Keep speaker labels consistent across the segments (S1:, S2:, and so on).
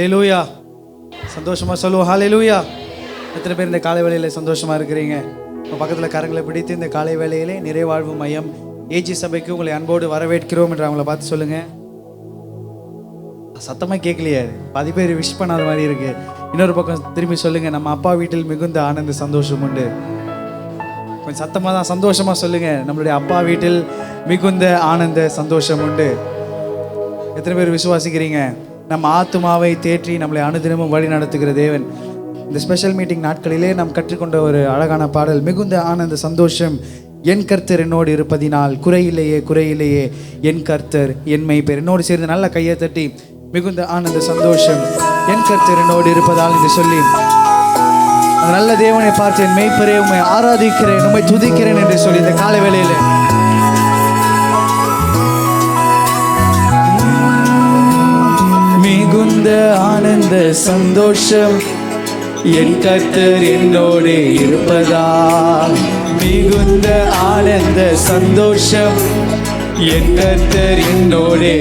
S1: ஹல்லேலூயா. சந்தோஷமா சொல்லுவோம் ஹல்லேலூயா. எத்தனை பேர் இந்த காலை வேளையில சந்தோஷமா இருக்கிறீங்க? உங்கள் பக்கத்தில் கரங்களை பிடித்து இந்த காலை வேளையிலே நிறைவாழ்வு மையம் ஏஜி சபைக்கு உங்களை அன்போடு வரவேற்கிறோம் என்று அவங்கள பார்த்து சொல்லுங்க. சத்தமாக கேட்கலையே, பாதி பேர் விஷ் பண்ணாத மாதிரி இருக்கு. இன்னொரு பக்கம் திரும்பி சொல்லுங்க, நம்ம அப்பா வீட்டில் மிகுந்த ஆனந்த சந்தோஷம் உண்டு. கொஞ்சம் சத்தமாக தான் சந்தோஷமாக சொல்லுங்க, நம்மளுடைய அப்பா வீட்டில் மிகுந்த ஆனந்த சந்தோஷம் உண்டு. எத்தனை பேர் விசுவாசிக்கிறீங்க? நம்ம ஆத்துமாவை தேற்றி நம்மளை அனுதினமும் வழி நடத்துகிற தேவன். இந்த ஸ்பெஷல் மீட்டிங் நாட்களிலே நாம் கற்றுக்கொண்ட ஒரு அழகான பாடல், மிகுந்த ஆனந்த சந்தோஷம் என் கர்த்தர் என்னோடு இருப்பதினால் குறையில்லையே குறையில்லையே என் கர்த்தர் என் மேய்ப்பர். என்னோடு சேர்ந்து நல்ல கையை தட்டி மிகுந்த ஆனந்த சந்தோஷம் என் கர்த்தர் என்னோடு இருப்பதால் என்று சொல்லி அந்த நல்ல தேவனை பார்த்து என் மேய்ப்பரே உம்மை ஆராதிக்கிறேன், உம்மை துதிக்கிறேன் என்று சொல்லி இந்த காலை வேளையில மிகுந்த ஆனந்த சந்தோஷம் என் கர்த்தர் என்னோடு இருப்பதால் மிகுந்த ஆனந்த சந்தோஷம் என் கர்த்தர் என்னோடு.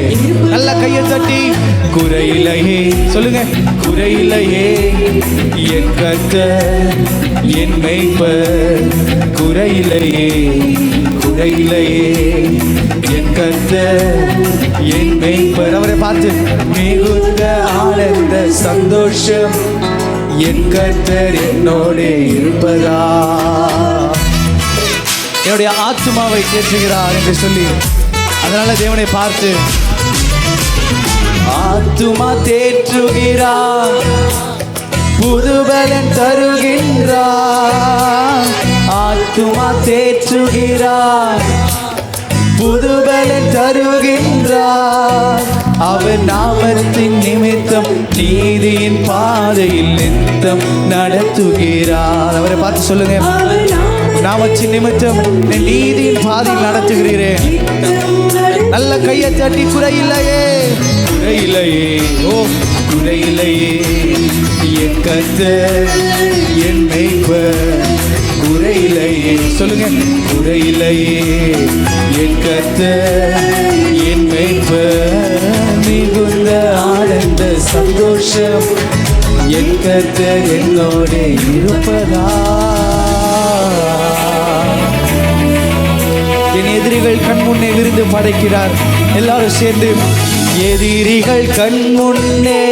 S1: நல்ல கையை தட்டி குறையில்லையே சொல்லுங்க, குறையில்லையே என் கர்த்தர் என் மேய்ப்பர், குறையில்லையே குறையில்லையே என் கர்த்தர் என் மேய்ப்பர். அவரை பார்த்து மிகுந்த ஆனந்த சந்தோஷம் என் கர்த்தர் என்னோடு இருப்பதா, என்னுடைய ஆத்துமாவை தேற்றுகிறார் என்று சொல்லி அதனால தேவனை பார்த்து ஆத்துமா தேற்றுகிறார், புதுபலன் தருகின்றார். ஆத்துமா தேற்றுகிறார், புதுபலன் தருகின்றார். அவர் நாமத்தின் நிமித்தம் நீதியின் பாதையில் நித்தம் நடத்துகிறார். அவரை பார்த்து சொல்லுங்க, நாமத்தின் நிமித்தம் நீதியின் பாதையில் நடத்துகிறேன். நல்ல கையை தட்டி குறையில்லையே குறையில்லையே ஓ குறையில்லையே என் கர்த்தர் என் மேய்ப்பர், குறையில்லையே சொல்லுங்க, குறையில்லையே என் கர்த்தர் என் மேய்ப்பர். மிகுந்த ஆனந்த சந்தோஷம் என் கர்த்தர் என்னோடு இருப்பதா. என் எதிரிகள் கண் முன்னே விருந்து படைக்கிறார். எல்லாரும் சேர்ந்து எதிரிகள் கண் முன்னே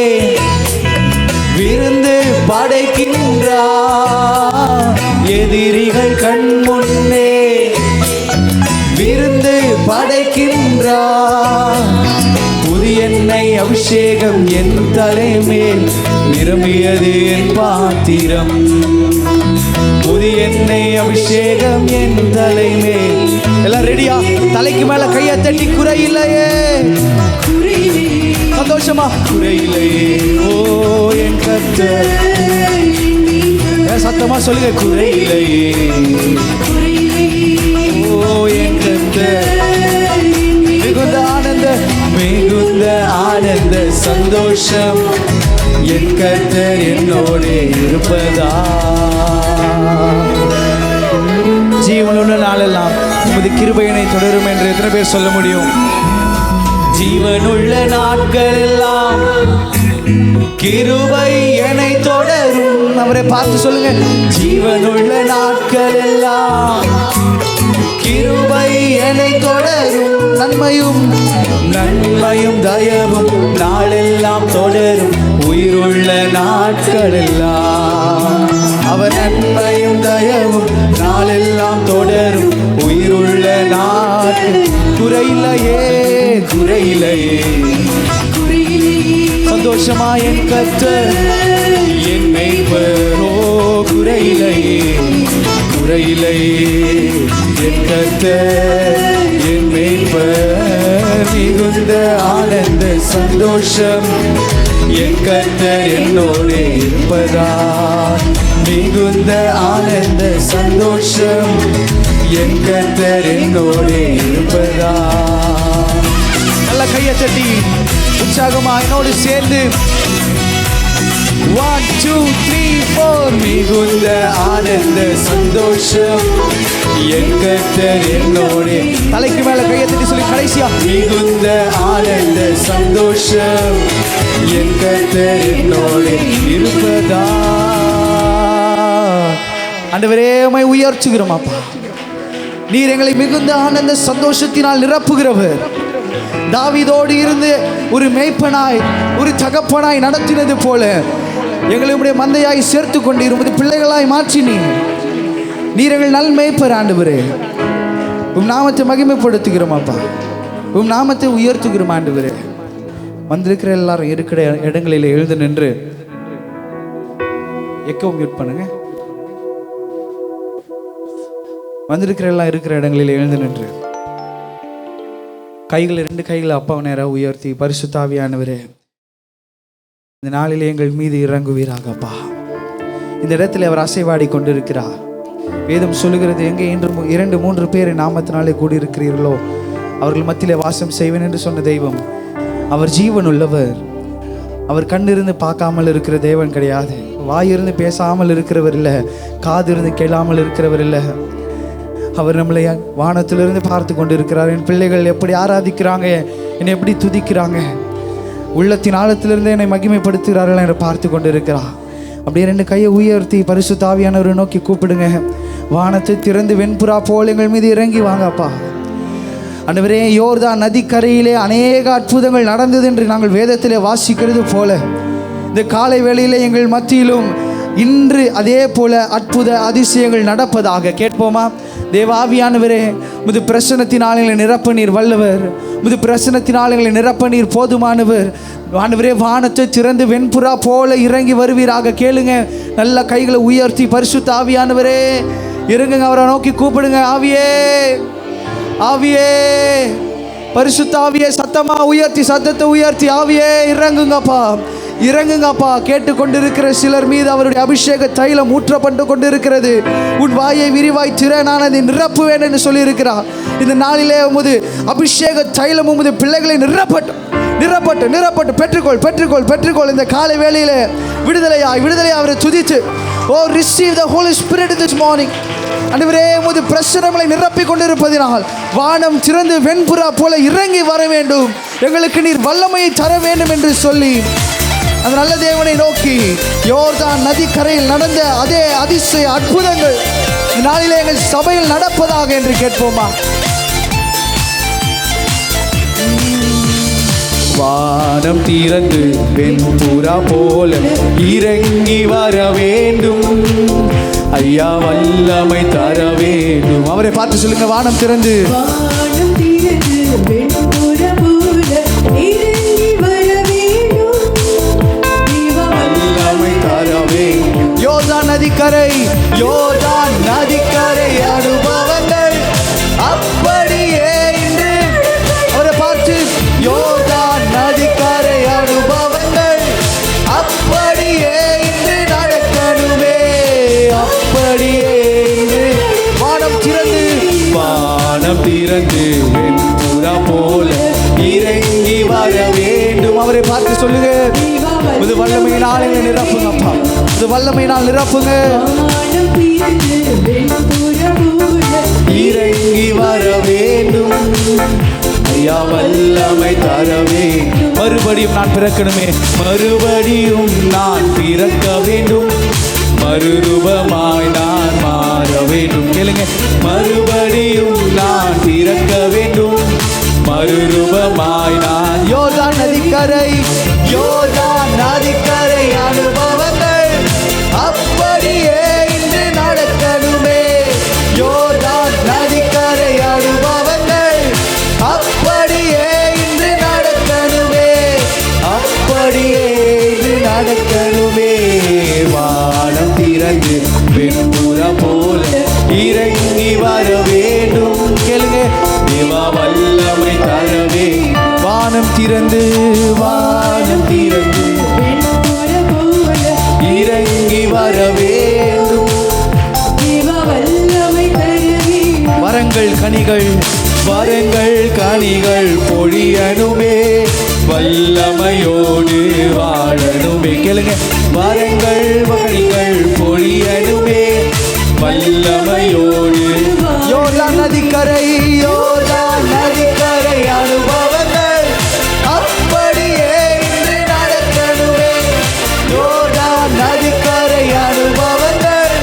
S1: விருந்து படைக்கின்றார். எதிரிகள் கண் முன்னே விருந்து படைக்கின்றார். புதிய எண்ணெய் அபிஷேகம் என் தலைமேல் நிரம்பியது என் பாத்திரம். புதிய எண்ணெய் அபிஷேகம் என் தலைமேல். எல்லாம் ரெடியா? தலைக்கு மேல கையை தட்டி குறையில்லையே சந்தோஷமா குறையில்லையே ஓ என் கர்த்தர். சத்தமா சொல்லுங்க, குறையில்லையே ஓ என் கர்த்தர். மிகுந்த ஆனந்த மிகுந்த ஆனந்த சந்தோஷம் என் கர்த்தர் என்னோடு இருப்பதா. ஜீவனுள்ள நாளெல்லாம் உமது கிருபையினை தொடரும் என்று எத்தனை பேர் சொல்ல முடியும்? ஜீவனுள்ள நாட்கள் எல்லாம் கிருபை என்னை தொடரும். அவரை பார்த்து சொல்லுங்க, ஜீவனுள்ள நாட்கள் எல்லாம் கிருபை என்னை தொடரும். நன்மையும் நன்மையும் தயவும் நாளெல்லாம் தொடரும். உயிருள்ள நாட்கள் எல்லாம் அவர் நன்மையும் தயவும் நாளெல்லாம் தொடரும். உயிருள்ள நாட்கள் குறையில்லையே குறையில்லையே சந்தோஷமா என் கர்த்தர் என் மேய்ப்பர். ஓ குறையில்லையே குறையில்லையே என் கர்த்தர் என் மேய்ப்பர். மிகுந்த ஆனந்த சந்தோஷம் என் கர்த்தர் என்னோடு இருப்பதா. மிகுந்த ஆனந்த சந்தோஷம் என் கர்த்தர் என்னோடு இருப்பதா. நல்ல கையை தட்டி உற்சாகமா என்னோடு சேர்ந்து 1 2 3 4 மிகுந்த ஆனந்த சந்தோஷம் என் கர்த்தர் என்னோடு. தலைக்கு மேல கையெழுத்தி சொல்லி கடைசியா மிகுந்த ஆனந்த சந்தோஷம் என் கர்த்தர் என்னோடு இருப்பதா. ஆண்டவரே உம்மை உயர்த்துகிறோம் அப்பா. நீர் எங்களை மிகுந்த ஆனந்த சந்தோஷத்தினால் நிரப்புகிறவர். தாவீதோடு இருந்து ஒரு மேய்ப்பனாய் ஒரு தகப்பனாய் நடத்தினது போல எங்களை உம்முடைய மந்தையாய் சேர்த்து கொண்டீர். உமது பிள்ளைகளாய் மாற்றினீர். நீர் எங்கள் நல் மேய்ப்பர் ஆண்டவரே. உம் நாமத்தை மகிமைப்படுத்துகிறோம் அப்பா. உம் நாமத்தை உயர்த்துகிறோம் ஆண்டவரே. வந்திருக்கிற எல்லாரும் இருக்கிற இடங்களில் எழுந்து நின்று எக்கோ மியூட் பண்ணுங்க. வந்திருக்கிற எல்லாம் இருக்கிற இடங்களில் எழுந்து நின்று கைகளை 2 கைகளை அப்பாவை நேராக உயர்த்தி பரிசுத்த ஆவியானவரே இந்த நாளிலே எங்கள் மீது இறங்குவீராகப்பா. இந்த இடத்துல அவர் அசைவாடி கொண்டிருக்கிறார். வேதம் சொல்லுகிறது, எங்கே 2-3 பேரை நாமத்தினாலே கூடியிருக்கிறீர்களோ அவர்கள் மத்தியிலே வாசம் செய்வேன் என்று சொன்ன தெய்வம். அவர் ஜீவன் உள்ளவர். அவர் கண்ணிருந்து பார்க்காமல் இருக்கிற தேவன் கிடையாது. வாயிருந்து பேசாமல் இருக்கிறவர் இல்லை. காது இருந்து கேளாமல் இருக்கிறவர் இல்லை. அவர் நம்மளை வானத்திலிருந்து பார்த்து கொண்டு இருக்கிறார். என் பிள்ளைகள் எப்படி ஆராதிக்கிறாங்க, என்னை எப்படி துதிக்கிறாங்க, உள்ளத்தின் ஆழத்திலிருந்து என்னை மகிமைப்படுத்துகிறார்கள் என்று பார்த்து கொண்டு இருக்கிறார். அப்படியே 2 கையை உயர்த்தி பரிசுத்த ஆவியானவரை நோக்கி கூப்பிடுங்க. வானத்தை திறந்து வெண்புறா போல் எங்கள் மீது இறங்கி வாங்கப்பா. ஆண்டவரே, யோர்தான் நதிக்கரையிலே அநேக அற்புதங்கள் நடந்தது என்று நாங்கள் வேதத்திலே வாசிக்கிறது போல இந்த காலை வேளையிலே எங்கள் மத்தியிலும் இன்று அதே போல அற்புத அதிசயங்கள் நடப்பதாக கேட்போமா? தேவாவியானவரே, முது பிரசனத்தினால் எங்களை நிரப்ப நீர் வல்லவர். முது பிரசனத்தினால் எங்களை நிரப்ப நீர் போதுமானவர். ஆண்டவரே, வானத்தை திறந்து வெண்புறா போல இறங்கி வருவீராக. கேளுங்க. நல்ல கைகளை உயர்த்தி பரிசுத்த ஆவியானவரே இறங்குங்க. அவரை நோக்கி கூப்பிடுங்க. ஆவியே, ஆவியே, பரிசுத்த ஆவியே, சத்தமா உயர்த்தி சத்தத்தை உயர்த்தி ஆவியே இறங்குங்கப்பா, இறங்குங்கப்பா. கேட்டுக்கொண்டிருக்கிற சிலர் மீது அவருடைய அபிஷேக தைலம் ஊற்றப்பட்டு கொண்டிருக்கிறது. உன் வாயை விரிவாய் திற, நான் அதை நிரப்புவேன் என்று சொல்லியிருக்கிறார். இந்த நாளிலே உமது அபிஷேக தைலம் உமது பிள்ளைகளை நிரப்பட்டு நிரப்பட்டு நிரப்பட்டு பெற்றுக்கொள் பெற்றுக்கொள் பெற்றுக்கொள். இந்த காலை வேளையிலே விடுதலையாய் அவரை துதித்து, oh receive the Holy Spirit this morning. ஆண்டவரே, உமது பிரசனங்களை நிரப்பிக் கொண்டிருப்பதினால் வானம் திறந்து வெண்புறா போல இறங்கி வர வேண்டும். எங்களுக்கு நீர் வல்லமையை தர வேண்டும் என்று சொல்லி அந்த நல்ல தேவனை நோக்கி யோர்தான் நதிக்கரையில் நடந்த அதே அதிசய அற்புதங்கள் நாளிலே எங்கள் சபையில் நடப்பதாக என்று கேட்போமா? வானம் திறந்து வெண்புறா போல இறங்கி வர வேண்டும். ஐயா, வல்லமை தர வேண்டும். அவரை பார்த்து சொல்லுங்க. வானம் திறந்து யோர்தான் நதிக்கரை, யோர்தான் நதிக்கரை அனுபவங்கள் அப்படியே இன்று. அவரை பார்த்து, யோர்தான் நதிக்கரை அனுபவங்கள் அப்படியே இன்று நடக்கணுமே, அப்படியே இன்று. வானம் திறந்து வெண்புறா போல இறங்கி வர வேண்டும். அவரை பார்த்து சொல்லுங்க. இது வல்லமையினால் எங்களை நிரப்புங்கப்பா. இது வல்லமையினால் நிரப்புங்க. இறங்கி வர வேண்டும். ஐயா, வல்லமை தரவே. மறுபடியும் நான் பிறக்கணுமே, மறுபடியும் நான் பிறக்க வேண்டும். மறுரூபமாய் நான் மாற வேண்டும். கேளுங்க. மறுபடியும் நான் பிறக்க வேண்டும். மறுரூபமாய் நான். யோர்தான் நதிக்கரை, யோர்தான் நதிக்கரை அனுபவங்கள் அப்படியே இன்று நடக்கணுமே. யோர்தான் நதிக்கரை அனுபவங்கள் அப்படியே இன்று நடக்கணுமே, அப்படியே இன்று நடக்கணுமே. வானம் திறந்து வெண்புறா போல இறங்கி வர வேண்டும். கேளுங்க. தேவா, வல்லமை தரவே. வானம் திறந்து இறங்கி வர வேண்டும். வரங்கள் கனிகள் பொழியணுமே, வல்லமையோடு வாழணுமே. கேளுங்க. வரங்கள் கனிகள் பொழியணுமே, வல்லமையோடு. நதிக்கரை யோர்தான் நதிக்கரை அனுபவங்கள் அப்படியே இன்று நடக்கணுமே. யோர்தான் நதிக்கரை அனுபவங்கள்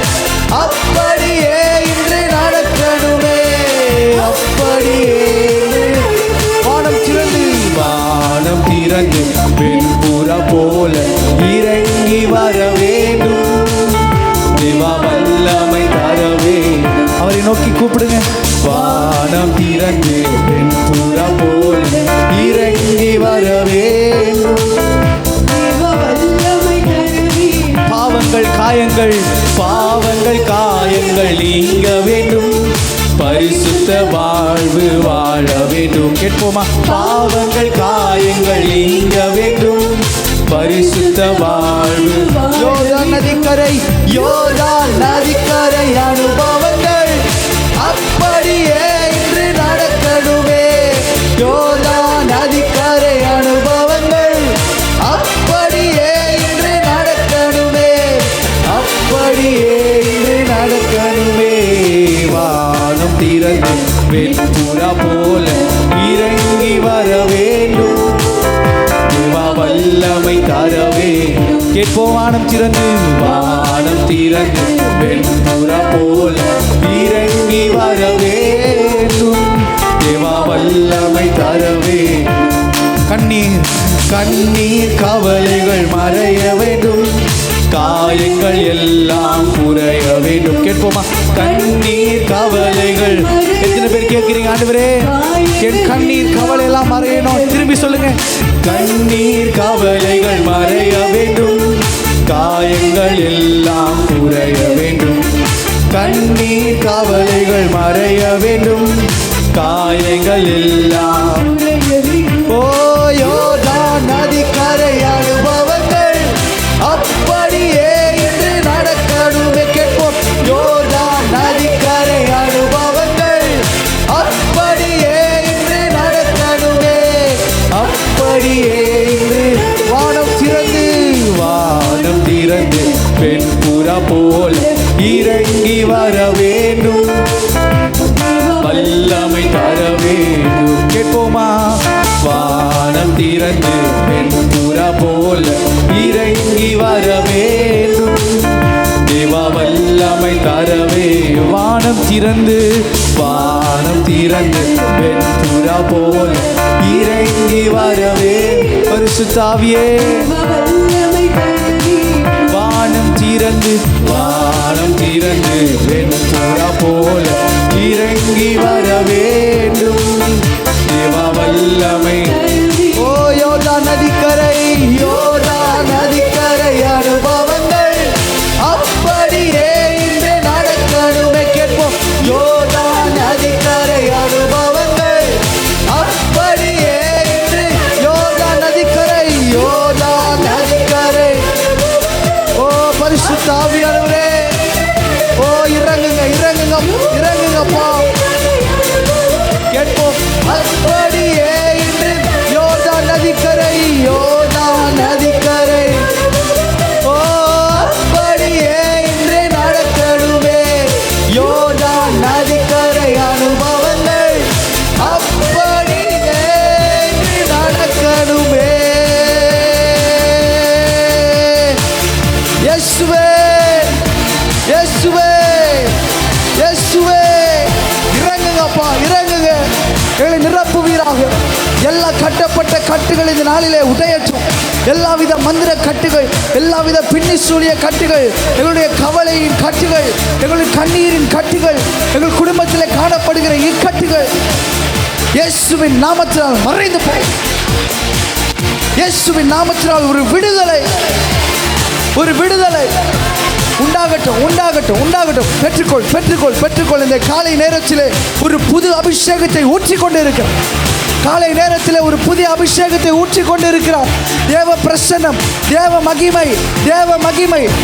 S1: அப்படியே இன்று நடக்கணுமே. அப்படியே வானம் திறந்து வெண்புறா போல இறங்கி வர வேண்டும். தேவா வல்லமை தரவே அவரை நோக்கி கூப்பிடுங்க. வானம் திறந்து வெண்புறா போல இறங்கி வர வேண்டும். பாவங்கள் காயங்கள் நீங்க வேண்டும். பரிசுத்த வாழ்வு வாழ வேண்டும். கேட்போமா? பாவங்கள் காயங்கள் நீங்க வேண்டும். பரிசுத்த வாழ்வு. யோர்தான் நதிக்கரை அனுபவங்கள் அப்படியே இன்று நடக்கணுமே. யோர்தான் நதிக்கரை அனுபவங்கள் அப்படியே இன்று நடக்கணுமே. அப்படியே இன்று நடக்கணுமே. வானம் திறந்து வெண்புறா போல இறங்கி வர வேண்டும். தேவா வல்லமை தரவே. கேட்போம். வானம் திறந்து வெண்புறா போல இறங்கி வர வேண்டும். தேவா வல்லமை தரவே. கண்ணீர் கவலைகள் மறைய வேண்டும். காயங்கள் எல்லாம் குறைய வேண்டும். கேட்போமா? கண்ணீர் கவலைகள். எத்தனை பேர் கேட்கிறீங்க? ஆண்டவரே என் கண்ணீர் கவலை எல்லாம் மறையணும். திரும்பி சொல்லுங்க. கண்ணீர் கவலைகள் மறைய வேண்டும். காயங்கள் எல்லாம் குறைய வேண்டும். கண்ணீர் கவலைகள் மறைய வேண்டும். காயங்கள் எல்லாம். ஓ யோர்தான் நதிக்கரை அனுபவங்கள் அப்படியே இன்று நடக்கணுமே. கேட்போம். யோர்தான் நதிக்கரை அனுபவங்கள் அப்படியே இன்று நடக்கணுமே. அப்படியே இன்று. வானம் திறந்து வெண்புறா போல இறங்கி வர வேண்டும். வல்லமை தர வேண்டும். கேட்போமா? வானம் திறந்து வெண்புறா போல இறங்கி வர வேண்டும். தேவா வல்லமை தரவே. வானம் திறந்து வெண்புறா போல இறங்கி வரவே. பரிசுத்த ஆவியே வானம் திறந்து வெண்புறா போல இறங்கி வர வேண்டும். தேவா வல்லமை. ஓ யோர்தான் நதிக்கரை அனுபவங்கள் அப்படியே இன்று நடக்கணுமே. கேட்போம். யோர்தான் நதிக்கரை அனுபவங்கள் அப்படியே இன்று. யோர்தான் நதிக்கரை. ஓ பரிசுத்த ஆவியானவரே, ஓ இறங்குங்கப்பா. கேட்போம். அப்படியே இன்று யோர்தான் நதிக்கரை. ஓ அப்படியே இன்று நடக்கணுமே. யோர்தான் நதிக்கரை அனுபவங்கள் அப்படியே இன்று நடக்கணுமே. இயேசுவே இறங்குங்கப்பா, இறங்குங்க. எங்களை நிரப்புவீராக. எல்லா கட்டப்பட்ட கட்டுகள் இந்த நாளிலே உடையற்றும். எல்லாவித மந்திர கட்டுகள், எல்லாவித பின்னி சூழிய கட்டுகள், எங்களுடைய கவலையின் கட்டுகள், எங்களுடைய கண்ணீரின் கட்டுகள், எங்கள் குடும்பத்தில் காணப்படுகிற இக்கட்டுகள் இயேசுவின் நாமத்தினால் மறைந்து போய். இயேசுவின் நாமத்தினால் ஒரு விடுதலை உண்டாகட்டும். பெற்றுக்கொள். இந்த காலை நேரத்திலே ஒரு புது அபிஷேகத்தை ஊற்றிக்கொண்டு இருக்கிறார். காலை நேரத்தில் ஒரு புதிய அபிஷேகத்தை ஊற்றிக்கொண்டு இருக்கிறார். தேவ பிரசன்னம், தேவ மகிமை,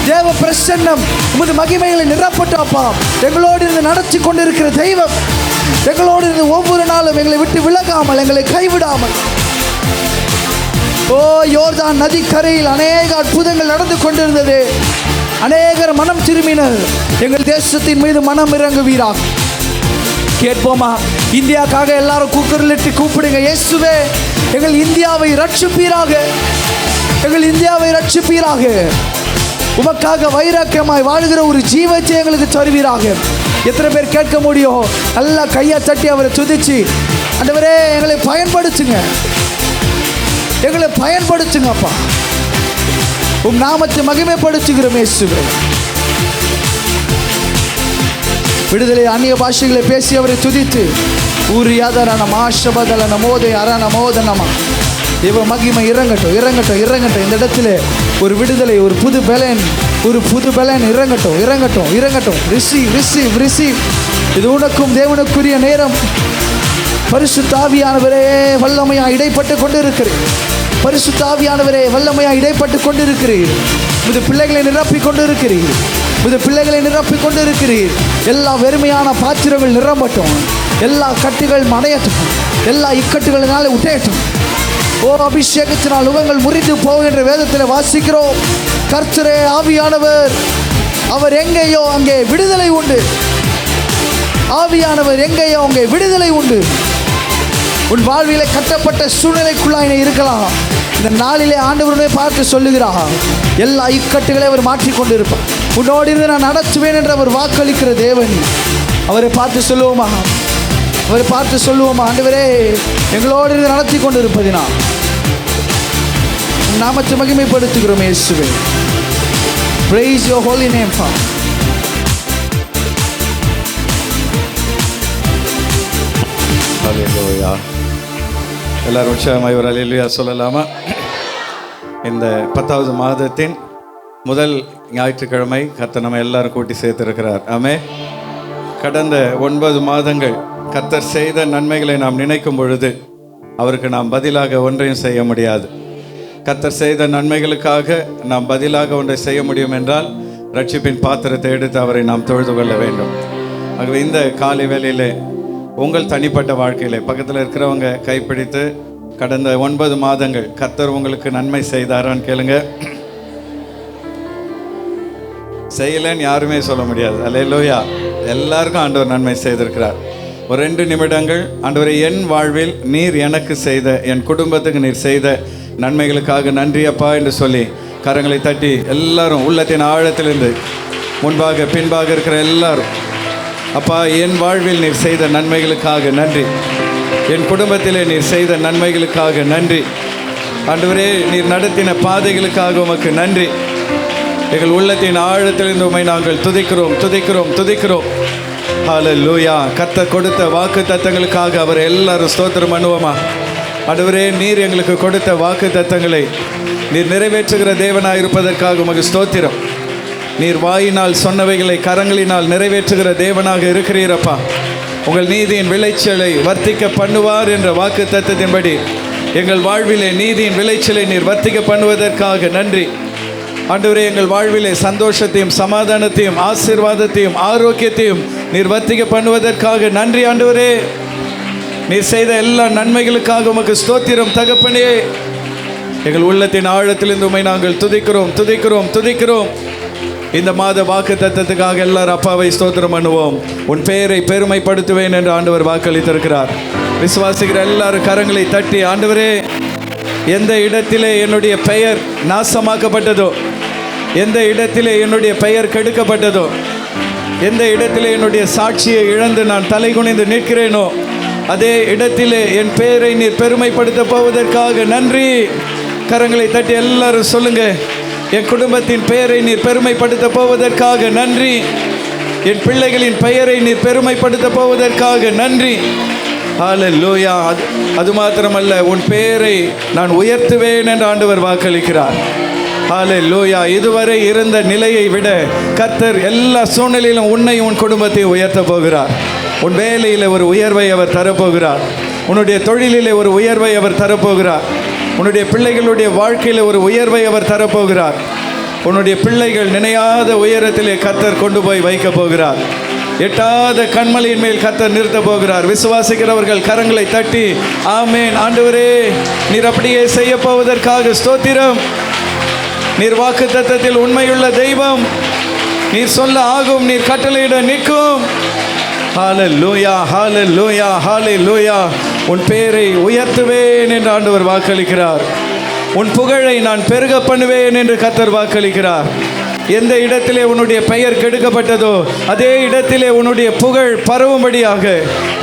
S1: தேவ பிரசன்னம் உமது மகிமைகளை நிரப்பட்டாப்பா. எங்களோடு இருந்து நடத்தி கொண்டிருக்கிற தெய்வம் எங்களோடு இருந்து ஒவ்வொரு நாளும் எங்களை விட்டு விலகாமல், எங்களை கைவிடாமல். ஓ யோர்தான் நதிக்கரையில் அநேக அற்புதங்கள் நடந்து கொண்டிருந்தது. அநேகர் மனம் திரும்பினர். எங்கள் தேசத்தின் மீது மனம் இறங்குவீராக. கேட்போமா? இந்தியாக்காக எல்லாரும் கூக்குரலிட்டு கூப்பிடுங்க. இயேசுவே, எங்கள் இந்தியாவை ரட்சிப்பீராக, எங்கள் இந்தியாவை ரட்சிப்பீராக. உமக்காக வைராக்கியமாய் வாழ்கிற ஒரு ஜீவத்தை எங்களுக்கு தருவீராக. எத்தனை பேர் கேட்க முடியும்? நல்லா கையை தட்டி அவரை துதிச்சு, ஆண்டவரே எங்களை பயன்படுத்துங்க, எங்களை பயன்படுத்துங்க அப்பா. உம் நாமத்தை மகிமைப்படுத்துகிறோம் இயேசுவே. விடுதலை அந்நிய பாஷைகளை பேசி அவரை துதித்து ஊரியாதரணம் ஆஷபதல நமோதை அரண மோதனமா தேவ மகிமை இறங்கட்டும், இறங்கட்டும், இறங்கட்டும். இந்த இடத்துல ஒரு விடுதலை, ஒரு புது பலன், ஒரு புது பலன் இறங்கட்டும், இறங்கட்டும், இறங்கட்டும். Receive, receive, receive. இது உனக்கும் தேவனுக்குரிய நேரம். பரிசுத்த ஆவியானவரே வல்லமையா இடைப்பட்டு கொண்டிருக்கிறீர். பரிசுத்த ஆவியானவரே வல்லமையா இடைப்பட்டு கொண்டிருக்கிறீர். இது பிள்ளைகளை நிரப்பிக் கொண்டிருக்கிறீர். இது பிள்ளைகளை நிரப்பிக் கொண்டிருக்கிறீர். எல்லா வெறுமையான பாத்திரங்கள் நிரம்பட்டும், எல்லா கட்டுகள் மடையட்டும், எல்லா இக்கட்டுகளினால உடையட்டும். ஓ, அபிஷேகத்தினால் உங்கள் முறிந்து போகின்ற வேதத்தில் வாசிக்கிறோம். கர்த்தரே ஆவியானவர், அவர் எங்கேயோ அங்கே விடுதலை உண்டு. ஆவியானவர் எங்கேயோ அங்கே விடுதலை உண்டு. உன் வாழ்விலே கட்டப்பட்ட சூழ்நிலைக்குள்ளாக இருக்கலாம். இந்த நாளிலே ஆண்டவருடைய பார்த்து சொல்லுகிறார், எல்லா இக்கட்டுகளை அவர் மாற்றிக்கொண்டு இருப்பார். உன்னோடு இருந்து நான் நடத்துவேன் என்று அவர் வாக்களிக்கிற தேவன். அவரை பார்த்து சொல்லுவோமா? அவரை பார்த்து சொல்லுவோமா? ஆண்டவரே, எங்களோடு இருந்து நடத்தி கொண்டு இருப்பதினா நாமத்தை மகிமைப்படுத்துகிறோம் இயேசுவே. Praise your holy name, Father.
S2: ஹல்லேலூயா. எல்லாரும் உற்சாகமாய் ஒரு ஹல்லேலூயா சொல்லலாமா? இந்த 10வது மாதத்தின் முதல் ஞாயிற்றுக்கிழமை கர்த்தர் நம்ம எல்லாரும் கூட்டி சேர்த்திருக்கிறார். ஆமே. கடந்த 9 மாதங்கள் கர்த்தர் செய்த நன்மைகளை நாம் நினைக்கும் பொழுது அவருக்கு நாம் பதிலாக ஒன்றையும் செய்ய முடியாது. கர்த்தர் செய்த நன்மைகளுக்காக நாம் பதிலாக ஒன்றை செய்ய முடியும் என்றால் ரட்சிப்பின் பாத்திரத்தை எடுத்து அவரை நாம் தொழுது கொள்ள வேண்டும். ஆகவே இந்த காலை வேளையிலே உங்கள் தனிப்பட்ட வாழ்க்கையிலே பக்கத்தில் இருக்கிறவங்க கைப்பிடித்து கடந்த 9 மாதங்கள் கர்த்தர் உங்களுக்கு நன்மை செய்தாரான்னு கேளுங்க. செய்யலன்னு யாருமே சொல்ல முடியாது. அல்லேலூயா. எல்லாருக்கும் ஆண்டவர் நன்மை செய்திருக்கிறார். ஒரு 2 நிமிடங்கள் ஆண்டவரை, என் வாழ்வில் நீர் எனக்கு செய்த, என் குடும்பத்துக்கு நீர் செய்த நன்மைகளுக்காக நன்றி அப்பா என்று சொல்லி கரங்களை தட்டி எல்லாரும் உள்ளத்தின் ஆழத்திலிருந்து முன்பாக பின்பாக இருக்கிற எல்லாரும், அப்பா, என் வாழ்வில் நீர் செய்த நன்மைகளுக்காக நன்றி, என் குடும்பத்திலே நீர் செய்த நன்மைகளுக்காக நன்றி, ஆண்டவரே நீர் நடத்தின பாதைகளுக்காக உமக்கு நன்றி. எங்கள் உள்ளத்தின் ஆழத்திலிருந்து உம்மை நாங்கள் துதிக்கிறோம், துதிக்கிறோம், துதிக்கிறோம். ஹல்லேலூயா. கர்த்தர் கொடுத்த வாக்கு தத்தங்களுக்காக அவர் எல்லாரும் ஸ்தோத்திரம் பண்ணுவோமா? ஆண்டவரே, நீர் எங்களுக்கு கொடுத்த வாக்கு தத்தங்களை நீர் நிறைவேற்றுகிற தேவனாய் இருப்பதற்காக உமக்கு ஸ்தோத்திரம். நீர் வாயினால் சொன்னவைகளை கரங்களினால் நிறைவேற்றுகிற தேவனாக இருக்கிறீரப்பா. உங்கள் நீதியின் விளைச்சலை வர்த்திக்க பண்ணுவார் என்ற வாக்கு தத்தத்தின்படி எங்கள் வாழ்விலே நீதியின் விளைச்சலை நீர் வர்த்திக்க பண்ணுவதற்காக நன்றி. ஆண்டவரே, எங்கள் வாழ்விலே சந்தோஷத்தையும் சமாதானத்தையும் ஆசீர்வாதத்தையும் ஆரோக்கியத்தையும் நீர் வர்த்திக்க பண்ணுவதற்காக நன்றி. ஆண்டவரே, நீர் செய்த எல்லா நன்மைகளுக்காக உமக்கு ஸ்தோத்திரம் தகப்பனே. எங்கள் உள்ளத்தின் ஆழத்திலிருந்து உம்மை நாங்கள் துதிக்கிறோம், துதிக்கிறோம், துதிக்கிறோம். இந்த மாத வாக்கு தத்தத்துக்காக எல்லாரும் அப்பாவை ஸ்தோத்திரம் பண்ணுவோம். உன் பெயரை பெருமைப்படுத்துவேன் என்று ஆண்டவர் வாக்களித்திருக்கிறார். விசுவாசிக்கிற எல்லாரும் கரங்களை தட்டி, ஆண்டவரே, எந்த இடத்திலே என்னுடைய பெயர் நாசமாக்கப்பட்டதோ, எந்த இடத்திலே என்னுடைய பெயர் கெடுக்கப்பட்டதோ, எந்த இடத்திலே என்னுடைய சாட்சியை இழந்து நான் தலைகுனிந்து நிற்கிறேனோ, அதே இடத்திலே என் பெயரை நீர் பெருமைப்படுத்த போவதற்காக நன்றி. கரங்களை தட்டி எல்லாரும் சொல்லுங்க, என் குடும்பத்தின் பெயரை நீர் பெருமைப்படுத்த போவதற்காக நன்றி, என் பிள்ளைகளின் பெயரை நீர் பெருமைப்படுத்த போவதற்காக நன்றி. ஹல்லேலூயா. அது மாத்திரமல்ல, உன் பெயரை நான் உயர்த்துவேன் என்று ஆண்டவர் வாக்களிக்கிறார். ஹல்லேலூயா. இதுவரை இருந்த நிலையை விட கர்த்தர் எல்லா சூழ்நிலையிலும் உன்னை உன் குடும்பத்தை உயர்த்த போகிறார். உன் வேலையில் ஒரு உயர்வை அவர் தரப்போகிறார். உன்னுடைய தொழிலிலே ஒரு உயர்வை அவர் தரப்போகிறார். உன்னுடைய பிள்ளைகளுடைய வாழ்க்கையில் ஒரு உயர்வை அவர் தரப்போகிறார். உன்னுடைய பிள்ளைகள் நினையாத உயரத்திலே கர்த்தர் கொண்டு போய் வைக்க போகிறார். எட்டாத கண்மலையின் மேல் கர்த்தர் நிறுத்த போகிறார். விசுவாசிக்கிறவர்கள் கரங்களை தட்டி ஆமேன். ஆண்டவரே, நீர் அப்படியே செய்ய போவதற்காக ஸ்தோத்திரம். நீர் வாக்கு தத்தத்தில் உண்மையுள்ள தெய்வம். நீர் சொல்ல ஆகும், நீர் கட்டளையிட நிற்கும். ஹalleluya ஹalleluya ஹalleluya. உன் பேரை உயர்த்துவேன் என்று ஆண்டவர் வாக்களிக்கிறார். உன் புகழை நான் பெருக பண்ணுவேன் என்று கர்த்தர் வாக்களிக்கிறார். எந்த இடத்திலே உன்னுடைய பெயர் கெடுக்கப்பட்டதோ அதே இடத்திலே உன்னுடைய புகழ் பரவும்படியாக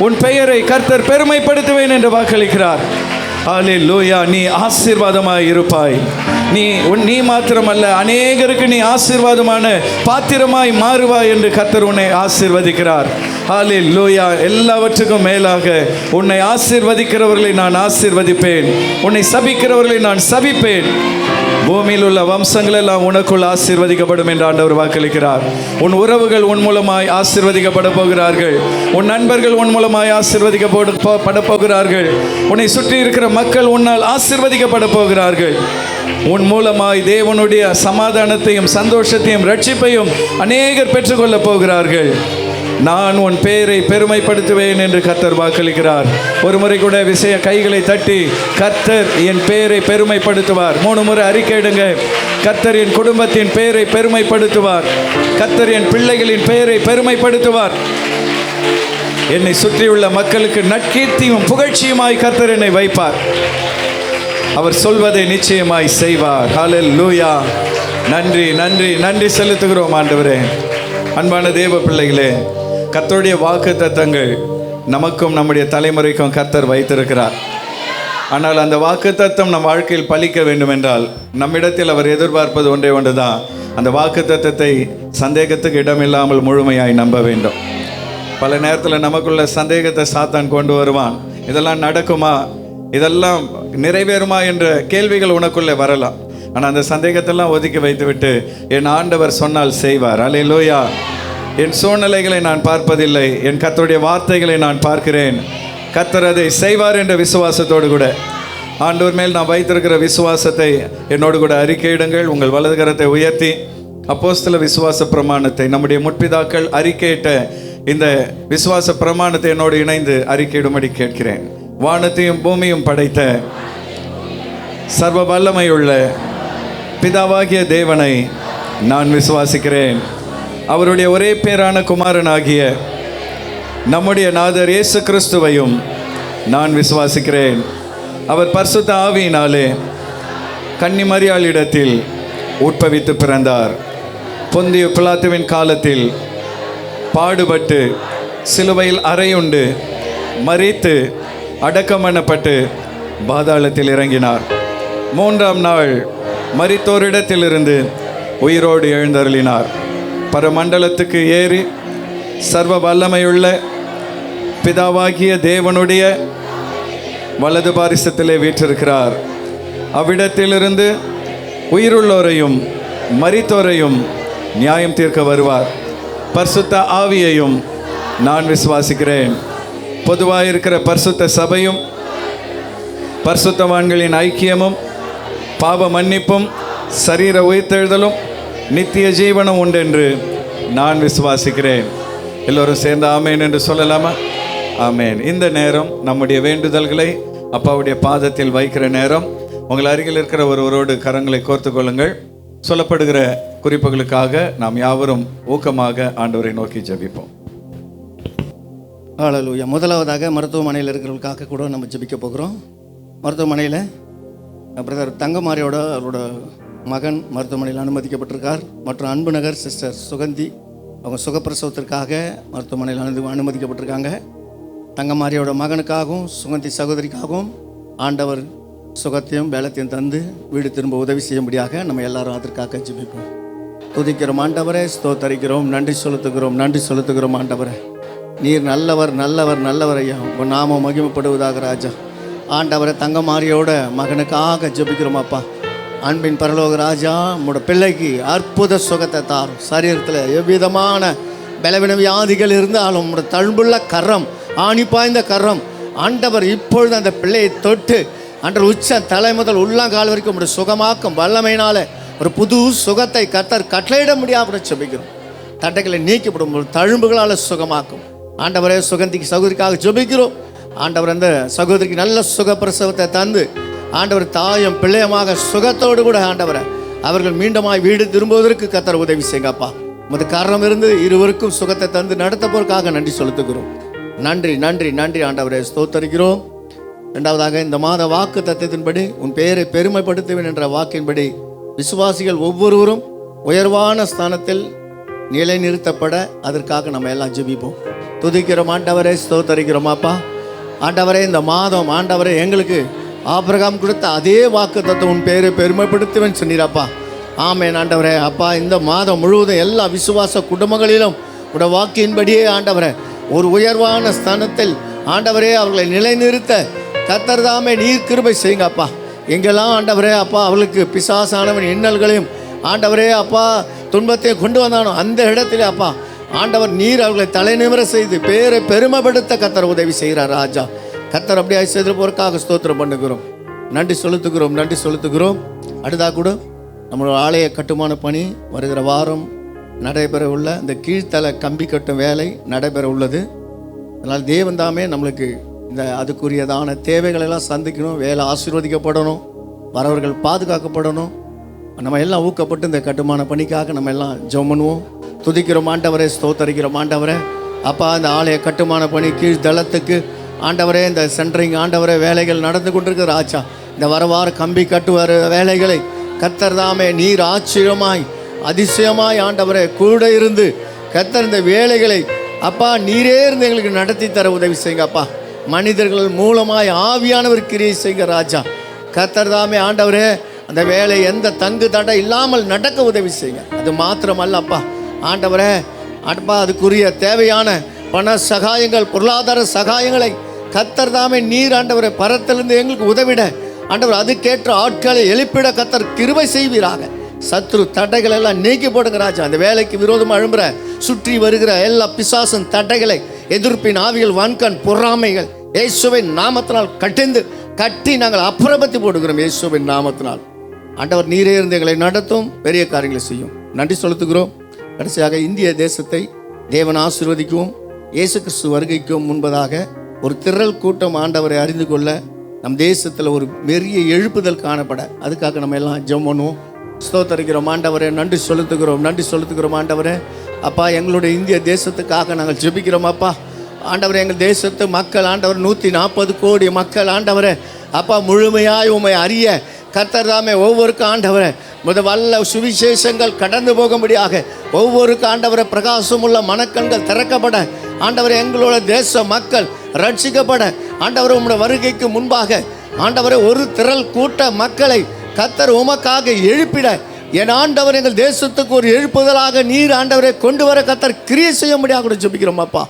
S2: உன் பெயரை கர்த்தர் பெருமைப்படுத்துவேன் என்று வாக்களிக்கிறார். ஹalleluya. நீ ஆசீர்வாதமாய் இருப்பாய். நீ மாத்திரமல்ல, அநேகருக்கு நீ ஆசீர்வாதமான பாத்திரமாய் மாறுவாய் என்று கர்த்தர் உன்னை ஆசீர்வதிக்கிறார். ஹalleluya. எல்லாவற்றுக்கும் மேலாக உன்னை ஆசீர்வதிக்கிறவர்களை நான் ஆசீர்வதிப்பேன், உன்னை சபிக்கிறவர்களை நான் சபிப்பேன். பூமியில் உள்ள வம்சங்கள் எல்லாம் உனக்குள் ஆசீர்வதிக்கப்படும் என்று ஆண்டவர் வாக்களிக்கிறார். உன் உறவுகள் உன் மூலமாய் ஆசீர்வதிக்கப்பட போகிறார்கள். உன் நண்பர்கள் உன் மூலமாய் ஆசீர்வதிக்கப்பட போகிறார்கள். உன்னை சுற்றி இருக்கிற மக்கள் உன்னால் ஆசீர்வதிக்கப்பட போகிறார்கள். உன் மூலமாய் தேவனுடைய சமாதானத்தையும் சந்தோஷத்தையும் ரட்சிப்பையும் அநேகர் பெற்றுக்கொள்ள போகிறார்கள். நான் உன் பேரை பெருமைப்படுத்துவேன் என்று கர்த்தர் வாக்களிக்கிறார். ஒரு முறை கூட விசைய கைகளை தட்டி கர்த்தர் என் பேரை பெருமைப்படுத்துவார். 3 முறை அறிக்கையிடுங்க. கர்த்தர் என் குடும்பத்தின் பேரை பெருமைப்படுத்துவார். கர்த்தர் என் பிள்ளைகளின் பெயரை பெருமைப்படுத்துவார். என்னை சுற்றியுள்ள மக்களுக்கு நற்கீர்த்தியும் புகழ்ச்சியுமாய் கர்த்தர் என்னை வைப்பார். அவர் சொல்வதை நிச்சயமாய் செய்வார். ஹalleluya. நன்றி நன்றி நன்றி செலுத்துகிறோம் ஆண்டவரே. அன்பான தேவ பிள்ளைகளே, கர்த்தருடைய வாக்குத்தத்தங்கள் நமக்கும் நம்முடைய தலைமுறைக்கும் கர்த்தர் வைத்திருக்கிறார். ஆனால் அந்த வாக்குத்தத்தம் நம் வாழ்க்கையில் பலிக்க வேண்டும் என்றால் நம்மிடத்தில் அவர் எதிர்பார்ப்பது ஒன்றே ஒன்று தான். அந்த வாக்குத்தத்தத்தை சந்தேகத்துக்கு இடமில்லாமல் முழுமையாய் நம்ப வேண்டும். பல நேரத்தில் நமக்குள்ள சந்தேகத்தை சாத்தான் கொண்டு வருவான். இதெல்லாம் நடக்குமா, இதெல்லாம் நிறைவேறுமா என்ற கேள்விகள் உனக்குள்ளே வரலாம். ஆனால் அந்த சந்தேகத்தெல்லாம் ஒதுக்கி வைத்துவிட்டு என் ஆண்டவர் சொன்னால் செய்வார். அல்லேலூயா. என் சூழ்நிலைகளை நான் பார்ப்பதில்லை, என் கர்த்தருடைய வார்த்தைகளை நான் பார்க்கிறேன். கர்த்தர் அதை செய்வார் என்ற விசுவாசத்தோடு கூட ஆண்டவர் மேல் நான் வைத்திருக்கிற விசுவாசத்தை என்னோடு கூட அறிக்கையிடுங்கள். உங்கள் வலது கரத்தை உயர்த்தி அப்போஸ்தல விசுவாச பிரமாணத்தை, நம்முடைய முற்பிதாக்கள் அறிக்கையிட்ட இந்த விசுவாச பிரமாணத்தை என்னோடு இணைந்து அறிக்கையிடும்படி கேட்கிறேன். வானத்தையும் பூமியும் படைத்த சர்வ வல்லமையுள்ள பிதாவாகிய தேவனை நான் விசுவாசிக்கிறேன். அவருடைய ஒரே பேரான குமாரனாகிய நம்முடைய நாதர் இயேசு கிறிஸ்துவையும் நான் விசுவாசிக்கிறேன். அவர் பரிசுத்த ஆவியினாலே கன்னி மரியாளிடத்தில் உட்பவித்து பிறந்தார். பொந்திய பிலாத்துவின் காலத்தில் பாடுபட்டு சிலுவையில் அறையுண்டு மரித்து அடக்கம் பண்ணப்பட்டு பாதாளத்தில் இறங்கினார். 3ஆம் நாள் மரித்தோரிடத்திலிருந்து உயிரோடு எழுந்தருளினார். பரமண்டலத்துக்கு ஏறி சர்வ வல்லமையுள்ள பிதாவாகிய தேவனுடைய வலது பாரிசத்திலே வீற்றிருக்கிறார். அவ்விடத்திலிருந்து உயிருள்ளோரையும் மரித்தோரையும் நியாயம் தீர்க்க வருவார். பரிசுத்த ஆவியையும் நான் விசுவாசிக்கிறேன். பொதுவாக இருக்கிற பரிசுத்த சபையும் பரிசுத்தவான்களின் ஐக்கியமும் பாவ மன்னிப்பும் சரீர உயிர்த்தெழுதலும் நித்திய ஜீவனம் உண்டென்று நான் விசுவாசிக்கிறேன். எல்லோரும் சேர்ந்து ஆமேன் என்று சொல்லலாமா? ஆமேன். இந்த நேரம் நம்முடைய வேண்டுதல்களை அப்பாவுடைய பாதத்தில் வைக்கிற நேரம். உங்கள் அருகில் இருக்கிற ஒருவரோடு கரங்களை கோர்த்து கொள்ளுங்கள். சொல்லப்படுகிற குறிப்புகளுக்காக நாம் யாவரும் ஊக்கமாக ஆண்டவரை நோக்கி ஜெபிப்போம்.
S3: ஹல்லேலூயா. முதலாவதாக மருத்துவமனையில் இருக்கிறவர்களுக்காக கூட நம்ம ஜெபிக்க போகிறோம். மருத்துவமனையில் பிரதர் தங்கமாரியோட அவரோட மகன் மருத்துவமனையில் அனுமதிக்கப்பட்டிருக்கார். மற்றும் அன்பு நகர் சிஸ்டர் சுகந்தி அவங்க சுகப்பிரசவத்திற்காக மருத்துவமனையில் அனுமதிக்கப்பட்டிருக்காங்க. தங்கமாரியோட மகனுக்காகவும் சுகந்தி சகோதரிக்காகவும் ஆண்டவர் சுகத்தையும் வேலத்தையும் தந்து வீடு திரும்ப உதவி செய்யும்படியாக நம்ம எல்லாரும் அதற்காக ஜெபிப்போம். துதிக்கிறோம் ஆண்டவரே, ஸ்தோத்தரிக்கிறோம், நன்றி செலுத்துகிறோம் ஆண்டவரே. நீர் நல்லவர் நல்லவர் நல்லவர் ஐயா. உங்கள் நாமம் மகிமைப்படுவதாக ராஜா. ஆண்டவரை தங்கமாரியோட மகனுக்காக ஜெபிக்கிறோம் அப்பா. அன்பின் பரலோக ராஜா, உங்களோட பிள்ளைக்கு அற்புத சுகத்தை தாரும். சரீரத்தில் எவ்விதமான பலவீன வியாதிகள் இருந்தாலும் உங்களோட தழும்புள்ள கரம், ஆணி பாய்ந்த கரம் ஆண்டவர் இப்பொழுது அந்த பிள்ளையை தொட்டு அன்று உச்ச தலை முதல் உள்ளங்கால் வரைக்கும் உங்களுடைய சுகமாக்கும் வல்லமையினால ஒரு புது சுகத்தை கர்த்தர் கட்டளையிட முடியாமல் ஜெபிக்கிறோம். தட்டைகளை நீக்கப்படும் தழும்புகளால் சுகமாக்கும் ஆண்டவரே. சுகந்திக்கு சகோதரிக்காக ஜெபிக்கிறோம் ஆண்டவர். அந்த சகோதரிக்கு நல்ல சுகப்பிரசவத்தை தந்து ஆண்டவர் தாயும் பிள்ளையமாக சுகத்தோடு கூட ஆண்டவரை அவர்கள் மீண்டுமாய் வீடு திரும்புவதற்கு கர்த்தர் உதவி செய்யுங்கப்பா. உமது காரணம் இருந்து இருவருக்கும் சுகத்தை தந்து நடத்த போறதுக்காக நன்றி செலுத்துகிறோம். நன்றி நன்றி நன்றி ஆண்டவரே, ஸ்தோத்தரிக்கிறோம். இரண்டாவதாக, இந்த மாத வாக்கு தத்துவத்தின்படி உன் பெயரை பெருமைப்படுத்துவேன் என்ற வாக்கின்படி விசுவாசிகள் ஒவ்வொருவரும் உயர்வான ஸ்தானத்தில் நிலைநிறுத்தப்பட அதற்காக நம்ம எல்லாம் ஜெபிப்போம். துதிக்கிறோம் ஆண்டவரே, ஸ்தோத்தரிக்கிறோம் அப்பா. ஆண்டவரே, இந்த மாதம் ஆண்டவரே எங்களுக்கு ஆபிரகாம் கொடுத்த அதே வாக்கு தத்துவம் உன் பெயரை பெருமைப்படுத்துவேன் சொன்னீரப்பா. ஆமென் ஆண்டவரே. அப்பா, இந்த மாதம் முழுவதும் எல்லா விசுவாச குடும்பங்களிலும் உடைய வாக்கின்படியே ஆண்டவரே ஒரு உயர்வான ஸ்தானத்தில் ஆண்டவரே அவர்களை நிலைநிறுத்த கர்த்தர் தாமே நீர் கிருபை செய்யுங்க அப்பா. எங்கெல்லாம் ஆண்டவரே அப்பா அவர்களுக்கு பிசாசானவன் இன்னல்களையும் ஆண்டவரே அப்பா துன்பத்தையும் கொண்டு வந்தானோ அந்த இடத்துல அப்பா ஆண்டவர் நீர் அவர்களை தலைநிமிர செய்து பேரை பெருமைப்படுத்த கர்த்தர் உதவி செய்கிறார் ராஜா. கர்த்தர் அப்படியே செய்து போறதுக்காக ஸ்தோத்திரம் பண்ணுகிறோம். நன்றி செலுத்துகிறோம், நன்றி செலுத்துகிறோம். அடுத்தா கூட நம்மளோட ஆலய கட்டுமான பணி வருகிற வாரம் நடைபெற உள்ள இந்த கீழ்த்தலை கம்பி கட்டும் வேலை நடைபெற உள்ளது. அதனால் தேவன் தாமே நம்மளுக்கு இந்த அதுக்குரியதான தேவைகளெல்லாம் சந்திக்கணும், வேலை ஆசீர்வதிக்கப்படணும், வரவர்கள் பாதுகாக்கப்படணும். நம்ம எல்லாம் ஊக்கப்பட்டு இந்த கட்டுமான பணிக்காக நம்ம எல்லாம் ஜெபம் பண்ணுவோம். துதிக்கிறோம் ஆண்டவரே, ஸ்தோத்தரிக்கிறோம் ஆண்டவரே. அப்பா, இந்த ஆலய கட்டுமான பணி கீழ்தளத்துக்கு ஆண்டவரே இந்த சென்ட்ரிங் ஆண்டவரே வேலைகள் நடந்து கொண்டிருக்கிற ஆச்சா. இந்த வரவார கம்பி கட்டுவார் வேலைகளை கர்த்தர் தாமே நீர் ஆச்சரியமாய் அதிசயமாய் ஆண்டவரே கூட இருந்து கர்த்தர் இந்த வேலைகளை அப்பா நீரே இருந்து எங்களுக்கு நடத்தி தர உதவி செய்யுங்க அப்பா. மனிதர்கள் மூலமாய் ஆவியானவர் கிரியை செய்யுங்க ராஜா. கர்த்தர் தாமே ஆண்டவரே அந்த வேலை எந்த தங்கு தடை இல்லாமல் நடக்க உதவி செய்யுங்க. அது மாத்திரமல்ல அப்பா ஆண்டவரே அப்பா அதுக்குரிய தேவையான பண சகாயங்கள் பொருளாதார சகாயங்களை கர்த்தர் தாமே நீர் ஆண்டவரை பரத்திலிருந்து எங்களுக்கு உதவிட ஆண்டவர் அதுக்கேற்ற ஆட்களை எழுப்பிட கர்த்தர் கிருபை செய்வீராக. சத்ரு தடைகள் எல்லாம் நீக்கி போடுங்க ராஜா. அந்த வேலைக்கு விரோதமாக எழும்புற சுற்றி வருகிற எல்லா பிசாசன் தடைகளை எதிர்ப்பின் ஆவிகள் வன்கண் பொறாமைகள் இயேசுவின் நாமத்தினால் கட்டி நாங்கள் அப்புறப்படுத்தி போடுகிறோம். இயேசுவின் நாமத்தினால் ஆண்டவர் நீரே இருந்து எங்களை நடத்தும், பெரிய காரியங்களை செய்யும். நன்றி செலுத்துகிறோம். கடைசியாக இந்திய தேசத்தை தேவன் ஆசீர்வதிக்கவும் இயேசு கிறிஸ்து வருகைக்கும் முன்பதாக ஒரு திரள் கூட்டம் ஆண்டவரை அறிந்து கொள்ள நம் தேசத்தில் ஒரு பெரிய எழுப்புதல் காணப்பட அதுக்காக நம்ம எல்லாம் ஜெபம் பண்ணுவோம். ஸ்தோத்தரிக்கிறோம் ஆண்டவரே, நன்றி செலுத்துகிறோம், நன்றி செலுத்துகிறோம் ஆண்டவரே. அப்பா, எங்களுடைய இந்திய தேசத்துக்காக நாங்கள் ஜெபிக்கிறோம் அப்பா. ஆண்டவரே, எங்கள் தேசத்து மக்கள் ஆண்டவர் 140 கோடி மக்கள் ஆண்டவரே அப்பா முழுமையாய் உம்மை அறிய கர்த்தர் தாமே ஒவ்வொருக்கும் ஆண்டவரே வல்ல சுவிசேஷங்கள் கடந்து போகும்படியாக ஒவ்வொருக்கு ஆண்டவரை பிரகாசமுள்ள மனக்கண்கள் திறக்கப்பட ஆண்டவரை எங்களோட தேச மக்கள் ரட்சிக்கப்பட ஆண்டவர் உம்முடைய வருகைக்கு முன்பாக ஆண்டவரை ஒரு திரள் கூட்ட மக்களை கர்த்தர் உமக்காக எழுப்பிட என் ஆண்டவர் எங்கள் தேசத்துக்கு ஒரு எழுப்புதலாக நீர் ஆண்டவரை கொண்டு வர கர்த்தர் கிரியை செய்ய முடியாது கூட ஜெபிக்கிறோம் அப்பா.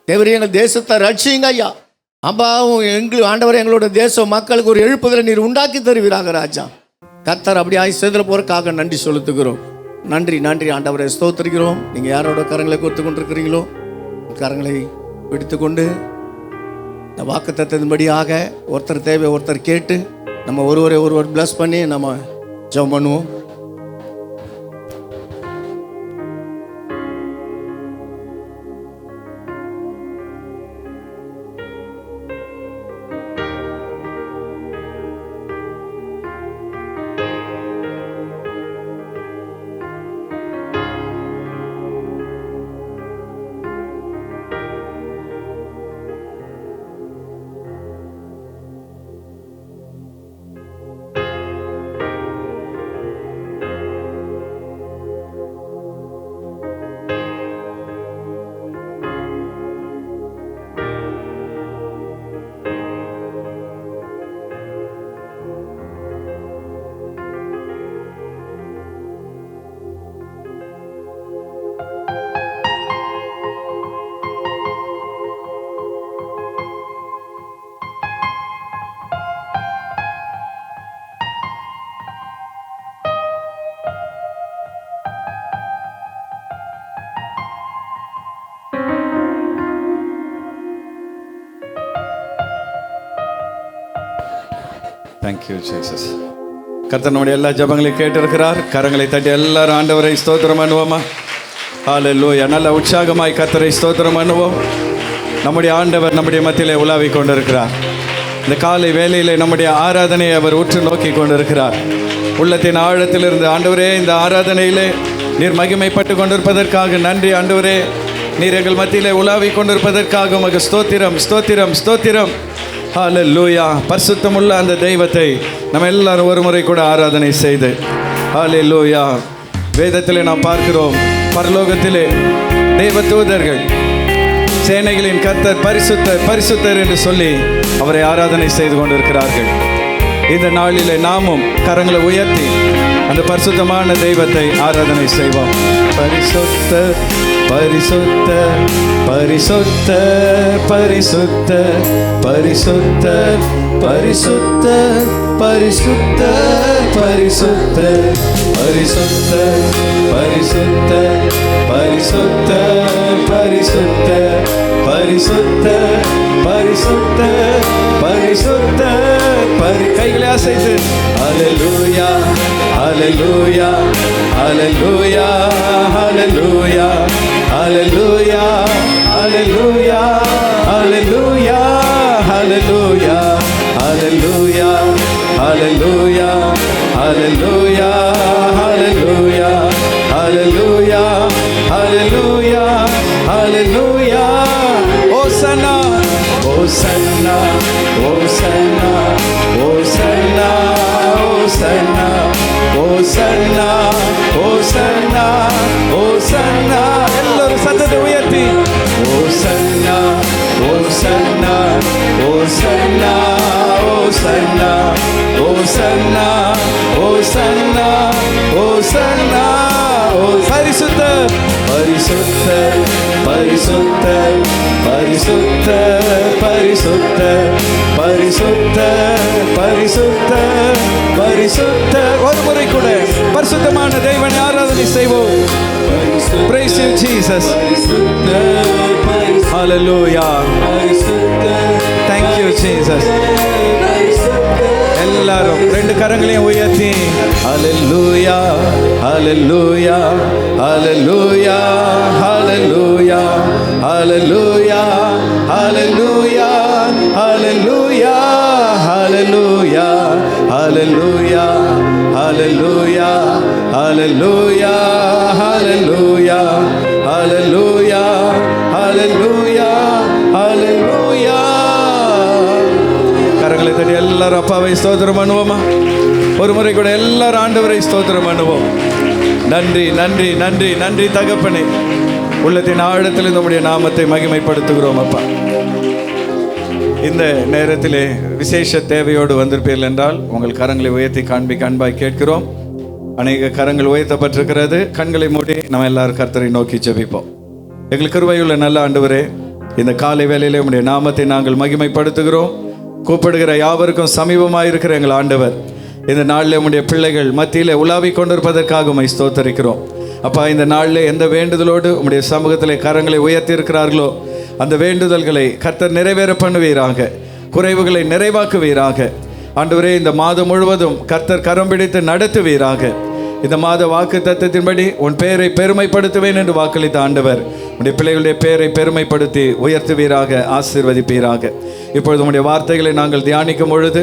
S3: தேவரே, எங்கள் தேசத்தை ரட்சியுங்க ஐயா. அப்பா, ஆண்டவரை எங்களோட தேச மக்களுக்கு ஒரு எழுப்புதலை நீர் உண்டாக்கி தருவீராக ராஜா. கர்த்தர் அப்படி செய்திட போறதுக்காக நன்றி செலுத்துகிறோம். நன்றி நன்றி ஆண்டவரை ஸ்தோத்திரிக்கிறோம். நீங்கள் யாரோட கரங்களை கோர்த்து கொண்டிருக்கிறீங்களோ கரங்களை பிடித்துக்கொண்டு இந்த வாக்குத்தத்தத்தின்படியாக ஒருத்தர் தேவை ஒருத்தர் கேட்டு நம்ம ஒருவர் பிளஸ் பண்ணி நம்ம ஜெபம் பண்ணுவோம்.
S2: Thank you Jesus. கர்த்தர் நம்முடைய எல்லா ஜெபங்களையும் கேட்டிருக்கிறார். கரங்களை தட்டி எல்லாரும் ஆண்டவரை ஸ்தோத்திரம் பண்ணுவோமா? ஹல்லேலூயா. நல்ல உற்சாகமாய் கர்த்தரை ஸ்தோத்திரம் பண்ணுவோம். நம்முடைய ஆண்டவர் நம்முடைய மத்தியிலே உலாவி கொண்டிருக்கிறார். இந்த காலை வேளையிலே நம்முடைய ஆராதனையை அவர் உற்று நோக்கி கொண்டிருக்கிறார். உள்ளத்தின் ஆழத்திலிருந்து ஆண்டவரே இந்த ஆராதனையிலே நீர் மகிமைப்பட்டு கொண்டிருப்பதற்காக நன்றி ஆண்டவரே. நீர் எங்கள் மத்தியிலே உலாவிக் கொண்டிருப்பதற்காக உமக்கு ஸ்தோத்திரம், ஸ்தோத்திரம், ஸ்தோத்திரம். ஹல்லேலூயா. பரிசுத்தமுள்ள அந்த தெய்வத்தை நம்ம எல்லாரும் ஒரு முறை கூட ஆராதனை செய்து ஹல்லேலூயா. வேதத்திலே நாம் பார்க்கிறோம், பரலோகத்திலே தேவதூதர்கள் சேனைகளின் கர்த்தர் பரிசுத்தர் பரிசுத்தர் என்று சொல்லி அவரை ஆராதனை செய்து கொண்டிருக்கிறார்கள். இந்த நாளிலே நாமும் கரங்களை உயர்த்தி அந்த பரிசுத்தமான தெய்வத்தை ஆராதனை செய்வோம். பரிசுத்தர் பரிசுத்தர் பரிசுத்தர் பரிசுத்தர் பரிசுத்தர் பரிசுத்தர் பரிசுத்தர் பரிசுத்தர் பரிசுத்தர் பரிசுத்தர் பரிசுத்தர் பரிசுத்தர் பரிசுத்தர் பரிசுத்தர் பரிசுத்தர் கைகளை அசைத்து ஹல்லேலூயா ஹல்லேலூயா ஹல்லேலூயா ஹல்லேலூயா ஹல்லேலூயா ஹல்லேலூயா ஹல்லேலூயா ஹல்லேலூயா ஹல்லேலூயா ஹல்லேலூயா ஹல்லேலூயா ஹல்லேலூயா ஹல்லேலூயா ஹல்லேலூயா ஹல்லேலூயா. ஓசன்னா ஓசன்னா ஓசன்னா ஓசன்னா ஓசன்னா ஓசன்னா ஓசன்னா ஓசன்னா. எல்லாரும் சத்தத்தை உயர்த்தி ஓசன்னா ஓசன்னா ஓசன்னா ஓசன்னா ஓசன்னா ஓசன்னா ஓசன்னா. பரிசுத்தர் பரிசுத்தர் பரிசுத்தர் பரிசுத்தர் பரிசுத்தர் பரிசுத்தர் பரிசுத்தர் பரிசுத்தர். ஒரு முறை கூட பரிசுத்தமான தெய்வனை ஆராதனை செய்வோம். Praise you Jesus. Hallelujah. Thank you Jesus. எல்லாரும் ரெண்டு கரங்களையும் உயர்த்தி ஹல்லேலூயா ஹல்லேலூயா ஹல்லேலூயா ஹல்லேலூயா ஹல்லேலூயா ஹல்லேலூயா ஹல்லேலூயா ஹல்லேலூயா ஹல்லேலூயா ஹல்லேலூயா ஹல்லேலூயா ஹல்லேலூயா ஹல்லேலூயா ஹல்லேலூயா ஹல்லேலூயா. கரங்களை தட்டி எல்லாரும் அப்பாவை ஸ்தோத்திரம் பண்ணுவோமா? ஒரு முறை கூட எல்லாரும் ஆண்டவரை ஸ்தோத்திரம் பண்ணுவோம். நன்றி நன்றி நன்றி நன்றி தகப்பனே. உள்ளத்தின் ஆழத்தில் நம்முடைய நாமத்தை மகிமைப்படுத்துகிறோம் அப்பா. இந்த நேரத்திலே விசேஷ தேவையோடு வந்திருப்பீர்கள் என்றால் உங்கள் கரங்களை உயர்த்தி காண்பிக்க அன்பாய் கேட்கிறோம். அநேக கரங்கள் உயர்த்தப்பட்டிருக்கிறது. கண்களை மூடி நம்ம எல்லாரும் கர்த்தரை நோக்கி ஜெபிப்போம். எங்களுக்கு கிருபையுள்ள நல்ல ஆண்டவரே, இந்த காலை வேளையிலே உம்முடைய நாமத்தை நாங்கள் மகிமைப்படுத்துகிறோம். கூப்பிடுகிற யாவருக்கும் சமீபமாக இருக்கிற எங்கள் ஆண்டவர், இந்த நாளில் உம்முடைய பிள்ளைகள் மத்தியில் உலாவிக் கொண்டிருப்பதற்காக உம்மை ஸ்தோத்தரிக்கிறோம் அப்பா. இந்த நாளில் எந்த வேண்டுதலோடு உம்முடைய சமூகத்தில் கரங்களை உயர்த்தி இருக்கிறார்களோ அந்த வேண்டுதல்களை கர்த்தர் நிறைவேற பண்ணுவீராக, குறைவுகளை நிறைவாக்குவீராக. ஆண்டவரே, இந்த மாதம் முழுவதும் கர்த்தர் கரம் பிடித்து நடத்துவீராக. இந்த மாத வாக்கு தத்தத்தின்படி உன் பெயரை பெருமைப்படுத்துவேன் என்று வாக்களித்த ஆண்டவர், உன்னுடைய பிள்ளைகளுடைய பெயரை பெருமைப்படுத்தி உயர்த்துவீராக, ஆசீர்வதிப்பீராக. இப்பொழுது உம்முடைய வார்த்தைகளை நாங்கள் தியானிக்கும் பொழுது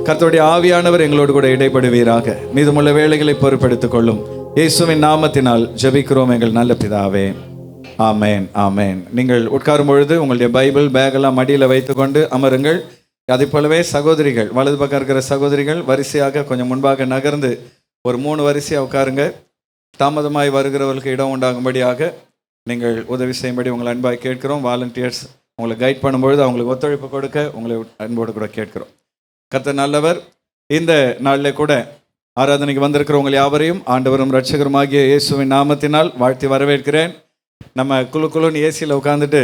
S2: கர்த்தருடைய ஆவியானவர் எங்களோடு கூட இடைப்படுவீராக. மீதமுள்ள வேலைகளை பொறுப்பெடுத்துக் கொள்ளும். இயேசுவின் நாமத்தினால் ஜெபிக்கிறோம் எங்கள் நல்ல பிதாவே, ஆமேன் ஆமேன். நீங்கள் உட்காரும் பொழுது உங்களுடைய பைபிள் பேக்கெல்லாம் மடியில் வைத்துக்கொண்டு அமருங்கள். அதே போலவே சகோதரிகள், வலது பக்கம் இருக்கிற சகோதரிகள் வரிசையாக கொஞ்சம் முன்பாக நகர்ந்து ஒரு 3 வரிசையாக உட்காருங்க. தாமதமாய் வருகிறவர்களுக்கு இடம் உண்டாகும்படியாக நீங்கள் உதவி செய்யும்படி உங்களை அன்பாய் கேட்கிறோம். வாலண்டியர்ஸ் உங்களை கைட் பண்ணும்பொழுது அவங்களுக்கு ஒத்துழைப்பு கொடுக்க உங்களை அன்போடு கூட கேட்கிறோம். கர்த்தர் நல்லவர். இந்த நாளில் கூட ஆராதனைக்கு வந்திருக்கிறவங்க யாவரையும் ஆண்டவரும் இரட்சகருமாகிய இயேசுவின் நாமத்தினால் வாழ்த்தி வரவேற்கிறேன். நம்ம குழுன்னு ஏசியில் உட்காந்துட்டு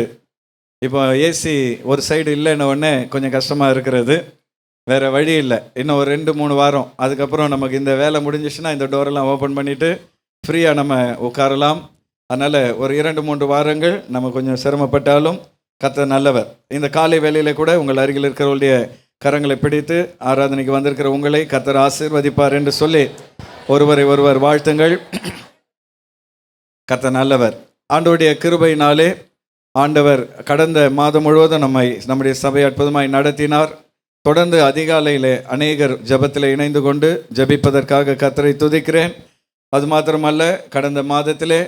S2: இப்போ ஏசி ஒரு சைடு இல்லைன்ன உடனே கொஞ்சம் கஷ்டமாக இருக்கிறது. வேறு வழி இல்லை. இன்னும் ஒரு 2-3 வாரம் அதுக்கப்புறம் நமக்கு இந்த வேலை முடிஞ்சிச்சுன்னா இந்த டோரெல்லாம் ஓப்பன் பண்ணிவிட்டு ஃப்ரீயாக நம்ம உட்காரலாம். அதனால் ஒரு 2-3 வாரங்கள் நம்ம கொஞ்சம் சிரமப்பட்டாலும் கர்த்தர் நல்லவர். இந்த காலை வேளையில் கூட உங்கள் அருகில் இருக்கிறவருடைய கரங்களை பிடித்து ஆராதனைக்கு வந்திருக்கிற உங்களை கர்த்தர் ஆசீர்வதிப்பார் என்று சொல்லி ஒருவரை ஒருவர் வாழ்த்துங்கள். கர்த்தர் நல்லவர். ஆண்டவருடைய கிருபையினாலே ஆண்டவர் கடந்த மாதம் முழுவதும் நம்முடைய சபை அற்புதமாய் நடத்தினார். தொடர்ந்து அதிகாலையில் அநேகர் ஜெபத்தில் இணைந்து கொண்டு ஜெபிப்பதற்காக கர்த்தரை துதிக்கிறேன். அது மாத்திரமல்ல, கடந்த மாதத்திலே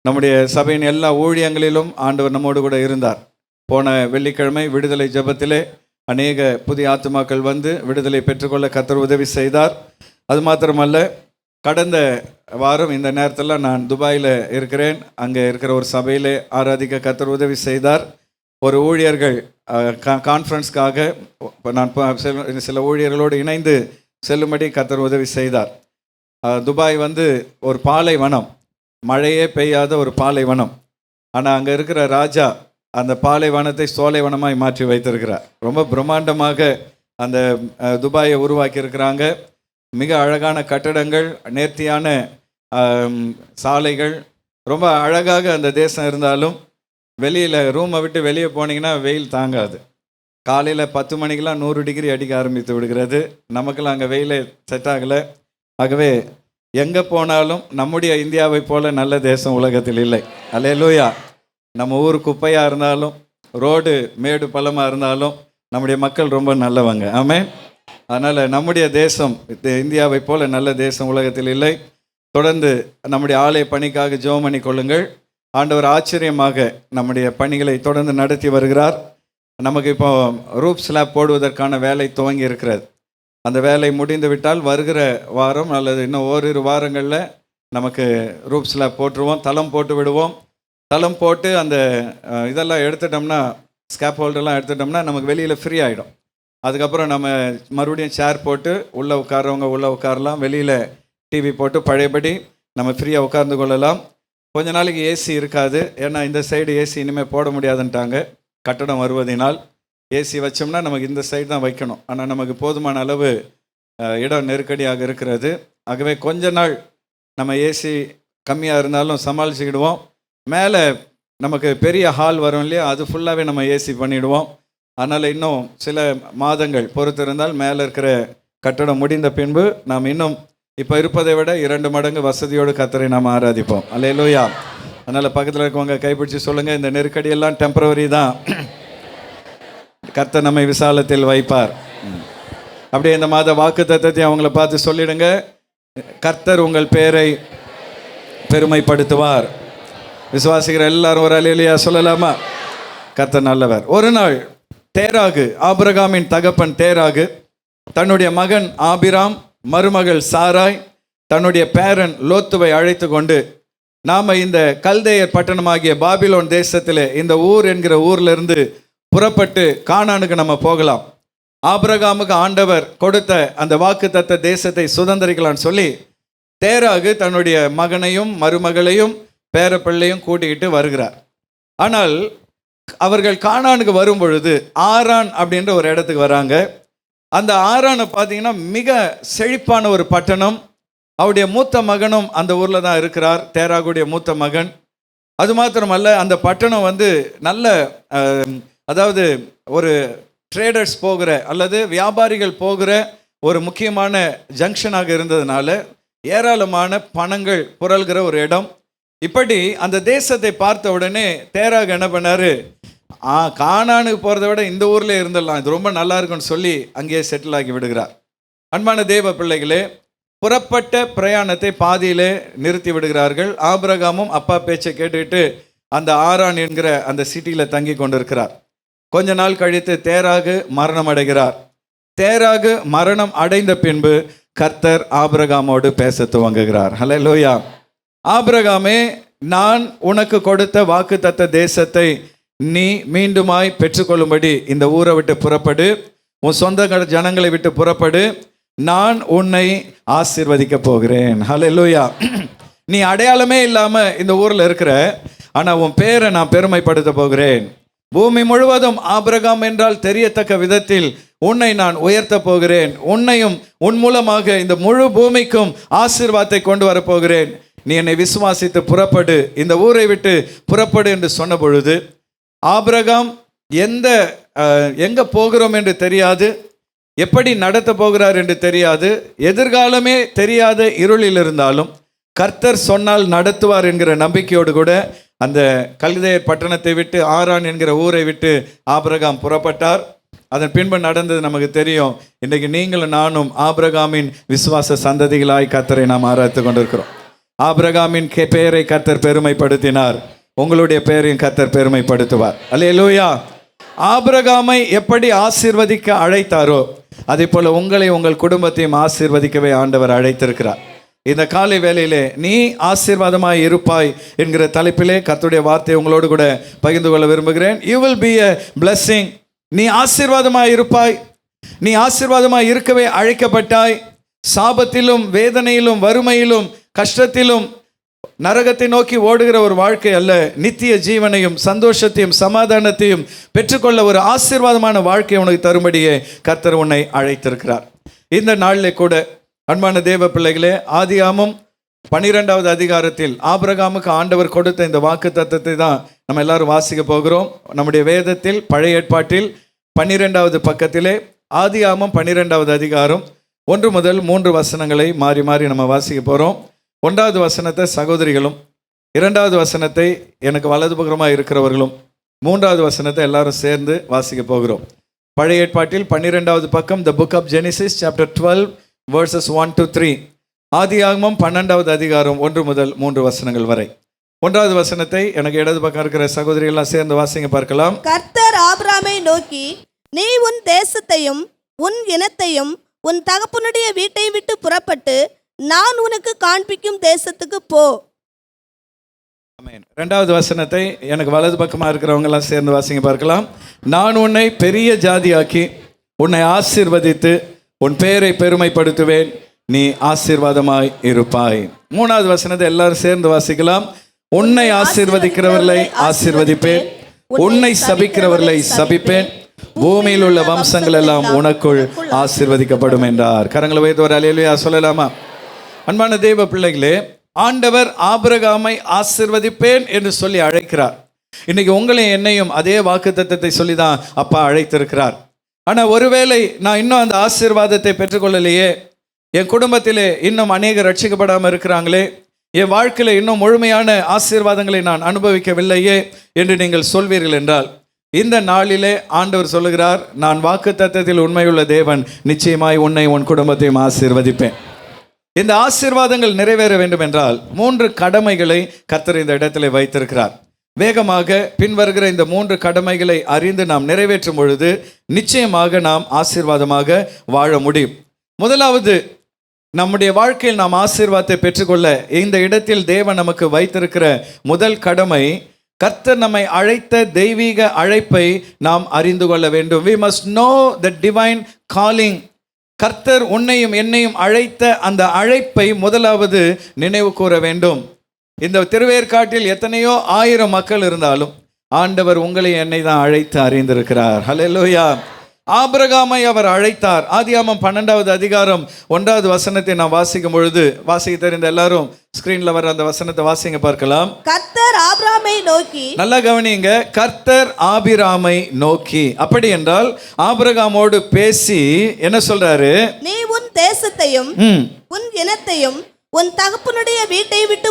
S2: நம்முடைய சபையின் எல்லா ஊழியங்களிலும் ஆண்டவர் நம்மோடு கூட இருந்தார். போன வெள்ளிக்கிழமை விடுதலை ஜெபத்திலே அநேக புதிய ஆத்துமாக்கள் வந்து விடுதலை பெற்றுக்கொள்ள கர்த்தர் உதவி செய்தார். அது மாத்திரமல்ல, கடந்த வாரம் இந்த நேரத்தில் நான் துபாயில் இருக்கிறேன். அங்கே இருக்கிற ஒரு சபையிலே ஆராதிக்க கர்த்தர் உதவி செய்தார். ஒரு ஊழியர்கள் கான்ஃபரன்ஸ்க்காக நான் சில ஊழியர்களோடு இணைந்து செல்லும்படி கர்த்தர் உதவி செய்தார். துபாய் வந்து ஒரு பாலைவனம், மழையே பெய்யாத ஒரு பாலைவனம். ஆனால் அங்கே இருக்கிற ராஜா அந்த பாலைவனத்தை சோலைவனமாய் மாற்றி வைத்திருக்கிறார். ரொம்ப பிரம்மாண்டமாக அந்த துபாயை உருவாக்கி இருக்கிறாங்க. மிக அழகான கட்டடங்கள், நேர்த்தியான சாலைகள், ரொம்ப அழகாக அந்த தேசம் இருந்தாலும் வெளியில் ரூமை விட்டு வெளியே போனீங்கன்னா வெயில் தாங்காது. காலையில் 10 மணிக்கெலாம் 100 டிகிரி அடிக்க ஆரம்பித்து விடுகிறது. நமக்கெல்லாம் அங்கே வெயிலே செட் ஆகலை. ஆகவே எங்கே போனாலும் நம்முடைய இந்தியாவை போல நல்ல தேசம் உலகத்தில் இல்லை. அல்லேலூயா. நம்ம ஊர் குப்பையாக இருந்தாலும், ரோடு மேடு பள்ளமாக இருந்தாலும் நம்முடைய மக்கள் ரொம்ப நல்லவங்க. ஆமென். அதனால் நம்முடைய தேசம் இந்தியாவை போல நல்ல தேசம் உலகத்தில் இல்லை. தொடர்ந்து நம்முடைய ஆலய பணிக்காக ஜெபம் பண்ணி கொள்ளுங்கள். ஆண்டவர் ஆச்சரியமாக நம்முடைய பணிகளை தொடர்ந்து நடத்தி வருகிறார். நமக்கு இப்போ ரூப் ஸ்லாப் போடுவதற்கான வேலை துவங்கி இருக்கிறது. அந்த வேலை முடிந்து விட்டால் வருகிற வாரம் அல்லது இன்னும் ஓரிரு வாரங்களில் நமக்கு ரூப் ஸ்லாப் போட்டுருவோம், தளம் போட்டு விடுவோம். தளம் போட்டு அந்த இதெல்லாம் எடுத்துட்டோம்னா, ஸ்கேப் ஹோல்டெல்லாம் எடுத்துட்டோம்னா நமக்கு வெளியில் ஃப்ரீ ஆகிடும். அதுக்கப்புறம் நம்ம மறுபடியும் சேர் போட்டு உள்ளே உட்கார்றவங்க உள்ளே உட்காரலாம், வெளியில் டிவி போட்டு பழையபடி நம்ம ஃப்ரீயாக உட்கார்ந்து கொள்ளலாம். கொஞ்ச நாளைக்கு ஏசி இருக்காது. ஏன்னா இந்த சைடு ஏசி இனிமேல் போட முடியாதுன்ட்டாங்க கட்டடம் வருவதனால். ஏசி வச்சோம்னா நமக்கு இந்த சைடு தான் வைக்கணும். ஆனால் நமக்கு போதுமான அளவு இடம் நெருக்கடியாக இருக்கிறது. ஆகவே கொஞ்ச நாள் நம்ம ஏசி கம்மியாக இருந்தாலும் சமாளிச்சுக்கிடுவோம். மேலே நமக்கு பெரிய ஹால் வரும் இல்லையா, அது ஃபுல்லாகவே நம்ம ஏசி பண்ணிவிடுவோம். அதனால் இன்னும் சில மாதங்கள் பொறுத்து இருந்தால் மேலே இருக்கிற கட்டடம் முடிந்த பின்பு நாம் இன்னும் இப்போ இருப்பதை விட 2 மடங்கு வசதியோடு கர்த்தரை நாம் ஆராதிப்போம். அல்லேலூயா. அதனால் பக்கத்தில் இருக்கவங்க கைப்பிடிச்சு சொல்லுங்கள், இந்த நெருக்கடியெல்லாம் டெம்பரவரி தான், கர்த்தர் நம்மை விசாலத்தில் வைப்பார். அப்படியே இந்த மாத வாக்கு தத்தத்தை அவங்கள பார்த்து சொல்லிடுங்க. கர்த்தர் உங்கள் பேரை பெருமைப்படுத்துவார். விசுவாசிக்கிற எல்லாரும் ஒரு அல்லேலூயா சொல்லலாமா? கர்த்தர் நல்லவர். ஒரு நாள் தேராகு, ஆபிரகாமின் தகப்பன் தேராகு, தன்னுடைய மகன் ஆபிராம், மருமகள் சாராய், தன்னுடைய பேரன் லோத்துவை அழைத்து கொண்டு, நாம் இந்த கல்தேயர் பட்டணமாகிய பாபிலோன் தேசத்தில் இந்த ஊர் என்கிற ஊர்லேருந்து புறப்பட்டு கானானுக்கு நம்ம போகலாம். ஆபிரகாமுக்கு ஆண்டவர் கொடுத்த அந்த வாக்குத்தத்த தேசத்தை சுதந்திரிக்கலான்னு சொல்லி தேராகு தன்னுடைய மகனையும் மருமகளையும் பேரப்பிள்ளையும் கூட்டிக்கிட்டு வருகிறார். ஆனால் அவர்கள் கானானுக்கு வரும் பொழுது ஆரான் அப்படின்ற ஒரு இடத்துக்கு வராங்க. அந்த ஆரானை பார்த்தீங்கன்னா மிக செழிப்பான ஒரு பட்டணம். அவருடைய மூத்த மகனும் அந்த ஊரில் தான் இருக்கிறார், தேராகுடைய மூத்த மகன். அது மாத்திரமல்ல, அந்த பட்டணம் வந்து நல்ல அதாவது ஒரு ட்ரேடர்ஸ் போகிற அல்லது வியாபாரிகள் போகிற ஒரு முக்கியமான ஜங்ஷனாக இருந்ததுனால ஏராளமான பணங்கள் புரள்கிற ஒரு இடம். இப்படி அந்த தேசத்தை பார்த்த உடனே தேராகு என்ன பண்ணாரு, கானானுக்கு போகிறத விட இந்த ஊரில் இருந்துடலாம், இது ரொம்ப நல்லா இருக்குன்னு சொல்லி அங்கேயே செட்டில் ஆகி விடுகிறார். அன்பான தேவ பிள்ளைகளே, புறப்பட்ட பிரயாணத்தை பாதியிலே நிறுத்தி விடுகிறார்கள். ஆபிரகாமும் அப்பா பேச்சை கேட்டுக்கிட்டு அந்த ஆரான் என்கிற அந்த சிட்டியில் தங்கி கொண்டிருக்கிறார். கொஞ்ச நாள் கழித்து தேராகு மரணம் அடைகிறார். தேராகு மரணம் அடைந்த பின்பு கர்த்தர் ஆபிரகாமோடு பேச துவங்குகிறார். ஹல்லேலூயா. ஆபிரகாமே, நான் உனக்கு கொடுத்த வாக்குத்தத்த தேசத்தை நீ மீண்டுமாய் பெற்றுக்கொள்ளும்படி இந்த ஊரை விட்டு புறப்படு, உன் சொந்த ஜனங்களை விட்டு புறப்படு, நான் உன்னை ஆசீர்வதிக்க போகிறேன். ஹல்லேலூயா. நீ அடையாளமே இல்லாமல் இந்த ஊரில் இருக்கிற, ஆனால் உன் பேரை நான் பெருமைப்படுத்த போகிறேன். பூமி முழுவதும் ஆபிரகாம் என்றால் தெரியத்தக்க விதத்தில் உன்னை நான் உயர்த்த போகிறேன். உன்னையும் உன் மூலமாக இந்த முழு பூமிக்கும் ஆசீர்வாதத்தை கொண்டு வரப்போகிறேன். நீ என்னை விசுவாசித்து புறப்படு, இந்த ஊரை விட்டு புறப்படு என்று சொன்ன பொழுது ஆபிரகாம் எங்கே போகிறோம் என்று தெரியாது, எப்படி நடத்த போகிறார் என்று தெரியாது, எதிர்காலமே தெரியாத இருளில் இருந்தாலும் கர்த்தர் சொன்னால் நடத்துவார் என்கிற நம்பிக்கையோடு கூட அந்த கல்தேயர் பட்டணத்தை விட்டு ஆரான் என்கிற ஊரை விட்டு ஆபிரகாம் புறப்பட்டார். அதன் பின்பு நடந்தது நமக்கு தெரியும். இன்றைக்கு நீங்களும் நானும் ஆபிரகாமின் விசுவாச சந்ததிகளாய் கர்த்தரை நாம் ஆராய்த்து கொண்டிருக்கிறோம். ஆபிரகாமின் பெயரை கர்த்தர் பெருமைப்படுத்தினார், உங்களுடைய பெயரையும் கர்த்தர் பெருமைப்படுத்துவார். அல்லேலூயா. ஆபிரகாமை எப்படி ஆசீர்வதிக்க அழைத்தாரோ அதே போல உங்களை உங்கள் குடும்பத்தையும் ஆசீர்வதிக்கவே ஆண்டவர் அழைத்திருக்கிறார். இந்த காலை வேளையிலே நீ ஆசீர்வாதமாய் இருப்பாய் என்கிற தலைப்பிலே கர்த்தருடைய வார்த்தையை உங்களோடு கூட பகிர்ந்து கொள்ள விரும்புகிறேன். You will be a blessing. நீ ஆசீர்வாதமாய் இருப்பாய். நீ ஆசீர்வாதமாய் இருக்கவே அழைக்கப்பட்டாய். சாபத்திலும் வேதனையிலும் வறுமையிலும் கஷ்டத்திலும் நரகத்தை நோக்கி ஓடுகிற ஒரு வாழ்க்கை அல்ல, நித்திய ஜீவனையும் சந்தோஷத்தையும் சமாதானத்தையும் பெற்றுக்கொள்ள ஒரு ஆசீர்வாதமான வாழ்க்கையை உனக்கு தரும்படியே கர்த்தர் உன்னை அழைத்திருக்கிறார். இந்த நாளிலே கூட அன்பான தேவ பிள்ளைகளே, ஆதியாகமம் 12வது அதிகாரத்தில் ஆபிரகாமுக்கு ஆண்டவர் கொடுத்த இந்த வாக்கு தத்தத்தை தான் நம்ம எல்லாரும் வாசிக்க போகிறோம். நம்முடைய வேதத்தில் பழைய ஏற்பாட்டில் 12வது பக்கத்திலே ஆதியாகமம் 12வது அதிகாரம் 1 முதல் 3 வசனங்களை மாறி மாறி நம்ம வாசிக்க போகிறோம். 1வது வசனத்தை சகோதரிகளும், 2வது வசனத்தை எனக்கு வலது பக்கமாக இருக்கிறவர்களும், 3வது வசனத்தை எல்லாரும் சேர்ந்து வாசிக்க போகிறோம். பழைய ஏற்பாட்டில் 12வது பக்கம், the book of Genesis chapter 12 verses 1 to 3. ஆதியாகமம் 12வது அதிகாரம் 1 முதல் 3 வசனங்கள் வரை. 1வது வசனத்தை எனக்கு இடது பக்கம் இருக்கிற சகோதரிகள்லாம் சேர்ந்து வாசிங்க பார்க்கலாம்.
S4: கர்த்தர் ஆபிரகாமை நோக்கி, நீ உன் தேசத்தையும் உன் இனத்தையும் உன் தகப்பனுடைய வீட்டை விட்டு புறப்பட்டு நான் உனக்கு காண்பிக்கும் தேசத்துக்கு போ.
S2: ஆமென். 2வது வசனத்தை எனக்கு வலது பக்கமாக இருக்கிறவங்க எல்லாம் சேர்ந்து வாசிங்க பார்க்கலாம். நான் உன்னை பெரிய ஜாதியாக்கி உன்னை ஆசீர்வதித்து உன் பெயரை பெருமைப்படுத்துவேன், நீ ஆசீர்வாதமாய் இருப்பாய். 3வது வசனத்தை எல்லாரும் சேர்ந்து வாசிக்கலாம். உன்னை ஆசீர்வதிக்கிறவர்களை ஆசீர்வதிப்பேன், உன்னை சபிக்கிறவர்களை சபிப்பேன், பூமியில் உள்ள வம்சங்கள் எல்லாம் உனக்குள் ஆசீர்வதிக்கப்படும் என்றார். கரங்களை வைத்து ஒரு அல்லேலூயா சொல்லலாமா? அன்பான தேவ பிள்ளைகளே, ஆண்டவர் ஆபிரகாமை ஆசீர்வதிப்பேன் என்று சொல்லி அழைக்கிறார். இன்னைக்கு உங்களையும் என்னையும் அதே வாக்குத்தத்தத்தை சொல்லி தான் அப்பா அழைத்திருக்கிறார். ஆனால் ஒருவேளை நான் இன்னும் அந்த ஆசீர்வாதத்தை பெற்றுக்கொள்ளலையே, என் குடும்பத்திலே இன்னும் அநேகர் ரட்சிக்கப்படாமல் இருக்கிறாங்களே, என் வாழ்க்கையில் இன்னும் முழுமையான ஆசீர்வாதங்களை நான் அனுபவிக்கவில்லையே என்று நீங்கள் சொல்வீர்கள் என்றால், இந்த நாளிலே ஆண்டவர் சொல்லுகிறார், நான் வாக்குத்தத்தத்தில் உண்மையுள்ள தேவன், நிச்சயமாய் உன்னை உன் குடும்பத்தையும் ஆசீர்வதிப்பேன். இந்த ஆசீர்வாதங்கள் நிறைவேற வேண்டும் என்றால் 3 கடமைகளை கர்த்தர் இந்த இடத்துல வைத்திருக்கிறார். வேகமாக பின்வருகிற இந்த 3 கடமைகளை அறிந்து நாம் நிறைவேற்றும் பொழுது நிச்சயமாக நாம் ஆசீர்வாதமாக வாழ முடியும். முதலாவது, நம்முடைய வாழ்க்கையில் நாம் ஆசீர்வாதத்தை பெற்றுக்கொள்ள இந்த இடத்தில் தேவன் நமக்கு வைத்திருக்கிற முதல் கடமை, கர்த்தர் நம்மை அழைத்த தெய்வீக அழைப்பை நாம் அறிந்து கொள்ள வேண்டும். We must know the divine calling. கர்த்தர் உன்னையும் என்னையும் அழைத்த அந்த அழைப்பை முதலாவது நினைவு கூற வேண்டும். இந்த திருவேற்காட்டில் எத்தனையோ 1000 மக்கள் இருந்தாலும் ஆண்டவர் உங்களை என்னை தான் அழைத்து அறிந்திருக்கிறார். ஹல்லேலூயா. ஆபிரகாமை அவர் அழைத்தார். ஆதியாகமம் 12வது அதிகாரம் 1வது வசனத்தை நாம் வாசிக்கும் பொழுது, வாசிக்க தெரிந்த எல்லாரும் ஸ்கிரீன்ல வர அந்த வசனத்தை வாசிங்க பார்க்கலாம்.
S4: கர்த்தர் ஆபிரகாமை நோக்கி,
S2: நல்லா கவனிங்க, கர்த்தர் ஆபிராமை நோக்கி. அப்படி என்றால் ஆபிரகாமோடு பேசி என்ன சொல்றாரு?
S4: நீ உன் தேசத்தையும் உன் இனத்தையும் உன் தகப்பனுடைய வீட்டை விட்டு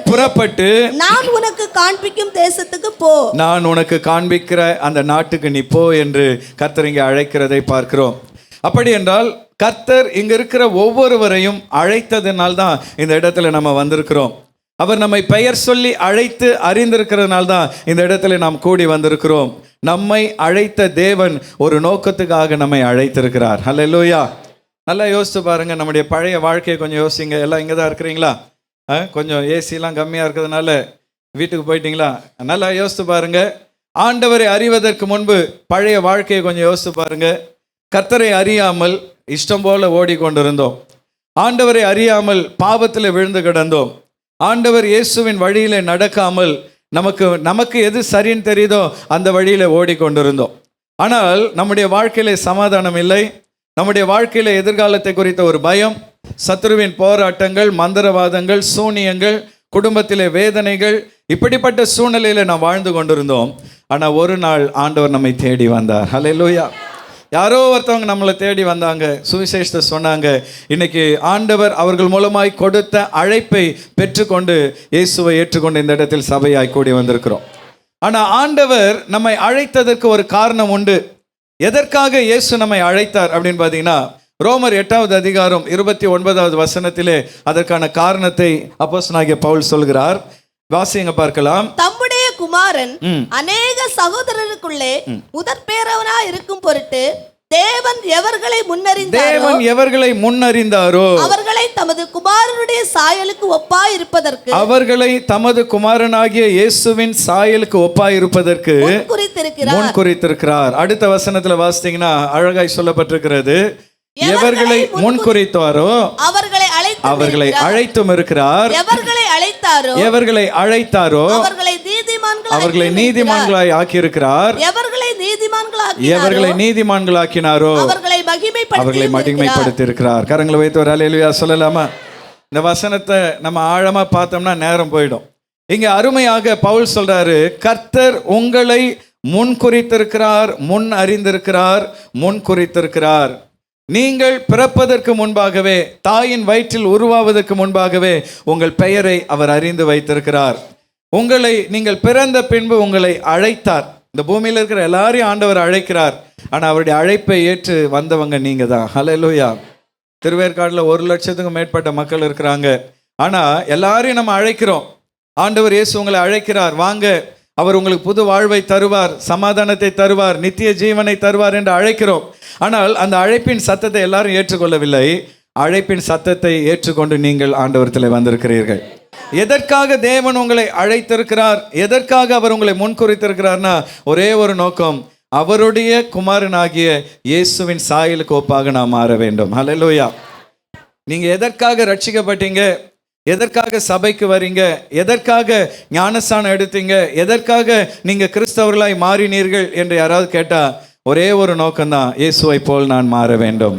S4: புறப்பட்டு நான் உனக்கு காண்பிக்கும் தேசத்துக்கு போ.
S2: நான் உனக்கு காண்பிக்கிற அந்த நாட்டுக்கு நீ போ என்று கர்த்தர் இங்கே அழைக்கிறதை பார்க்கிறோம். அப்படி என்றால் கர்த்தர் இங்க இருக்கிற ஒவ்வொருவரையும் அழைத்ததினால் தான் இந்த இடத்துல நம்ம வந்திருக்கிறோம். அவர் நம்மை பெயர் சொல்லி அழைத்து அறிந்திருக்கிறதுனால தான் இந்த இடத்துல நாம் கூடி வந்திருக்கிறோம். நம்மை அழைத்த தேவன் ஒரு நோக்கத்துக்காக நம்மை அழைத்திருக்கிறார். ஹல்லேலூயா. நல்லா யோசித்து பாருங்க, நம்முடைய பழைய வாழ்க்கையை கொஞ்சம் யோசிங்க. எல்லாம் இங்கே தான் இருக்கிறீங்களா? கொஞ்சம் ஏசிலாம் கம்மியாக இருக்கிறதுனால வீட்டுக்கு போயிட்டீங்களா? நல்லா யோசித்து பாருங்க. ஆண்டவரை அறிவதற்கு முன்பு பழைய வாழ்க்கையை கொஞ்சம் யோசித்து பாருங்க. கர்த்தரை அறியாமல் இஷ்டம் போல ஓடிக்கொண்டிருந்தோம். ஆண்டவரை அறியாமல் பாவத்தில் விழுந்து கிடந்தோம். ஆண்டவர் இயேசுவின் வழியில் நடக்காமல் நமக்கு எது சரின்னு தெரியுதோ அந்த வழியில் ஓடிக்கொண்டிருந்தோம். ஆனால் நம்முடைய வாழ்க்கையில சமாதானம் இல்லை. நம்முடைய வாழ்க்கையில எதிர்காலத்தை குறித்த ஒரு பயம், சத்துருவின் போராட்டங்கள், மந்திரவாதங்கள், சூனியங்கள், குடும்பத்திலே வேதனைகள், இப்படிப்பட்ட சூழ்நிலையில நாம் வாழ்ந்து கொண்டிருந்தோம். ஆனால் ஒரு நாள் ஆண்டவர் நம்மை தேடி வந்தார். ஹல்லேலூயா. யாரோ ஒருத்தவங்க நம்மளை தேடி வந்தாங்க, சுவிசேஷத்தை சொன்னாங்க. இன்னைக்கு ஆண்டவர் அவர்கள் மூலமாய் கொடுத்த அழைப்பை பெற்றுக்கொண்டு இயேசுவை ஏற்றுக்கொண்டு இந்த இடத்தில் சபையாய் கூடி வந்திருக்கிறோம். ஆனால் ஆண்டவர் நம்மை அழைத்ததற்கு ஒரு காரணம் உண்டு. எதற்காக இயேசு நம்மை அழைத்தார் அப்படின்னு பார்த்தீங்கன்னா, ரோமர் 8வது அதிகாரம் 29வது வசனத்திலே அதற்கான காரணத்தை அப்போஸ்தலனாகிய பவுல் சொல்கிறார். வாசிங்க பார்க்கலாம்.
S4: தம்முடைய குமாரன் அநேக சகோதரருக்குள்ளே முதற்பேறவனா இருக்கும் பொருட்டு தேவன் எவர்களை முன்னறிந்தாரோ
S2: அவர்களை
S4: தமது குமாரனுடைய சாயலுக்கு ஒப்பாய் இருப்பதற்கு
S2: அவர்களை தமது குமாரனாகிய இயேசுவின் சாயலுக்கு ஒப்பாய் இருப்பதற்கு முன்குறித்திருக்கிறார். அடுத்த வசனத்துல வாசித்தீங்கன்னா அழகாய் சொல்லப்பட்டிருக்கிறது. எவர்களை முன்குறித்தாரோ அவர்களை அழைத்தும் இருக்கிறார். எவர்களை அழைத்தாரோ அவர்களை நீதிமான்களாய் ஆக்கியிருக்கிறார். எவர்களை நீதிமான்களாக்கினாரோ அவர்களை மகிமைப்படுத்தி இருக்கிறார். கரங்களை வைத்து ஒரு அல்லேலூயா சொல்லலாமா? இந்த வசனத்தை நம்ம ஆழமா பார்த்தோம்னா நேரம் போயிடும். இங்க அருமையாக பவுல் சொல்றாரு, கர்த்தர் உங்களை முன் குறித்திருக்கிறார், முன் அறிந்திருக்கிறார், முன் குறித்திருக்கிறார். நீங்கள் பிறப்பதற்கு முன்பாகவே, தாயின் வயிற்றில் உருவாவதற்கு முன்பாகவே உங்கள் பெயரை அவர் அறிந்து வைத்திருக்கிறார். உங்களை நீங்கள் பிறந்த பின்பு உங்களை அழைத்தார். இந்த பூமியில் இருக்கிற எல்லாரையும் ஆண்டவர் அழைக்கிறார். ஆனால் அவருடைய அழைப்பை ஏற்று வந்தவங்க நீங்க தான். ஹல்லேலூயா. திருவேற்காட்டில் 1,00,000க்கும் மேற்பட்ட மக்கள் இருக்கிறாங்க. ஆனால் எல்லாரையும் நம்ம அழைக்கிறோம். ஆண்டவர் இயேசு உங்களை அழைக்கிறார், வாங்க, அவர் உங்களுக்கு புது வாழ்வை தருவார், சமாதானத்தை தருவார், நித்திய ஜீவனை தருவார் என்று அழைக்கிறோம். ஆனால் அந்த அழைப்பின் சத்தத்தை எல்லாரும் ஏற்றுக்கொள்ளவில்லை. அழைப்பின் சத்தத்தை ஏற்றுக்கொண்டு நீங்கள் ஆண்டவரத்தில் வந்திருக்கிறீர்கள். எதற்காக தேவன் உங்களை அழைத்திருக்கிறார், எதற்காக அவர் உங்களை முன்குறித்திருக்கிறார்னா ஒரே ஒரு நோக்கம், அவருடைய குமாரனாகிய இயேசுவின் சாயலுக்கு ஒப்பாக நாம் மாற வேண்டும். ஹல்லேலூயா. நீங்க எதற்காக ரட்சிக்கப்பட்டீங்க, எதற்காக சபைக்கு வரீங்க, எதற்காக ஞானஸ்தானம் எடுத்தீங்க, எதற்காக நீங்க கிறிஸ்தவர்களாய் மாறினீர்கள் என்று யாராவது கேட்டா ஒரே ஒரு நோக்கம்தான், இயேசுவை போல் நான் மாற வேண்டும்.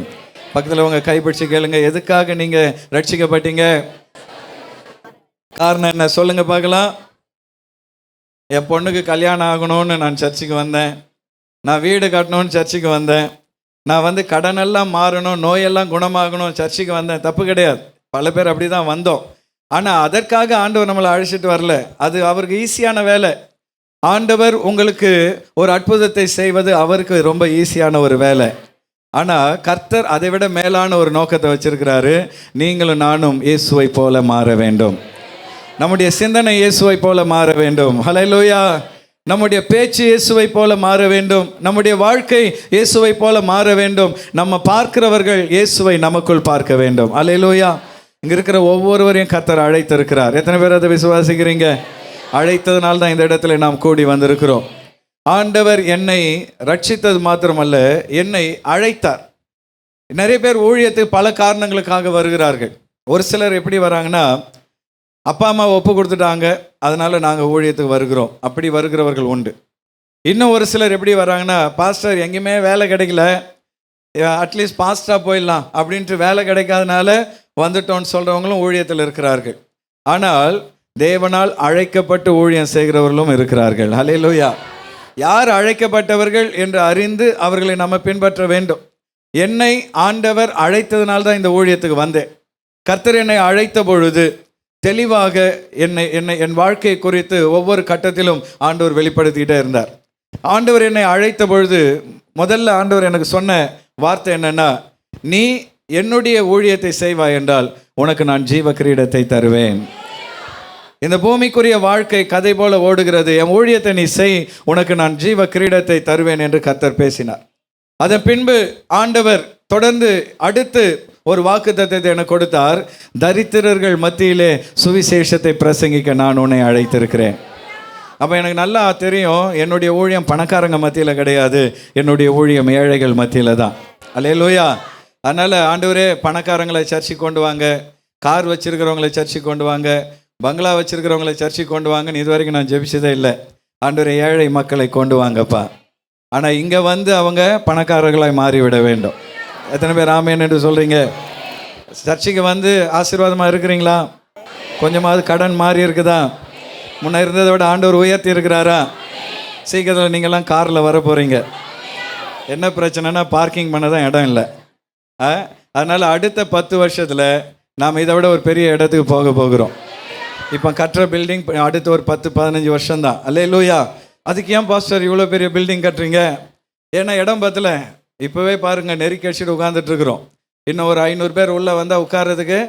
S2: பக்கத்தில் உங்க கைப்பிடிச்சு கேளுங்க, எதுக்காக நீங்க ரட்சிக்கப்பட்டீங்க? காரணம் என்ன சொல்லுங்க பார்க்கலாம். என் பொண்ணுக்கு கல்யாணம் ஆகணும்னு நான் சர்ச்சுக்கு வந்தேன், நான் வீடு கட்டணும்னு சர்ச்சுக்கு வந்தேன், நான் கடனெல்லாம் மாறணும், நோயெல்லாம் குணமாகணும் சர்ச்சுக்கு வந்தேன். தப்பு கிடையாது, பல பேர் அப்படி தான் வந்தோம். ஆனால் அதற்காக ஆண்டவர் நம்மளை அழைச்சிட்டு வரல. அது அவருக்கு ஈஸியான வேலை. ஆண்டவர் உங்களுக்கு ஒரு அற்புதத்தை செய்வது அவருக்கு ரொம்ப ஈஸியான ஒரு வேலை. ஆனால் கர்த்தர் அதை விட மேலான ஒரு நோக்கத்தை வச்சிருக்கிறாரு. நீங்களும் நானும் இயேசுவை போல மாற வேண்டும். நம்முடைய சிந்தனை இயேசுவை போல மாற வேண்டும். ஹல்லேலூயா. நம்முடைய பேச்சு இயேசுவை போல மாற வேண்டும். நம்முடைய வாழ்க்கை இயேசுவை போல மாற வேண்டும். நம்ம பார்க்கிறவர்கள் இயேசுவை நமக்குள் பார்க்க வேண்டும். ஹல்லேலூயா. இங்க இருக்கிற ஒவ்வொருவரையும் கர்த்தர் அழைத்திருக்கிறார். எத்தனை பேர் அதை விசுவாசிக்கிறீங்க? அழைத்ததுனால தான் இந்த இடத்துல நாம் கூடி வந்திருக்கிறோம். ஆண்டவர் என்னை ரட்சித்தது மாத்திரமல்ல, என்னை அழைத்தார். நிறைய பேர் ஊழியத்துக்கு பல காரணங்களுக்காக வருகிறார்கள். ஒரு சிலர் எப்படி வராங்கன்னா, அப்பா அம்மா ஒப்பு கொடுத்துட்டாங்க, அதனால நாங்கள் ஊழியத்துக்கு வருகிறோம், அப்படி வருகிறவர்கள் உண்டு. இன்னும் ஒரு சிலர் எப்படி வராங்கன்னா, பாஸ்டர் எங்கேயுமே வேலை கிடைக்கல, அட்லீஸ்ட் பாஸ்டராக போயிடலாம் அப்படின்ட்டு வேலை கிடைக்காதனால வந்துட்டோன்னு சொல்கிறவங்களும் ஊழியத்தில் இருக்கிறார்கள். ஆனால் தேவனால் அழைக்கப்பட்டு ஊழியம் செய்கிறவர்களும் இருக்கிறார்கள். ஹல்லேலூயா. யார் அழைக்கப்பட்டவர்கள் என்று அறிந்து அவர்களை நம்ம பின்பற்ற வேண்டும். என்னை ஆண்டவர் அழைத்ததுனால தான் இந்த ஊழியத்துக்கு வந்தேன். கர்த்தர் என்னை அழைத்த பொழுது தெளிவாக என் வாழ்க்கை குறித்து ஒவ்வொரு கட்டத்திலும் ஆண்டவர் வெளிப்படுத்திக்கிட்டே இருந்தார். ஆண்டவர் என்னை அழைத்த பொழுது முதல்ல ஆண்டவர் எனக்கு சொன்ன வார்த்தை என்னன்னா, நீ என்னுடைய ஊழியத்தை செய்வாய் என்றால் உனக்கு நான் ஜீவ கிரீடத்தை தருவேன். இந்த பூமிக்குரிய வாழ்க்கை கதை போல ஓடுகிறது, என் ஊழியத்தை நீ செய், உனக்கு நான் ஜீவ கிரீடத்தை தருவேன் என்று கர்த்தர் பேசினார். அதன் பின்பு ஆண்டவர் தொடர்ந்து அடுத்து ஒரு வாக்குத்தத்தத்தை எனக்கு கொடுத்தார். தரித்திரர்கள் மத்தியிலே சுவிசேஷத்தை பிரசங்கிக்க நான் உன்னை அழைத்திருக்கிறேன். அப்போ எனக்கு நல்லா தெரியும், என்னுடைய ஊழியம் பணக்காரங்க மத்தியில் கிடையாது, என்னுடைய ஊழியம் ஏழைகள் மத்தியில் தான். அல்லேலூயா. அதனால் ஆண்டவரே, பணக்காரங்களை சர்ச்சுக்கு கொண்டு வாங்க, கார் வச்சுருக்கிறவங்களை சர்ச்சுக்கு கொண்டு வாங்க, பங்களா வச்சுருக்கிறவங்களை சர்ச்சுக்கு கொண்டு வாங்கன்னு இது வரைக்கும் நான் ஜெபிச்சதே இல்லை. ஆண்டவரே, ஏழை மக்களை கொண்டு வாங்கப்பா. ஆனால் இங்கே அவங்க பணக்காரர்களாய் மாறிவிட வேண்டும். எத்தனை பேர் ஆமேன் என்று சொல்கிறீங்க? சர்ச்சுக்கு ஆசீர்வாதமாக இருக்கிறீங்களா? கொஞ்சமாவது கடன் மாறி இருக்குதா? முன்னே இருந்ததை விட ஆண்டவர் உயர்த்தி இருக்கிறாரா? சீக்கிரத்தில் நீங்கள்லாம் காரில் வர போகிறீங்க. என்ன பிரச்சனைனா பார்க்கிங் பண்ண தான் இடம் இல்லை. அதனால் அடுத்த 10 வருஷத்தில் நாம் இதை விட ஒரு பெரிய இடத்துக்கு போகிறோம். இப்போ கட்டுற பில்டிங் அடுத்த ஒரு 10-15 வருஷம்தான். அல்லேலூயா. அதுக்கு ஏன் பாஸ்டர் இவ்வளோ பெரிய பில்டிங் கட்டுறீங்க? ஏன்னா இடம் பத்தல. இப்போவே பாருங்கள், நெருக்கி அடிச்சுட்டு உட்காந்துட்ருக்குறோம். இன்னும் ஒரு 500 பேர் உள்ளே வந்தால் உட்கார்றதுக்கு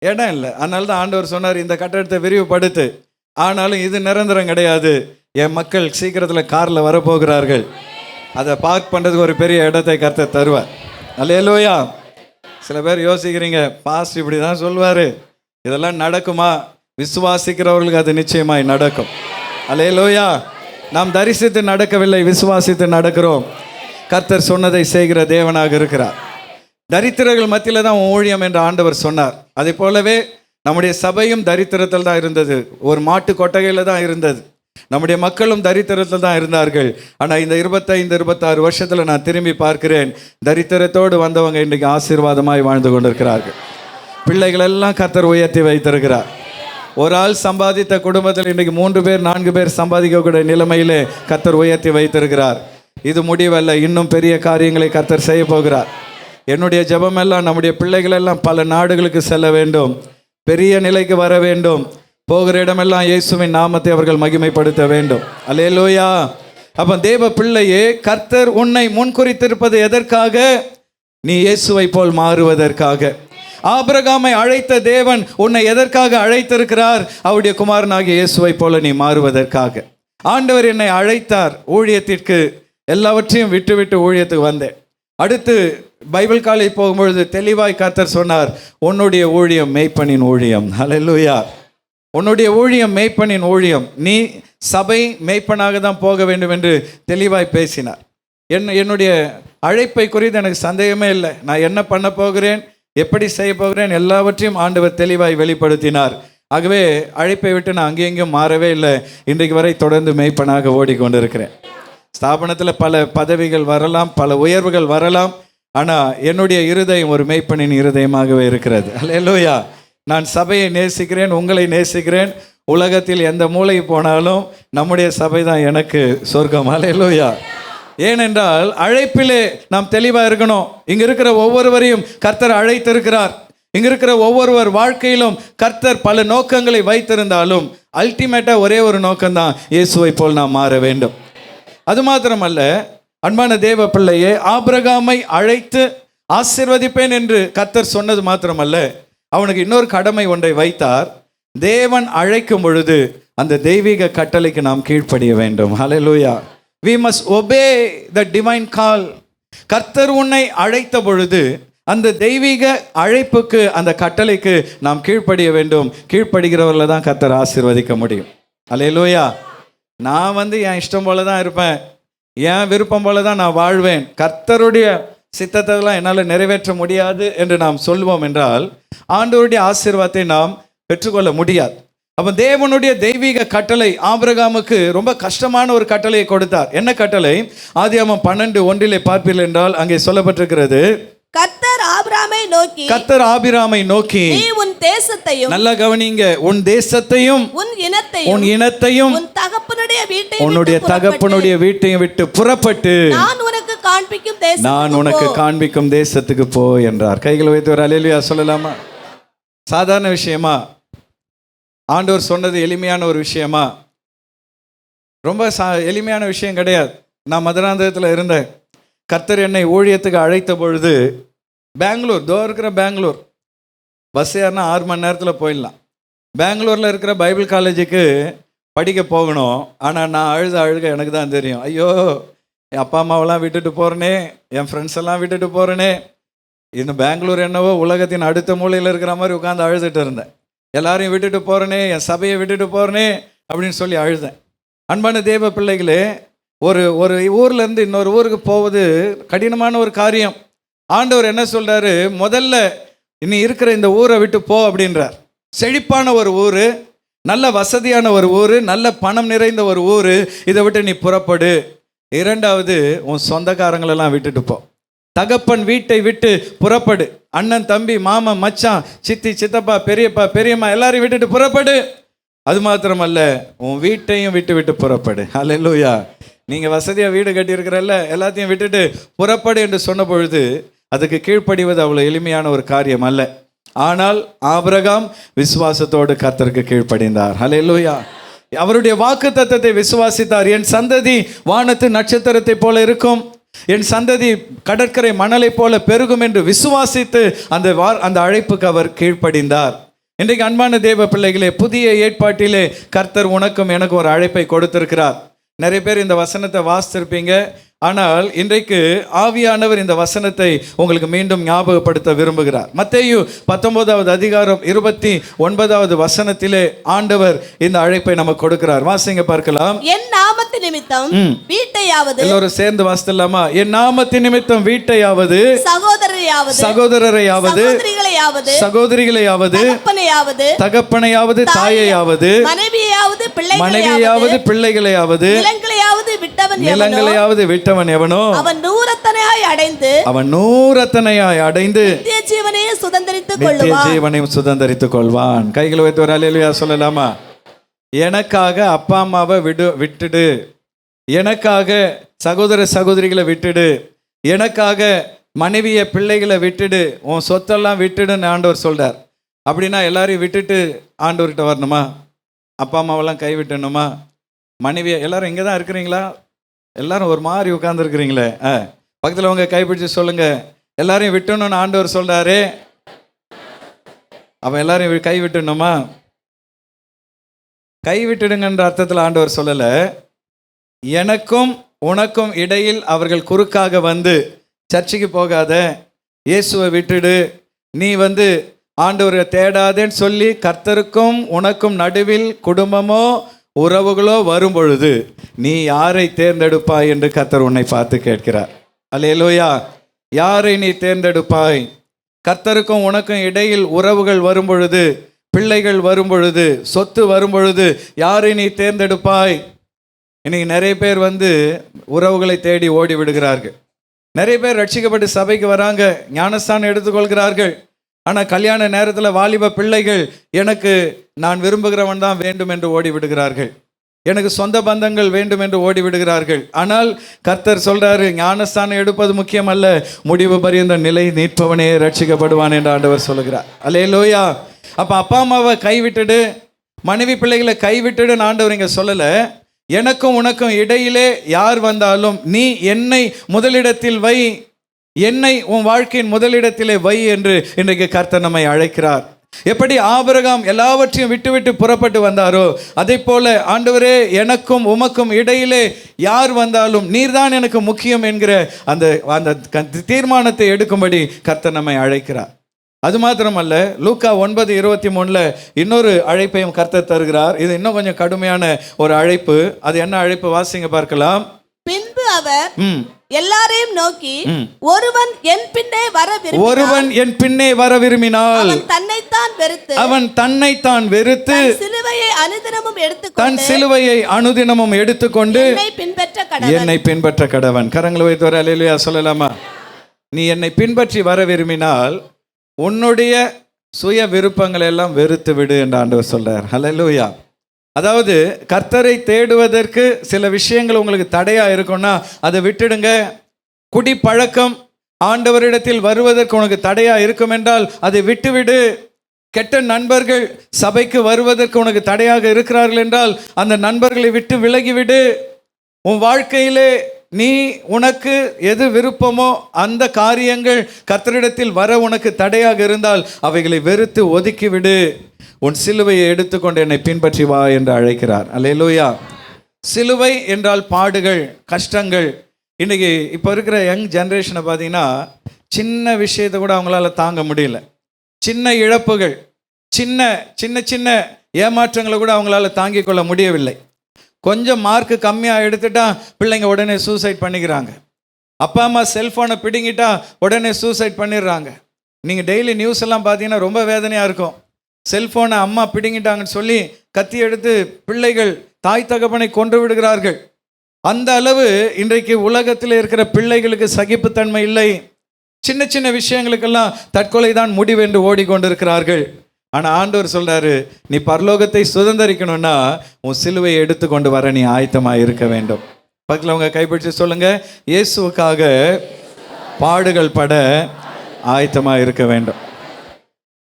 S2: இடம் இல்லை. அதனால தான் ஆண்டவர் சொன்னார், இந்த கட்டடத்தை விரிவுபடுத்து. ஆனாலும் இது நிரந்தரம் கிடையாது. என் மக்கள் சீக்கிரத்தில் காரில் வரப்போகிறார்கள். அதை பார்க் பண்ணுறதுக்கு ஒரு பெரிய இடத்தை கர்த்தர் தருவார். அல்லேலூயா. சில பேர் யோசிக்கிறீங்க, பாஸ்ட் இப்படி தான் சொல்வார், இதெல்லாம் நடக்குமா? விசுவாசிக்கிறவர்களுக்கு அது நிச்சயமாய் நடக்கும். அல்லேலூயா. நாம் தரிசித்து நடக்கவில்லை, விசுவாசித்து நடக்கிறோம். கர்த்தர் சொன்னதை செய்கிற தேவனாக இருக்கிறார். தரித்திரர்கள் மத்தியில் தான் ஊழியம் என்று ஆண்டவர் சொன்னார். அதே போலவே நம்முடைய சபையும் தரித்திரத்தில் தான் இருந்தது. ஒரு மாட்டு கொட்டகையில் தான் இருந்தது. நம்முடைய மக்களும் தரித்திரத்தில் தான் இருந்தார்கள். ஆனால் இந்த 25-26 வருஷத்தில் நான் திரும்பி பார்க்கிறேன், தரித்திரத்தோடு வந்தவங்க இன்றைக்கு ஆசீர்வாதமாய் வாழ்ந்து கொண்டிருக்கிறார்கள். பிள்ளைகளெல்லாம் கர்த்தர் உயர்த்தி வைத்திருக்கிறார். ஒரு ஆள் சம்பாதித்த குடும்பத்தில் இன்றைக்கு 3 பேர் 4 பேர் சம்பாதிக்கக்கூடிய நிலைமையிலே கர்த்தர் உயர்த்தி வைத்திருக்கிறார். இது முடிவல்ல, இன்னும் பெரிய காரியங்களை கர்த்தர் செய்ய போகிறார். என்னுடைய ஜெபமெல்லாம் நம்முடைய பிள்ளைகளெல்லாம் பல நாடுகளுக்கு செல்ல வேண்டும், பெரிய நிலைக்கு வர வேண்டும், போகிற இடமெல்லாம் இயேசுவின் நாமத்தை அவர்கள் மகிமைப்படுத்த வேண்டும். அல்லேலூயா. அப்போ தேவ பிள்ளையே, கர்த்தர் உன்னை முன்குறித்திருப்பது எதற்காக? நீ இயேசுவை போல் மாறுவதற்காக. ஆபிரகாமை அழைத்த தேவன் உன்னை எதற்காக அழைத்திருக்கிறார்? அவருடைய குமாரனாகிய இயேசுவை போல நீ மாறுவதற்காக. ஆண்டவர் என்னை அழைத்தார் ஊழியத்திற்கு, எல்லாவற்றையும் விட்டு ஊழியத்துக்கு வந்தேன். அடுத்து பைபிள் காலேஜ் போகும்பொழுது தெளிவாய் கர்த்தர் சொன்னார், உன்னுடைய ஊழியம் மேய்ப்பனின் ஊழியம். அல்லேலூயா. உன்னுடைய ஊழியம் மேய்ப்பனின் ஊழியம். நீ சபை மேய்ப்பனாக தான் போக வேண்டும் என்று தெளிவாய் பேசினார். என்னுடைய அழைப்பை குறித்து எனக்கு சந்தேகமே இல்லை. நான் என்ன பண்ண போகிறேன், எப்படி செய்ய போகிறேன், எல்லாவற்றையும் ஆண்டவர் தெளிவாய் வெளிப்படுத்தினார். ஆகவே அழைப்பை விட்டு நான் அங்கேயும் மாறவே இல்லை. இன்றைக்கு வரை தொடர்ந்து மேய்ப்பனாக ஓடிக்கொண்டிருக்கிறேன். ஸ்தாபனத்தில் பல பதவிகள் வரலாம், பல உயர்வுகள் வரலாம், ஆனால் என்னுடைய இருதயம் ஒரு மேய்ப்பனின் இருதயமாகவே இருக்கிறது. அல்லேலூயா. நான் சபையை நேசிக்கிறேன், உங்களை நேசிக்கிறேன். உலகத்தில் எந்த மூலை போனாலும் நம்முடைய சபை தான் எனக்கு சொர்க்கம். அல்லேலூயா. ஏனென்றால் அழைப்பிலே நாம் தெளிவாக இருக்கணும். இங்கே இருக்கிற ஒவ்வொருவரையும் கர்த்தர் அழைத்திருக்கிறார். இங்கே இருக்கிற ஒவ்வொருவர் வாழ்க்கையிலும் கர்த்தர் பல நோக்கங்களை வைத்திருந்தாலும் அல்டிமேட்டாக ஒரே ஒரு நோக்கம்தான், இயேசுவை போல் நாம் மாற வேண்டும். அது மாத்திரமல்ல, அன்பான தேவ பிள்ளையே, ஆபிரகாமை அழைத்து ஆசீர்வதிப்பேன் என்று கர்த்தர் சொன்னது மாத்திரமல்ல, அவனுக்கு இன்னொரு கடமை ஒன்றை வைத்தார். தேவன் அழைக்கும் பொழுது அந்த தெய்வீக கட்டளைக்கு நாம் கீழ்ப்படிய வேண்டும். ஹல்லேலூயா. We must obey the divine call. கர்த்தர் உன்னை அழைத்த பொழுது அந்த தெய்வீக அழைப்புக்கு, அந்த கட்டளைக்கு நாம் கீழ்ப்படிய வேண்டும். கீழ்ப்படுகிறவர்களை தான் கர்த்தர் ஆசீர்வதிக்க முடியும். அல்லேலூயா. நான் என் இஷ்டம் போல தான் இருப்பேன், என் விருப்பம் போல தான் நான் வாழ்வேன், கர்த்தருடைய சித்தத்தெல்லாம் என்னால் நிறைவேற்ற முடியாது என்று நாம் சொல்வோம் என்றால் ஆண்டவருடைய ஆசீர்வாதத்தை நாம் பெற்றுக்கொள்ள முடியாது. அப்போ தேவனுடைய தெய்வீக கட்டளை ஆபிரகாமுக்கு ரொம்ப கஷ்டமான ஒரு கட்டளையை கொடுத்தார். என்ன கட்டளை? ஆதியாகமம் 12:1 பார்ப்பீர்கள் என்றால் அங்கே சொல்லப்பட்டிருக்கிறது,
S4: கர்த்தர் ஆபிரகாமை நோக்கி நீ உன் தேசத்தையும்,
S2: நல்லா கவனிங்க, உன் தேசத்தையும்
S4: உன் இனத்தையும்
S2: உன்னுடைய தகப்பனுடைய வீட்டையும் விட்டு புறப்பட்டு
S4: நான் உனக்கு
S2: காண்பிக்கும் தேசத்துக்கு போ என்றார். கைகளை வைத்து ஒரு அல்லேலூயா சொல்லலாமா? சாதாரண விஷயமா? ஆண்டவர் சொன்னது எளிமையான ஒரு விஷயமா? ரொம்ப எளிமையான விஷயம் கிடையாது. நான் மதுராந்தகத்தில் இருந்தேன். கர்த்தர் என்னை ஊழியத்துக்கு அழைத்த பொழுது பெங்களூர், இருக்கிற பெங்களூர் பஸ் ஏறினா 6 மணி நேரத்தில் போயிடலாம். பெங்களூரில் இருக்கிற பைபிள் காலேஜுக்கு படிக்க போகணும். ஆனால் நான் அழுக எனக்கு தான் தெரியும், ஐயோ என் அப்பா அம்மாவெல்லாம் விட்டுட்டு போகிறேனே, என் ஃப்ரெண்ட்ஸ் எல்லாம் விட்டுட்டு போகிறேனே. இந்த பெங்களூர் என்னவோ உலகத்தின் அடுத்த மூலையில் இருக்கிற மாதிரி உட்காந்து அழுதுட்டு இருந்தேன். எல்லாரையும் விட்டுட்டு போகிறேனே, என் சபையை விட்டுட்டு போகிறேனே அப்படின்னு சொல்லி அழுதேன். அன்பான தேவ பிள்ளைகளே, ஒரு ஊர்லேருந்து இன்னொரு ஊருக்கு போவது கடினமான ஒரு காரியம். ஆண்டவர் என்ன சொல்கிறாரு? முதல்ல நீ இருக்கிற இந்த ஊரை விட்டு போ அப்படின்றார். செழிப்பான ஒரு ஊர், நல்ல வசதியான ஒரு ஊர், நல்ல பணம் நிறைந்த ஒரு ஊர், இதை விட்டு நீ புறப்படு. 2வது, உன் சொந்தக்காரங்களெல்லாம் விட்டுட்டு போ. தகப்பன் வீட்டை விட்டு புறப்படு. அண்ணன், தம்பி, மாமன், மச்சான், சித்தி, சித்தப்பா, பெரியப்பா, பெரியம்மா எல்லாரையும் விட்டுட்டு புறப்படு. அது மாத்திரமல்ல, உன் வீட்டையும் விட்டு புறப்படு. அல்லேலூயா. நீங்கள் வசதியாக வீடு கட்டியிருக்கிறல்ல, எல்லாத்தையும் விட்டுட்டு புறப்படு என்று சொன்ன பொழுது அதுக்கு கீழ்ப்படிவது அவ்வளோ எளிமையான ஒரு காரியம் அல்ல. ஆனால் ஆபிரகாம் விசுவாசத்தோடு கர்த்தருக்கு கீழ்ப்படிந்தார். அல்லேலூயா. அவருடைய வாக்கு தத்தத்தை விசுவாசித்தார். என் சந்ததி வானத்து நட்சத்திரத்தை போல இருக்கும், என் சந்ததி கடற்கரை மணலை போல பெருகும் என்று விசுவாசித்து அந்த அழைப்புக்கு அவர் கீழ்ப்படிந்தார். இன்றைக்கு அன்பான தேவ பிள்ளைகளே, புதிய ஏற்பாட்டிலே கர்த்தர் உனக்கும் எனக்கு ஒரு அழைப்பை கொடுத்திருக்கிறார். நிறைய பேர் இந்த வசனத்தை வாசித்திருப்பீங்க. ஆனால் இன்றைக்கு ஆவியானவர் இந்த வசனத்தை உங்களுக்கு மீண்டும் ஞாபகப்படுத்த விரும்புகிறார். மத்தேயு 19வது அதிகாரம் 29வது வசனத்திலே ஆண்டவர் இந்த அழைப்பை நமக்கு கொடுக்கிறார். வாசிங்க பார்க்கலாம்.
S4: என் நாமத்து நிமித்தம் வீட்டையாவது,
S2: எல்லோரும் சேர்ந்து வாசித்தலாமா? என் நாமத்து நிமித்தம் வீட்டையாவது,
S4: சகோதரரையாவது,
S2: சகோதரிகளையாவது, தகப்பனையாவது, தாயையாவது, மனைவியாவது, பிள்ளைகளையாவது, நிலங்களையாவது விட்டவன் எவனோ அவன் நூறத்தனையாய் அடைந்து நித்திய ஜீவனையும் சுதந்தரித்துக் கொள்வான். கைகளை வைத்து ஒரு அல்லேலூயா சொல்லலாமா? எனக்காக அப்பா அம்மாவை விட்டுடு, எனக்காக சகோதர சகோதரிகளை விட்டுடு, எனக்காக மனைவிய பிள்ளைகளை விட்டுடு, உன் சொத்தெல்லாம் விட்டுடுன்னு ஆண்டவர் சொல்றார். அப்படின்னா எல்லாரையும் விட்டுட்டு ஆண்டவர்கிட்ட வரணுமா? அப்பா அம்மாவெல்லாம் கைவிட்டணுமா? மனைவியை எல்லாரும் இங்கே தான் இருக்கிறீங்களா? எல்லாரும் ஒரு மாதிரி உட்கார்ந்துருக்கிறீங்களே. பக்கத்தில் உங்க கைப்பிடிச்சு சொல்லுங்க, எல்லாரையும் விட்டணும்னு ஆண்டவர் சொல்றாரு. அவன் எல்லாரையும் கை விட்டணுமா? கை விட்டுடுங்கன்ற அர்த்தத்தில் ஆண்டவர் சொல்லலை. எனக்கும் உனக்கும் இடையில் அவர்கள் குறுக்காக வந்து சர்ச்சுக்கு போகாத, இயேசுவை விட்டுடு, நீ ஆண்டவரை தேடாதேன்னு சொல்லி கர்த்தருக்கும் உனக்கும் நடுவில் குடும்பமோ உறவுகளோ வரும் பொழுது நீ யாரை தேர்ந்தெடுப்பாய் என்று கர்த்தர் உன்னை பார்த்து கேட்கிறார். அல்லேலூயா. யாரை நீ தேர்ந்தெடுப்பாய்? கர்த்தருக்கும் உனக்கும் இடையில் உறவுகள் வரும் பொழுது, பிள்ளைகள் வரும் பொழுது, சொத்து வரும் பொழுது யாரை நீ தேர்ந்தெடுப்பாய்? இன்னைக்கு நிறைய பேர் உறவுகளை தேடி ஓடி விடுகிறார்கள். நிறைய பேர் ரட்சிக்கப்பட்டு சபைக்கு வராங்க, ஞானஸ்தானம் எடுத்துக்கொள்கிறார்கள். ஆனால் கல்யாண நேரத்தில் வாலிப பிள்ளைகள் எனக்கு நான் விரும்புகிறவன் தான் வேண்டும் என்று ஓடி விடுகிறார்கள், எனக்கு சொந்த பந்தங்கள் வேண்டும் என்று ஓடி விடுகிறார்கள். ஆனால் கர்த்தர் சொல்றாரு, ஞானஸ்தானம் எடுப்பது முக்கியம் அல்ல, முடிவு பரியந்த நிலை நிற்பவனே ரட்சிக்கப்படுவான் என்று ஆண்டவர் சொல்லுகிறார். அல்லேலூயா. அப்போ அப்பா அம்மாவை கைவிட்டுடு, மனைவி பிள்ளைகளை கைவிட்டுடுன்னு ஆண்டவர் இங்கே சொல்லலை. எனக்கும் உனக்கும் இடையிலே யார் வந்தாலும் நீ என்னை முதலிடத்தில் வை, என்னை உன் வாழ்க்கையின் முதலிடத்திலே வை என்று இன்றைக்கு கர்த்தர் நம்மை அழைக்கிறார். எப்படி ஆபிரகாம் எல்லாவற்றையும் விட்டுவிட்டு புறப்பட்டு வந்தாரோ, அதே போல ஆண்டவரே எனக்கும் உமக்கும் இடையிலே யார் வந்தாலும் நீர்தான் எனக்கு முக்கியம் என்கிற அந்த தீர்மானத்தை எடுக்கும்படி கர்த்தர் நம்மை அழைக்கிறார். அது மாத்திரமல்ல, லூக்கா 9:23 இன்னொரு அழைப்பையும் கர்த்தர் தருகிறார். இது இன்னும் கொஞ்சம் கடுமையான ஒரு அழைப்பு. அது என்ன அழைப்பு? வாசிங்க பார்க்கலாம்.
S4: பின்பு அவர் எல்லாரையும் நோக்கி, ஒருவன் என் பின்னே வர விரும்பினால் அவன் தன்னைத்தான் வெறுத்து தன் சிலுவையை அனுதினமும் எடுத்துக்கொண்டு என்னை பின்பற்ற கடவன். கரங்களை வைத்து வர அல்லேலூயா சொல்லலாமா? நீ என்னை பின்பற்றி வர விரும்பினால் உன்னுடைய சுய விருப்பங்களை எல்லாம் வெறுத்து விடு என்று ஆண்டவர் சொல்றார். அல்லேலூயா. அதாவது கர்த்தரை தேடுவதற்கு சில விஷயங்கள் உங்களுக்கு தடையா இருக்கும்னா அதை விட்டுடுங்க. குடிப்பழக்கம் ஆண்டவரிடத்தில் வருவதற்கு உனக்கு தடையா இருக்கும் என்றால் அதை விட்டுவிடு. கெட்ட நண்பர்கள் சபைக்கு வருவதற்கு உனக்கு தடையாக இருக்கிறார்கள் என்றால் அந்த நண்பர்களை விட்டு விலகிவிடு. உன் வாழ்க்கையிலே நீ உனக்கு எது விருப்பமோ அந்த காரியங்கள் கர்த்தரிடத்தில் வர உனக்கு தடையாக இருந்தால் அவைகளை வெறுத்து ஒதுக்கிவிடு. உன் சிலுவையை எடுத்துக்கொண்டு என்னை பின்பற்றி வா என்று அழைக்கிறார். அல்லேலூயா. சிலுவை என்றால் பாடுகள், கஷ்டங்கள். இன்றைக்கி இப்போ இருக்கிற யங் ஜென்ரேஷனை பார்த்தீங்கன்னா சின்ன விஷயத்தை கூட அவங்களால தாங்க முடியல. சின்ன இழப்புகள், சின்ன சின்ன சின்ன ஏமாற்றங்களை கூட அவங்களால தாங்கிக் கொள்ள முடியவில்லை. கொஞ்சம் மார்க்கு கம்மியாக எடுத்துட்டா பிள்ளைங்க உடனே சூசைட் பண்ணிக்கிறாங்க. அப்பா அம்மா செல்ஃபோனை பிடுங்கிட்டா உடனே சூசைட் பண்ணிடுறாங்க. நீங்கள் டெய்லி நியூஸ் எல்லாம் பார்த்தீங்கன்னா ரொம்ப வேதனையாக இருக்கும். செல்ஃபோனை அம்மா பிடுங்கிட்டாங்கன்னு சொல்லி கத்தி எடுத்து பிள்ளைகள் தாய் தகப்பனை கொன்று விடுகிறார்கள். அந்த அளவு இன்றைக்கு உலகத்தில் இருக்கிற பிள்ளைகளுக்கு சகிப்புத்தன்மை இல்லை. சின்ன சின்ன விஷயங்களுக்கெல்லாம் தற்கொலை தான் முடிவு என்று ஓடிக்கொண்டிருக்கிறார்கள். ஆனால் ஆண்டவர் சொல்றாரு, நீ பரலோகத்தை சுதந்தரிக்கணும்னா உன் சிலுவையை எடுத்துக்கொண்டு வர நீ ஆயத்தமாக இருக்க வேண்டும். பக்கத்தில் உங்க கைப்பிடிச்சு சொல்லுங்க, இயேசுவுக்காக பாடுகள் பட ஆயத்தமாக இருக்க வேண்டும்.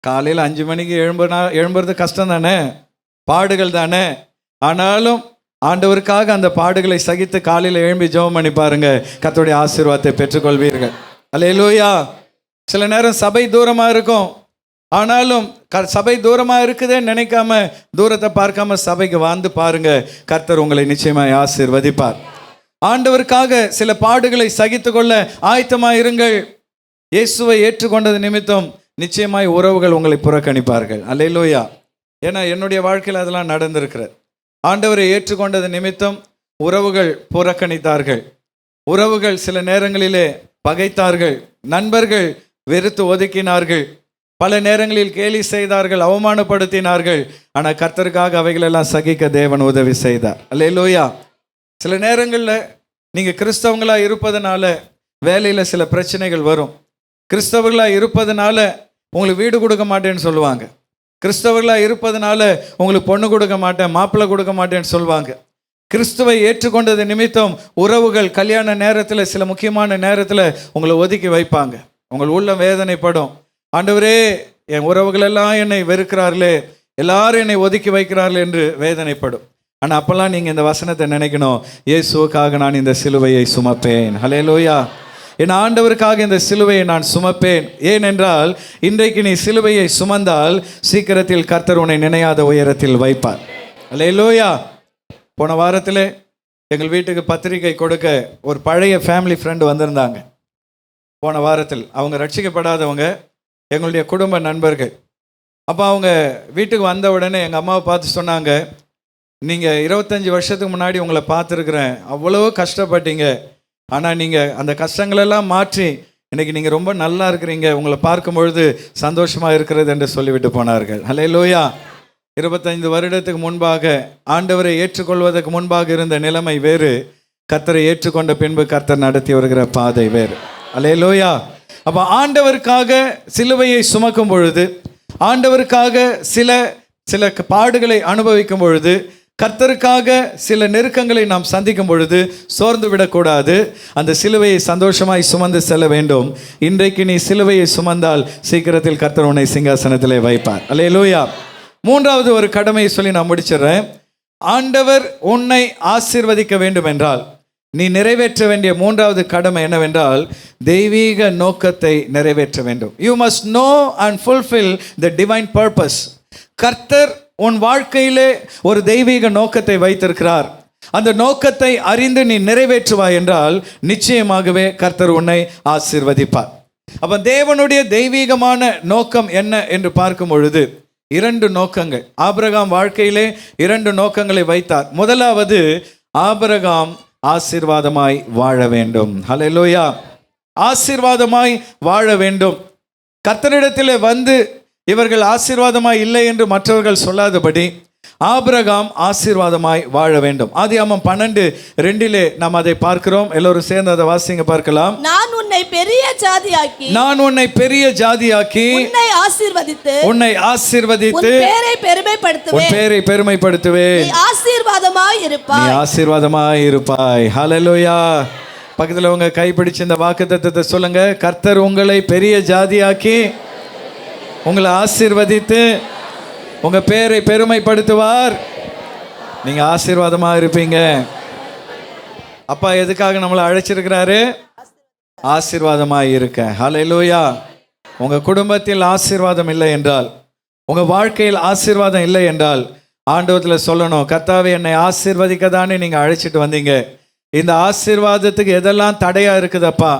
S4: காலையில் 5 மணிக்கு எழும்புறது கஷ்டம் தானே, பாடுகள் தானே. ஆனாலும்
S2: ஆண்டவருக்காக அந்த பாடுகளை சகித்து காலையில் எழும்பி ஜெபம் பண்ணி பாருங்க, கர்த்தருடைய ஆசீர்வாதத்தை பெற்றுக்கொள்வீர்கள். அல்லேலூயா. சில நேரம் சபை தூரமாக இருக்கும், ஆனாலும் சபை தூரமாக இருக்குதுன்னு நினைக்காம, தூரத்தை பார்க்காம சபைக்கு வந்து பாருங்க, கர்த்தர் உங்களை நிச்சயமாய் ஆசீர்வதிப்பார். ஆண்டவருக்காக சில பாடுகளை சகித்து கொள்ள ஆயத்தமாக இருங்கள். இயேசுவை ஏற்றுக்கொண்டது நிமித்தம் நிச்சயமாய் உறவுகள் உங்களை புறக்கணிப்பார்கள். அல்லேலூயா. ஏன்னா என்னுடைய வாழ்க்கையில் அதெல்லாம் நடந்திருக்கிறது. ஆண்டவரை ஏற்றுக்கொண்டது நிமித்தம் உறவுகள் புறக்கணித்தார்கள், உறவுகள் சில நேரங்களிலே பகைத்தார்கள், நண்பர்கள் வெறுத்து ஒதுக்கினார்கள், பல நேரங்களில் கேலி செய்தார்கள், அவமானப்படுத்தினார்கள். ஆனால் கர்த்தருக்காக அவைகளெல்லாம் சகிக்க தேவன் உதவி செய்தார். அல்லேலூயா. சில நேரங்களில் நீங்கள் கிறிஸ்தவங்களாக இருப்பதனால வேலையில் சில பிரச்சனைகள் வரும். கிறிஸ்தவர்களாக இருப்பதனால உங்களுக்கு வீடு கொடுக்க மாட்டேன்னு சொல்லுவாங்க. கிறிஸ்தவர்களாக இருப்பதனால உங்களுக்கு பொண்ணு கொடுக்க மாட்டேன், மாப்பிள்ளை கொடுக்க மாட்டேன்னு சொல்லுவாங்க. கிறிஸ்துவை ஏற்றுக்கொண்டது நிமித்தம் உறவுகள் கல்யாண நேரத்தில், சில முக்கியமான நேரத்தில் உங்களை ஒதுக்கி வைப்பாங்க. உங்கள் உள்ளம் வேதனைப்படும். ஆண்டவரே, என் உறவுகளெல்லாம் என்னை வெறுக்கிறார்களே, எல்லாரும் என்னை ஒதுக்கி வைக்கிறார்கள் என்று வேதனைப்படும். ஆனால் அப்போல்லாம் நீங்கள் இந்த வசனத்தை நினைக்கணும், இயேசுவுக்காக நான் இந்த சிலுவையை சுமப்பேன். ஹல்லேலூயா. என் ஆண்டவருக்காக இந்த சிலுவையை நான் சுமப்பேன். ஏனென்றால் இன்றைக்கு நீ சிலுவையை சுமந்தால் சீக்கிரத்தில் கர்த்தர் உன்னை நினையாத உயரத்தில் வைப்பார். அல்லேலூயா. போன வாரத்தில் எங்கள் வீட்டுக்கு பத்திரிகை கொடுக்க ஒரு பழைய ஃபேமிலி ஃப்ரெண்டு வந்திருந்தாங்க. போன வாரத்தில் அவங்க ரட்சிக்கப்படாதவங்க, எங்களுடைய குடும்ப நண்பர்கள். அப்போ அவங்க வீட்டுக்கு வந்த உடனே எங்கள் அம்மாவை பார்த்து சொன்னாங்க, நீங்கள் 25 வருஷத்துக்கு முன்னாடி உங்களை பார்த்துருக்குறேன், அவ்வளோ கஷ்டப்பட்டீங்க, ஆனால் நீங்கள் அந்த கஷ்டங்களெல்லாம் மாற்றி இன்றைக்கி நீங்கள் ரொம்ப நல்லா இருக்கிறீங்க, உங்களை பார்க்கும் பொழுது சந்தோஷமாக இருக்கிறது என்று சொல்லிவிட்டு போனார்கள். அல்லேலூயா. 25 வருடத்துக்கு முன்பாக ஆண்டவரை ஏற்றுக்கொள்வதற்கு முன்பாக இருந்த நிலைமை வேறு, கர்த்தரை ஏற்றுக்கொண்ட பின்பு கர்த்தர் நடத்தி வருகிற பாதை வேறு. அல்லேலூயா. அப்போ ஆண்டவருக்காக சிலுவையை சுமக்கும் பொழுது, ஆண்டவருக்காக சில பாடுகளை அனுபவிக்கும் பொழுது, கர்த்தருக்காக சில நெருக்கங்களை நாம் சந்திக்கும் பொழுது சோர்ந்து விடக்கூடாது. அந்த சிலுவையை சந்தோஷமாய் சுமந்து செல்ல வேண்டும். இன்றைக்கு நீ சிலுவையை சுமந்தால் சீக்கிரத்தில் கர்த்தர் உன்னை சிங்காசனத்திலே வைப்பார். அல்லேலூயா. மூன்றாவது ஒரு கடமையை சொல்லி நான் முடிச்சிடுறேன். ஆண்டவர் உன்னை ஆசீர்வதிக்க வேண்டும் என்றால் நீ நிறைவேற்ற வேண்டிய மூன்றாவது கடமை என்னவென்றால், தெய்வீக நோக்கத்தை நிறைவேற்ற வேண்டும். You must know and fulfil the divine purpose. கர்த்தர் உன் வாழ்க்கையிலே ஒரு தெய்வீக நோக்கத்தை வைத்திருக்கிறார். அந்த நோக்கத்தை அறிந்து நீ நிறைவேற்றுவாய் என்றால் நிச்சயமாகவே கர்த்தர் உன்னை ஆசீர்வதிப்பார். அப்போ தேவனுடைய தெய்வீகமான நோக்கம் என்ன என்று பார்க்கும் பொழுது 2 நோக்கங்கள். ஆபிரகாம் வாழ்க்கையிலே 2 நோக்கங்களை வைத்தார். முதலாவது, ஆபிரகாம் ஆசீர்வாதமாய் வாழ வேண்டும். ஹல்லேலூயா. ஆசீர்வாதமாய் வாழ வேண்டும். கர்த்தரிடத்திலே வந்து இவர்கள் ஆசீர்வாதமாய் இல்லை என்று மற்றவர்கள் சொல்லாதபடி ஆபிரகாம் ஆசீர்வாதமாய் வாழ வேண்டும். ஆதியாகமம் 12:2 நாம் அதை பார்க்கிறோம். எல்லோரும் சேர்ந்து அதை வாசிங்க பார்க்கலாம்.
S4: நான் உன்னை பெரிய ஜாதியாக்கி
S2: உன்னை ஆசீர்வதித்து உன் பேரை பெருமைப்படுத்துவேன்.
S4: நீ
S2: ஆசீர்வாதமாய் இருப்பாய். ஹல்லேலூயா. பக்கத்தில் உங்க கைப்பிடிச்சு இந்த வாக்குத்தத்தத்தை சொல்லுங்க. கர்த்தர் உங்களை பெரிய ஜாதியாக்கி உங்களை ஆசீர்வதித்து உங்க பேரை பெருமைப்படுத்துவார். நீங்க ஆசீர்வாதமா இருப்பீங்க. அப்பா எதுக்காக நம்மளை அழைச்சிருக்கிறாரு? ஆசீர்வாதமாய் இருக்க. ஹல்லேலூயா. உங்க குடும்பத்தில் ஆசீர்வாதம் இல்லை என்றால், உங்க வாழ்க்கையில் ஆசீர்வாதம் இல்லை என்றால் ஆண்டவத்தில் சொல்லணும், கர்த்தாவே என்னை ஆசீர்வதிக்க தானே நீங்க அழைச்சிட்டு வந்தீங்க. இந்த ஆசீர்வாதத்துக்கு எதெல்லாம் தடையா இருக்குதப்பா,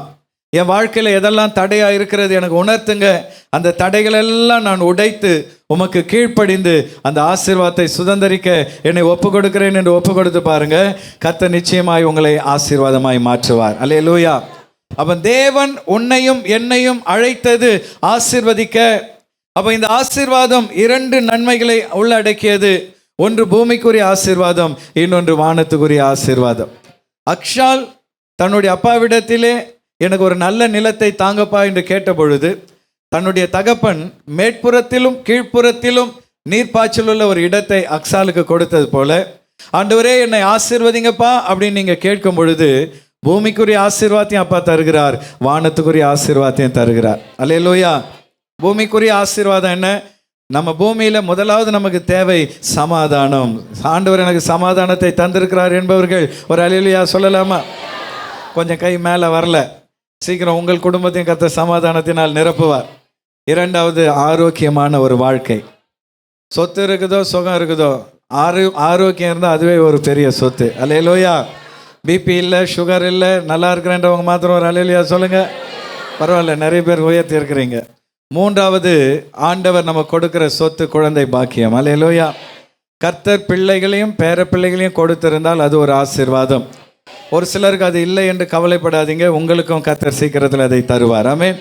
S2: என் வாழ்க்கையில் எதெல்லாம் தடையா இருக்கிறது எனக்கு உணர்த்துங்க. அந்த தடைகள் எல்லாம் நான் உடைத்து உமக்கு கீழ்ப்படிந்து அந்த ஆசீர்வாதத்தை சுதந்திரிக்க என்னை ஒப்பு கொடுக்கிறேன் என்று ஒப்பு கொடுத்து பாருங்க. கர்த்தர் நிச்சயமாய் உங்களை ஆசீர்வாதமாய் மாற்றுவார். அல்லேலூயா. அப்ப தேவன் உன்னையும் என்னையும் அழைத்தது ஆசீர்வதிக்க. அப்ப இந்த ஆசீர்வாதம் 2 நன்மைகளை உள்ளடக்கியது. ஒன்று பூமிக்குரிய ஆசீர்வாதம், இன்னொன்று வானத்துக்குரிய ஆசீர்வாதம். அக்ஷால் தன்னுடைய அப்பாவிடத்திலே எனக்கு ஒரு நல்ல நிலத்தை தாங்கப்பா என்று கேட்ட பொழுது தன்னுடைய தகப்பன் மேற்புறத்திலும் கீழ்ப்புறத்திலும் நீர்ப்பாய்ச்சல் உள்ள ஒரு இடத்தை அக்ஷாலுக்கு கொடுத்தது போல, ஆண்டவரே என்னை ஆசீர்வதிங்கப்பா அப்படின்னு நீங்க கேட்கும் பொழுது பூமிக்குரிய ஆசீர்வாதத்தையும் அப்பா தருகிறார், வானத்துக்குரிய ஆசீர்வாதத்தையும் தருகிறார். அல்லேலூயா. பூமிக்குரிய ஆசீர்வாதம் என்ன? நம்ம பூமியில முதலாவது நமக்கு தேவை சமாதானம். ஆண்டவர் எனக்கு சமாதானத்தை தந்திருக்கிறார் என்பவர்கள் ஒரு அல்லேலூயா சொல்லலாமா? கொஞ்சம் கை மேலே வரல. சீக்கிரம் உங்கள் குடும்பத்தையும் கர்த்தர் சமாதானத்தினால் நிரப்புவார். இரண்டாவது ஆரோக்கியமான ஒரு வாழ்க்கை. சொத்து இருக்குதோ சுகம் இருக்குதோ, ஆரோக்கியம் இருந்தால் அதுவே ஒரு பெரிய சொத்து. அல்லேலூயா. பிபி இல்லை, சுகர் இல்லை, நல்லா இருக்கிறேன்றவங்க மாத்திரம் ஒரு அல்லேலூயா சொல்லுங்கள். பரவாயில்ல, நிறைய பேர் உயர்த்தி இருக்கிறீங்க. மூன்றாவது ஆண்டவர் நம்ம கொடுக்கிற சொத்து குழந்தை பாக்கியம். அல்லேலூயா. கர்த்தர் பிள்ளைகளையும் பேர பிள்ளைகளையும் கொடுத்திருந்தால் அது ஒரு ஆசீர்வாதம். ஒரு சிலருக்கு அது இல்லை என்று கவலைப்படாதீங்க, உங்களுக்கும் கர்த்தர் சீக்கிரத்தில் அதை தருவார். ஆமென்.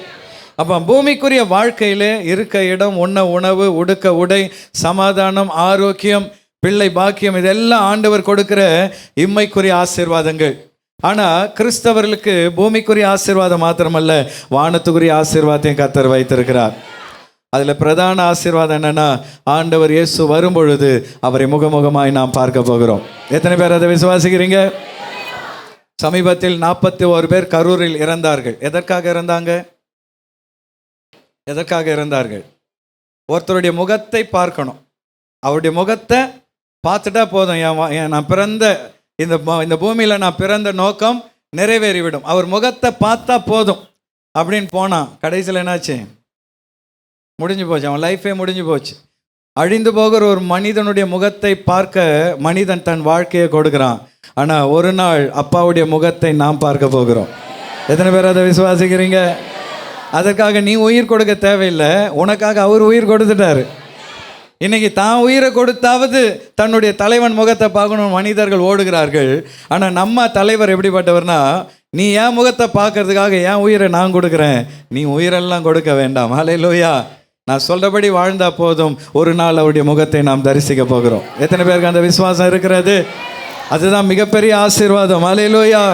S2: அப்போ பூமிக்குரிய வாழ்க்கையிலே இருக்க இடம், உண்ண உணவு, உடுக்க உடை, சமாதானம், ஆரோக்கியம், பிள்ளை பாக்கியம், இதெல்லாம் ஆண்டவர் கொடுக்கிற இம்மைக்குரிய ஆசீர்வாதங்கள். ஆனால் கிறிஸ்தவர்களுக்கு பூமிக்குரிய ஆசீர்வாதம் மாத்திரமல்ல, வானத்துக்குரிய ஆசீர்வாதத்தையும் கர்த்தர் வைத்திருக்கிறார். அதில் பிரதான ஆசீர்வாதம் என்னென்னா, ஆண்டவர் இயேசு வரும்பொழுது அவரை முகமுகமாய் நாம் பார்க்க போகிறோம். எத்தனை பேர் அதை விசுவாசிக்கிறீங்க? சமீபத்தில் 41 பேர் கரூரில் இறந்தார்கள். எதற்காக இறந்தார்கள்? ஒருத்தருடைய முகத்தை பார்க்கணும். அவருடைய முகத்தை பார்த்துட்டா போதும், நான் பிறந்த இந்த பூமியில் நான் பிறந்த நோக்கம் நிறைவேறிவிடும். அவர் முகத்தை பார்த்தா போதும் அப்படின்னு போனான். கடைசியில் என்னாச்சு? முடிஞ்சு போச்சு, அவன் லைஃபே முடிஞ்சு போச்சு. அழிந்து போகிற ஒரு மனிதனுடைய முகத்தை பார்க்க மனிதன் தன் வாழ்க்கையை கொடுக்குறான். ஆனால் ஒரு நாள் அப்பாவுடைய முகத்தை நாம் பார்க்க போகிறோம். எத்தனை பேர் அதை விசுவாசிக்கிறீங்க? அதற்காக நீ உயிர் கொடுக்க தேவையில்லை, உனக்காக அவர் உயிர் கொடுத்துட்டாரு. இன்னைக்கு தான் உயிரை கொடுத்தாவது தன்னுடைய தலைவன் முகத்தை பார்க்கணும் மனிதர்கள் ஓடுகிறார்கள். ஆனால் நம்ம தலைவர் எப்படிப்பட்டவர்னா, நீ என் முகத்தை பார்க்கறதுக்காக என் உயிரை நான் கொடுக்குறேன், நீ உயிரெல்லாம் கொடுக்க வேண்டாம். அல்லேலூயா. நான் சொல்கிறபடி வாழ்ந்தா போதும், ஒரு நாள் அவருடைய முகத்தை நாம் தரிசிக்க போகிறோம். எத்தனை பேருக்கு அந்த விசுவாசம் இருக்கிறது? அதுதான் மிகப்பெரிய ஆசீர்வாதம். அல்லேலூயா.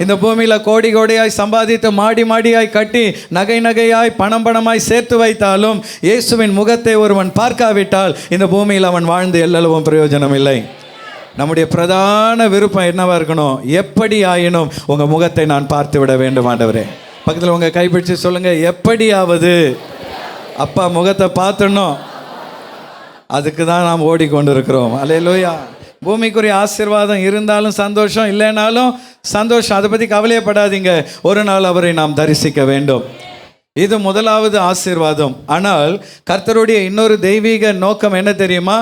S2: இந்த பூமியில் கோடி கோடியாய் சம்பாதித்து மாடி மாடியாய் கட்டி நகை நகையாய் பணம் பணமாய் சேர்த்து வைத்தாலும் இயேசுவின் முகத்தை ஒருவன் பார்க்காவிட்டால் இந்த பூமியில் அவன் வாழ்ந்து எல்லளவும் பிரயோஜனம் இல்லை. நம்முடைய பிரதான விருப்பம் என்னவா இருக்கணும்? எப்படி ஆயினும் உங்கள் முகத்தை நான் பார்த்து விட வேண்டும் ஆண்டவரே. பக்கத்தில் உங்கள் கைப்பிடிச்சு சொல்லுங்கள், எப்படியாவது அப்பா முகத்தை பார்த்துடணும். அதுக்கு தான் நாம் ஓடிக்கொண்டு இருக்கிறோம். அல்லேலூயா. பூமிக்குரிய ஆசீர்வாதம் இருந்தாலும் சந்தோஷம், இல்லைனாலும் சந்தோஷம். அதை பற்றி கவலையப்படாதீங்க. ஒரு நாள் அவரை நாம் தரிசிக்க வேண்டும். இது முதலாவது ஆசீர்வாதம். ஆனால் கர்த்தருடைய இன்னொரு தெய்வீக நோக்கம் என்ன தெரியுமா?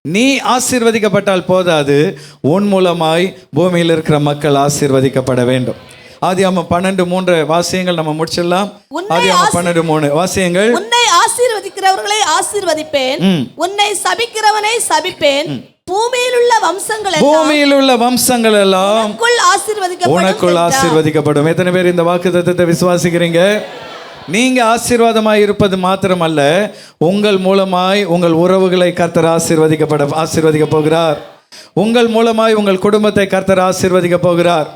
S2: நீ ஆசீர்வதிக்கப்பட்டால் போதாது, உன் மூலமாய் பூமியில் இருக்கிற மக்கள் ஆசீர்வதிக்கப்பட வேண்டும். ஆதியாகமம் 12:3 வாசியங்கள் நம்ம முடிச்சிடலாம். ஆதியாகமம் 12:3 வாசியங்கள்.
S4: உன்னை ஆசீர்வதிக்கிறவர்களை ஆசீர்வதிப்பேன், உன்னை சபிக்கிறவனை சபிப்பேன். பூமியில் உள்ள வம்சங்கள் எல்லாம் உனக்குள் ஆசீர்வதிக்கப்படும். எத்தனை பேர் இந்த வாக்குத்தத்தத்தை விசுவாசிக்கிறீங்க? நீங்க ஆசீர்வாதமாய் இருப்பது மாத்திரமல்ல, உங்கள் மூலமாய் உங்கள் உறவுகளை கர்த்தர் ஆசீர்வதிக்க போகிறார். உங்கள் மூலமாய் உங்கள் குடும்பத்தை கர்த்தர் ஆசீர்வதிக்க போகிறார்.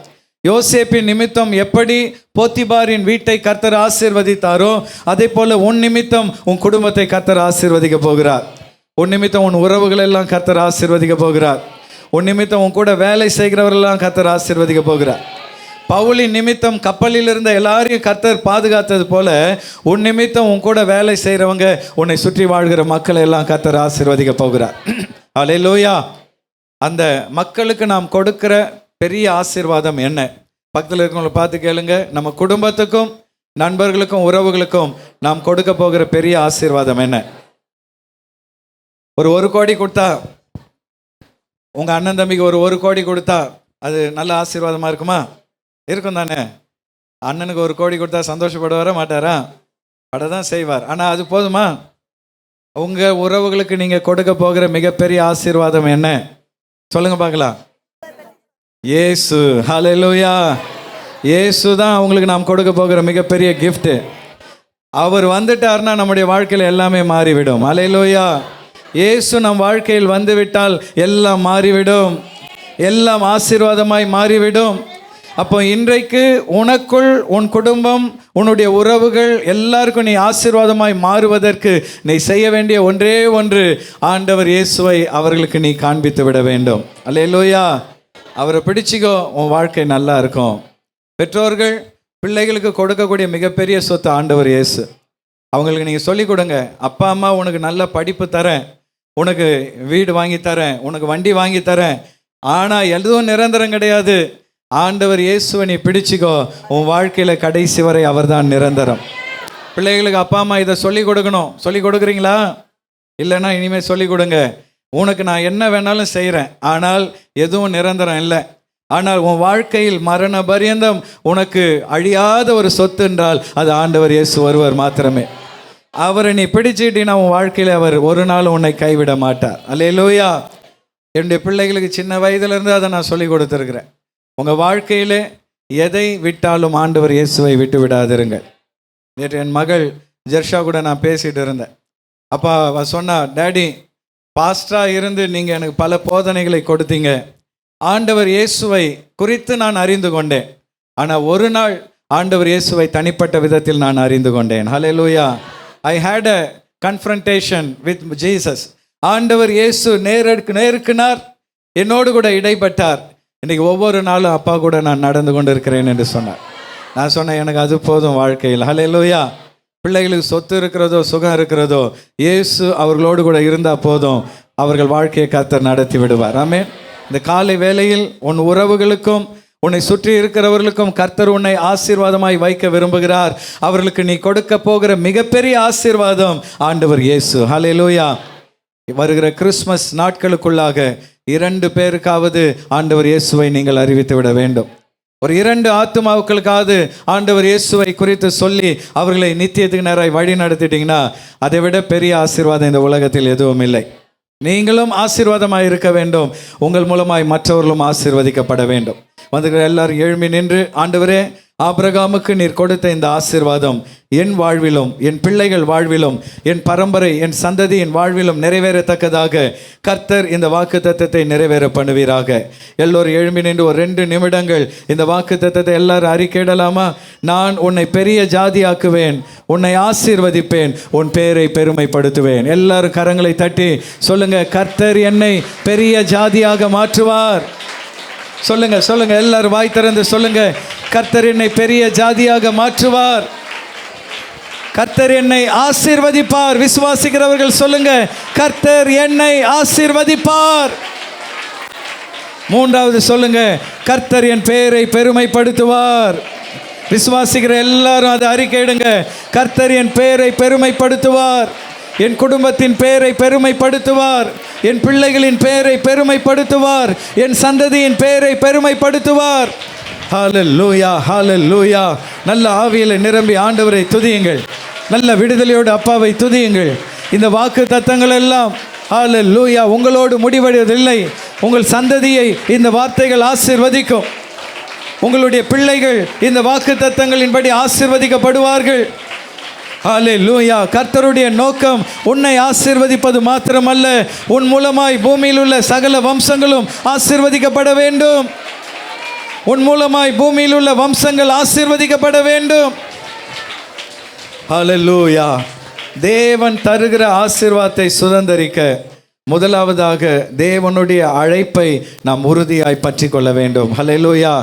S4: யோசேப்பின் நிமித்தம் எப்படி போத்திபாரின் வீட்டை கர்த்தர் ஆசீர்வதித்தாரோ, அதே போல உன் நிமித்தம் உன் குடும்பத்தை கர்த்தர் ஆசீர்வதிக்க போகிறார். உன் நிமித்தம் உன் உறவுகள் எல்லாம் கர்த்தர் ஆசீர்வதிக்க போகிறார். உன் நிமித்தம் உன் கூட வேலை செய்கிறவர்களெல்லாம் கர்த்தர் ஆசீர்வதிக்க போகிறார். பவுலின் நிமித்தம் கப்பலில் இருந்த எல்லாரையும் கர்த்தர் பாதுகாத்தது போல, உன் நிமித்தம் உன் கூட வேலை செய்கிறவங்க, உன்னை சுற்றி வாழ்கிற மக்களை எல்லாம் கர்த்தர் ஆசீர்வதிக்க போகிறார். அல்லேலூயா. அந்த மக்களுக்கு நாம் கொடுக்கிற பெரிய ஆசீர்வாதம் என்ன? பக்கத்தில் இருக்கவங்களை பார்த்து கேளுங்க. நம்ம குடும்பத்துக்கும் நண்பர்களுக்கும் உறவுகளுக்கும் நாம் கொடுக்க போகிற பெரிய ஆசீர்வாதம் என்ன? ஒரு 1 கோடி கொடுத்தா, உங்கள் அண்ணன் தம்பிக்கு ஒரு 1 கோடி கொடுத்தா அது நல்ல ஆசீர்வாதமாக இருக்குமா? இருக்கும் தானே? அண்ணனுக்கு 1 கோடி கொடுத்தா சந்தோஷப்படுவாரா மாட்டாரா? படதான் செய்வார். ஆனால் அது போதுமா? உங்கள் உறவுகளுக்கு நீங்கள் கொடுக்க போகிற மிகப்பெரிய ஆசீர்வாதம் என்ன சொல்லுங்க பார்க்கலாம். இயேசு. ஹல்லேலூயா. இயேசு தான் அவங்களுக்கு நாம் கொடுக்க போகிற மிகப்பெரிய கிஃப்ட்டு. அவர் வந்துட்டார்னா நம்முடைய வாழ்க்கையில் எல்லாமே மாறிவிடும். ஹல்லேலூயா. இயேசு நம் வாழ்க்கையில் வந்துவிட்டால் எல்லாம் மாறிவிடும், எல்லாம் ஆசீர்வாதமாய் மாறிவிடும். அப்போ இன்றைக்கு உனக்குள், உன் குடும்பம், உன்னுடைய உறவுகள் எல்லாருக்கும் நீ ஆசீர்வாதமாய் மாறுவதற்கு நீ செய்ய வேண்டிய ஒன்றே ஒன்று, ஆண்டவர் இயேசுவை அவர்களுக்கு நீ காண்பித்து விட வேண்டும். அல்லேலூயா. அவரை பிடிச்சிக்கோ, உன் வாழ்க்கை நல்லா இருக்கும். பெற்றோர்கள் பிள்ளைகளுக்கு கொடுக்கக்கூடிய மிகப்பெரிய சொத்து ஆண்டவர் இயேசு.
S2: அவங்களுக்கு நீங்கள் சொல்லிக் கொடுங்க, அப்பா அம்மா உனக்கு நல்ல படிப்பு தரேன், உனக்கு வீடு வாங்கி தரேன், உனக்கு வண்டி வாங்கி தரேன், ஆனால் எதுவும் நிரந்தரம் கிடையாது. ஆண்டவர் இயேசுவை நீ பிடிச்சிக்கோ, உன் வாழ்க்கையில் கடைசி வரை அவர் தான் நிரந்தரம். பிள்ளைகளுக்கு அப்பா அம்மா இதை சொல்லிக் கொடுக்கணும். சொல்லிக் கொடுக்குறீங்களா? இல்லைன்னா இனிமேல் சொல்லிக் கொடுங்க. உனக்கு நான் என்ன வேணாலும் செய்கிறேன், ஆனால் எதுவும் நிரந்தரம் இல்லை. ஆனால் உன் வாழ்க்கையில் மரண பரியந்தம் உனக்கு அழியாத ஒரு சொத்து என்றால் அது ஆண்டவர் இயேசு ஒருவர் மாத்திரமே. அவரை நீ பிடிச்சிட்டினா உன் வாழ்க்கையில் அவர் ஒரு நாள் உன்னை கைவிட மாட்டார். அல்லேலூயா. என்னுடைய பிள்ளைகளுக்கு சின்ன வயதிலிருந்து அதை நான் சொல்லி கொடுத்துருக்குறேன். உங்கள் வாழ்க்கையில் எதை விட்டாலும் ஆண்டவர் இயேசுவை விட்டு விடாதிருங்கள். நேற்று என் மகள் ஜெர்ஷா கூட நான் பேசிகிட்டு இருந்தேன். அப்பா சொன்னா, டேடி பாஸ்டராக இருந்து நீங்கள் எனக்கு பல போதனைகளை கொடுத்தீங்க, ஆண்டவர் இயேசுவை குறித்து நான் அறிந்து கொண்டேன், ஆனால் ஒரு நாள் ஆண்டவர் இயேசுவை தனிப்பட்ட விதத்தில் நான் அறிந்து கொண்டேன். Hallelujah. I had a confrontation with Jesus. ஆண்டவர் இயேசு நேருக்கு நேர் என்னோடு கூட இடைப்பட்டார். இன்றைக்கி ஒவ்வொரு நாளும் அப்பா கூட நான் நடந்து கொண்டு இருக்கிறேன் என்று சொன்னார். நான் சொன்னேன், எனக்கு அது போதும் வாழ்க்கையில். ஹல்லேலூயா. பிள்ளைகளுக்கு சொத்து இருக்கிறதோ சுகம் இருக்கிறதோ, இயேசு அவர்களோடு கூட இருந்தால் போதும், அவர்கள் வாழ்க்கையை கர்த்தர் நடத்தி விடுவார். ஆமென். இந்த காலை வேளையில் உன் உறவுகளுக்கும் உன்னை சுற்றி இருக்கிறவர்களுக்கும் கர்த்தர் உன்னை ஆசீர்வாதமாய் வைக்க விரும்புகிறார். அவர்களுக்கு நீ கொடுக்க போகிற மிகப்பெரிய ஆசீர்வாதம் ஆண்டவர் இயேசு. ஹல்லேலூயா. வருகிற கிறிஸ்மஸ் நாட்களுக்குள்ளாக 2 பேருக்காவது ஆண்டவர் இயேசுவை நீங்கள் அறிவித்து விட வேண்டும். ஒரு 2 ஆத்துமாவுக்களுக்காவது ஆண்டவர் இயேசுவை குறித்து சொல்லி அவர்களை நித்தியத்துக்கு நேராய் வழி நடத்திட்டீங்கன்னா அதை விட பெரிய ஆசீர்வாதம் இந்த உலகத்தில் எதுவும் இல்லை. நீங்களும் ஆசீர்வாதமாய் இருக்க வேண்டும், உங்கள் மூலமாய் மற்றவர்களும் ஆசீர்வதிக்கப்பட வேண்டும். வந்து எல்லாரும் எழும்பி நின்று, ஆண்டவரே, ஆபிரகாமுக்கு நீர் கொடுத்த இந்த ஆசீர்வாதம் என் வாழ்விலும் என் பிள்ளைகள் வாழ்விலும் என் பரம்பரை என் சந்ததியின் வாழ்விலும் நிறைவேறத்தக்கதாக கர்த்தர் இந்த வாக்குத்தத்தத்தை நிறைவேற பண்ணுவீராக. எல்லோரும் எழும்பி நின்று ஒரு 2 நிமிடங்கள் இந்த வாக்குத்தத்தத்தை எல்லாரும் அறிக்கையிடலாமா? நான் உன்னை பெரிய ஜாதியாக்குவேன், உன்னை ஆசீர்வதிப்பேன், உன் பேரை பெருமைப்படுத்துவேன். எல்லாரும் கரங்களை தட்டி சொல்லுங்க, கர்த்தர் என்னை பெரிய ஜாதியாக மாற்றுவார். சொல்லுங்க சொல்லுங்க, எல்லாரும் வாய் திறந்து சொல்லுங்க, கர்த்தர் என்னை பெரிய ஜாதியாக மாற்றுவார், கர்த்தர் என்னை ஆசீர்வதிப்பார். விசுவாசிக்கிறவர்கள் சொல்லுங்க, கர்த்தர் என்னை ஆசீர்வதிப்பார். 3வது சொல்லுங்க, கர்த்தர் என் பெயரை பெருமைப்படுத்துவார். விசுவாசிக்கிற எல்லாரும் அதை அறிக்கையிடுங்க, கர்த்தர் என் பெயரை பெருமைப்படுத்துவார், என் குடும்பத்தின் பெயரை பெருமைப்படுத்துவார், என் பிள்ளைகளின் பெயரை பெருமைப்படுத்துவார், என் சந்ததியின் பெயரை பெருமைப்படுத்துவார். ஹல்லேலூயா, ஹல்லேலூயா. நல்ல ஆவியில் நிரம்பி ஆண்டவரை துதியுங்கள். நல்ல விடுதலையோடு அப்பாவை துதியுங்கள். இந்த வாக்கு தத்தங்கள் எல்லாம் ஹல்லேலூயா உங்களோடு முடிவடைவதில்லை. உங்கள் சந்ததியை இந்த வார்த்தைகள் ஆசீர்வதிக்கும். உங்களுடைய பிள்ளைகள் இந்த வாக்கு தத்தங்களின்படி ஆசீர்வதிக்கப்படுவார்கள். ஹல்லேலூயா. கர்த்தருடைய நோக்கம் உன்னை ஆசீர்வதிப்பது மாத்திரமல்ல, உன் மூலமாய் பூமியில் உள்ள சகல வம்சங்களும் ஆசீர்வதிக்கப்பட வேண்டும். உன் மூலமாய் பூமியில் உள்ள வம்சங்கள் ஆசீர்வதிக்கப்பட வேண்டும். ஹல்லேலூயா. தேவன் தருகிற ஆசீர்வாதத்தை சுதந்தரிக்க முதலாவதாக தேவனுடைய அழைப்பை நாம் உறுதியாய் பற்றி கொள்ள வேண்டும். ஹல்லேலூயா.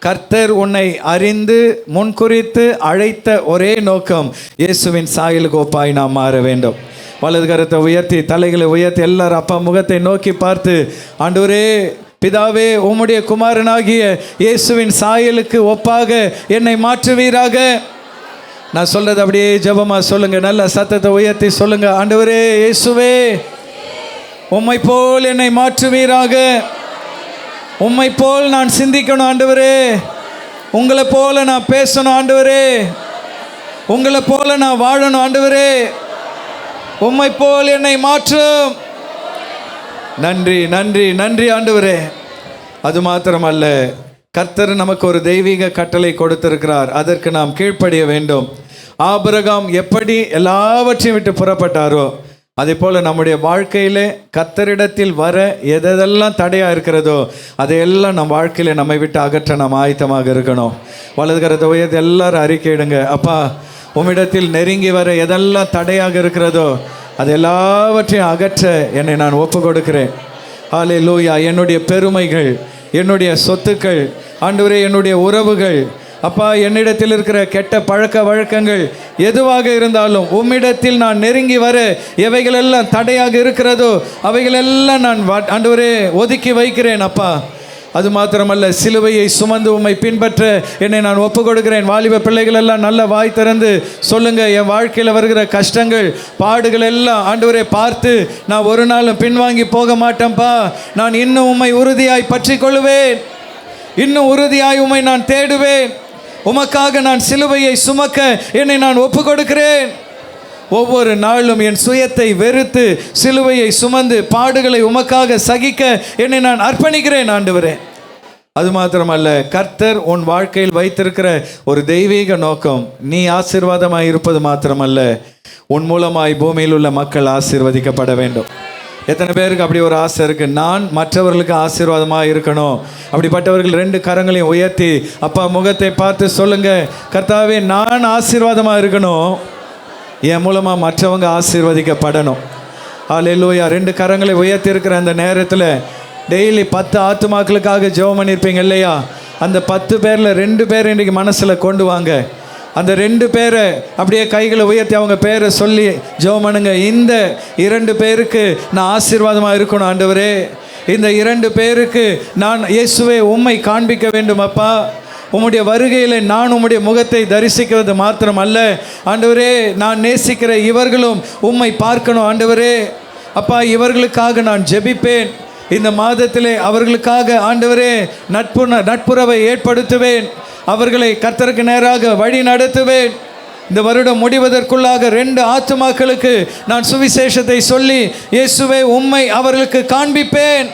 S2: கர்த்தர் உன்னை அறிந்து முன்குறித்து அழைத்த ஒரே நோக்கம் இயேசுவின் சாயல் கோப்பாய் நாம் மாற வேண்டும். வலது கரத்தை உயர்த்தி தலைகளை உயர்த்தி எல்லாரும் அப்பா முகத்தை நோக்கி பார்த்து, ஆண்டவரே பிதாவே, உம்முடைய குமாரனாகிய இயேசுவின் சாயலுக்கு ஒப்பாக என்னை மாற்றுவீராக. நான் சொல்றது அப்படியே ஜெபமா சொல்லுங்க, நல்ல சத்தத்தை உயர்த்தி சொல்லுங்க, ஆண்டவரே இயேசுவே, உம்மை போல் என்னை மாற்றுவீராக. உம்மை போல் நான் சிந்திக்கணும் ஆண்டவரே, உங்களை போல நான் பேசணும் ஆண்டவரே, உங்களை போல நான் வாழணும் ஆண்டவரே, உம்மை போல் என்னை மாற்றும். நன்றி நன்றி நன்றி ஆண்டவரே. அது மாத்திரமல்ல, கர்த்தர் நமக்கு ஒரு தெய்வீக கட்டளை கொடுத்திருக்கிறார், அதற்கு நாம் கீழ்ப்படிய வேண்டும். ஆபிரகாம் எப்படி எல்லாவற்றையும் விட்டு புறப்பட்டாரோ அதே போல் நம்முடைய வாழ்க்கையில் கர்த்தரிடத்தில் வர எதெல்லாம் தடையாக இருக்கிறதோ அதையெல்லாம் நம் வாழ்க்கையில் நம்மை விட்டு அகற்ற நாம் ஆயத்தமாக இருக்கணும். வலது கரத்தை உயர்த்தி எல்லாரும் அறிக்கையிடுங்க, அப்பா உம்மிடத்தில் நெருங்கி வர எதெல்லாம் தடையாக இருக்கிறதோ அது எல்லாவற்றையும் அகற்ற என்னை நான் ஒப்பு கொடுக்கிறேன். ஹல்லேலூயா. என்னுடைய பெருமைகள், என்னுடைய சொத்துக்கள், ஆண்டவரே என்னுடைய உறவுகள், அப்பா, என்னிடத்தில் இருக்கிற கெட்ட பழக்க வழக்கங்கள் எதுவாக இருந்தாலும் உம்மிடத்தில் நான் நெருங்கி வர எவைகளெல்லாம் தடையாக இருக்கிறதோ அவைகளெல்லாம் நான் ஆண்டவரே ஒதுக்கி வைக்கிறேன் அப்பா. அது மாத்திரமல்ல, சிலுவையை சுமந்து உம்மை பின்பற்ற என்னை நான் ஒப்பு கொடுக்கிறேன். வாலிப பிள்ளைகள் எல்லாம் நல்ல வாய் திறந்து சொல்லுங்க, என் வாழ்க்கையில் வருகிற கஷ்டங்கள் பாடுகள் எல்லாம் ஆண்டவரே பார்த்து நான் ஒரு நாளும் பின்வாங்கி போக மாட்டேன்ப்பா. நான் இன்னும் உம்மை உறுதியாய் பற்றி கொள்வேன், இன்னும் உறுதியாய் உம்மை நான் தேடுவேன். உமக்காக நான் சிலுவையை சுமக்க என்னை நான் ஒப்பு கொடுக்கிறேன். ஒவ்வொரு நாளும் என் சுயத்தை வெறுத்து சிலுவையை சுமந்து பாடுகளை உமக்காக சகிக்க என்னை நான் அர்ப்பணிக்கிறேன் ஆண்டவரே. அது மாத்திரமல்ல, கர்த்தர் உன் வாழ்க்கையில் வைத்திருக்கிற ஒரு தெய்வீக நோக்கம் நீ ஆசீர்வாதமாய் இருப்பது மாத்திரமல்ல, உன் மூலமாய் பூமியில் உள்ள மக்கள் ஆசீர்வதிக்கப்பட வேண்டும். எத்தனை பேருக்கு அப்படி ஒரு ஆசை இருக்குது? நான் மற்றவர்களுக்கு ஆசீர்வாதமாக இருக்கணும். அப்படிப்பட்டவர்கள் 2 கரங்களையும் உயர்த்தி அப்பா முகத்தை பார்த்து சொல்லுங்க, கர்த்தாவே நான் ஆசீர்வாதமாக இருக்கணும், என் மூலமாக மற்றவங்க ஆசீர்வதிக்கப்படணும். ஹல்லேலூயா. 2 கரங்களை உயர்த்தி இருக்கிற அந்த நேரத்தில் டெய்லி 10 ஆத்துமாக்களுக்காக ஜெபம் பண்ணியிருப்பீங்க இல்லையா? அந்த 10 பேரில் 2 பேர் இன்றைக்கி மனசில் கொண்டு வாங்க. அந்த 2 பேரை அப்படியே கைகளை உயர்த்தி அவங்க பேரை சொல்லி ஜெபம் பண்ணுங்க. இந்த 2 பேருக்கு நான் ஆசீர்வாதமாக இருக்கணும் ஆண்டவரே. இந்த 2 பேருக்கு நான் இயேசுவே உம்மை காண்பிக்க வேண்டும் அப்பா. உம்முடைய வருகையில் நான் உம்முடைய முகத்தை தரிசிக்கிறது மாத்திரம் அல்ல ஆண்டவரே, நான் நேசிக்கிற இவர்களும் உம்மை பார்க்கணும் ஆண்டவரே. அப்பா, இவர்களுக்காக நான் ஜெபிப்பேன். இந்த மாதத்திலே அவர்களுக்காக ஆண்டவரே நட்புறவை ஏற்படுத்துவேன். அவர்களை கர்த்தருக்கு நேராக வழி நடத்துவேன். இந்த வருடம் முடிவதற்குள்ளாக 2 ஆத்துமாக்களுக்கு நான் சுவிசேஷத்தை சொல்லி இயேசுவே உம்மை அவர்களுக்கு காண்பிப்பேன்.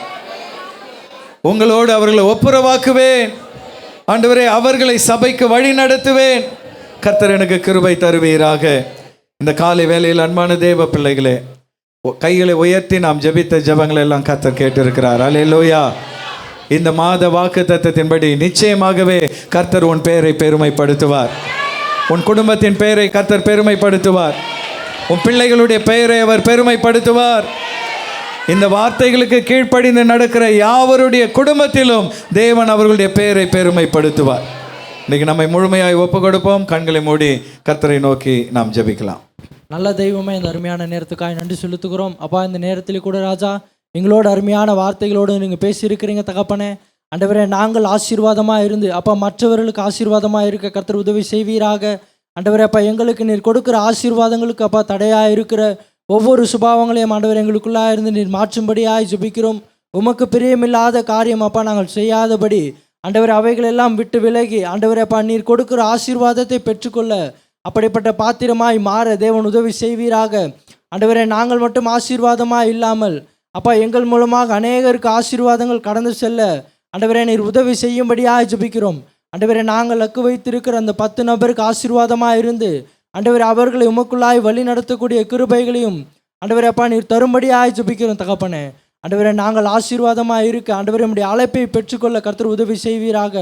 S2: உங்களோடு அவர்களை ஒப்புரவாக்குவேன் ஆண்டவரே. அவர்களை சபைக்கு வழி நடத்துவேன். கர்த்தர் எனக்கு கிருபை தருவீராக. இந்த காலை வேளையில் அன்பான தேவ பிள்ளைகளே, கைகளை உயர்த்தி நாம் ஜெபித்த ஜெபங்களை எல்லாம் கர்த்தர் கேட்டிருக்கிறார். அல்லேலூயா. இந்த மாத வாக்கு தத்தத்தின்படி நிச்சயமாகவே கர்த்தர் உன் பெயரை பெருமைப்படுத்துவார். உன் குடும்பத்தின் பெயரை கர்த்தர் பெருமைப்படுத்துவார். உன் பிள்ளைகளுடைய பெயரை அவர் பெருமைப்படுத்துவார். இந்த வார்த்தைகளுக்கு கீழ்ப்படிந்து நடக்கிற யாவருடைய குடும்பத்திலும் தேவன் அவர்களுடைய பெயரை பெருமைப்படுத்துவார். இன்றைக்கி நம்மை முழுமையாய் ஒப்பு கொடுப்போம். கண்களை மூடி கர்த்தரை நோக்கி நாம் ஜெபிக்கலாம்.
S5: நல்ல தெய்வமே, இந்த அருமையான நேரத்துக்காக நன்றி செலுத்துகிறோம் அப்பா. இந்த நேரத்தில் கூட ராஜா எங்களோட அருமையான வார்த்தைகளோடு நீங்கள் பேசியிருக்கிறீங்க தகப்பனே. ஆண்டவரே, நாங்கள் ஆசீர்வாதமாக இருந்து அப்பா மற்றவர்களுக்கு ஆசீர்வாதமாக இருக்க கர்த்தர் உதவி செய்வீராக. ஆண்டவரே, அப்பா எங்களுக்கு நீர் கொடுக்குற ஆசீர்வாதங்களுக்கு அப்பா தடையாக இருக்கிற ஒவ்வொரு சுபாவங்களையும் ஆண்டவர் எங்களுக்குள்ளாக இருந்து நீர் மாற்றும்படியாய் ஜெபிக்கிறோம். உமக்கு பிரியமில்லாத காரியம் அப்பா நாங்கள் செய்யாதபடி ஆண்டவரே அவைகளெல்லாம் விட்டு விலகி ஆண்டவரே அப்பா நீர் கொடுக்குற ஆசீர்வாதத்தை பெற்றுக்கொள்ள அப்படிப்பட்ட பாத்திரமாய் மாற தேவன் உதவி செய்வீராக. ஆண்டவரே, நாங்கள் மட்டும் ஆசீர்வாதமாக இல்லாமல் அப்பா எங்கள் மூலமாக அநேகருக்கு ஆசீர்வாதங்கள் கடந்து செல்ல ஆண்டவரே நீர் உதவி செய்யும்படியாக ஜெபிக்கிறோம். ஆண்டவரே, நாங்கள் லக்கு வைத்திருக்கிற அந்த 10 நபருக்கு ஆசீர்வாதமாக இருந்து ஆண்டவரே அவர்களை உமக்குள்ளாய் வழி நடத்தக்கூடிய கிருபைகளையும் ஆண்டவரே அப்பா நீர் தரும்படியாக ஜெபிக்கிறோம் தகப்பனே. ஆண்டவரே, நாங்கள் ஆசீர்வாதமாக இருக்க ஆண்டவரே உம்முடைய அழைப்பை பெற்றுக்கொள்ள கர்த்தர் உதவி செய்வீராக.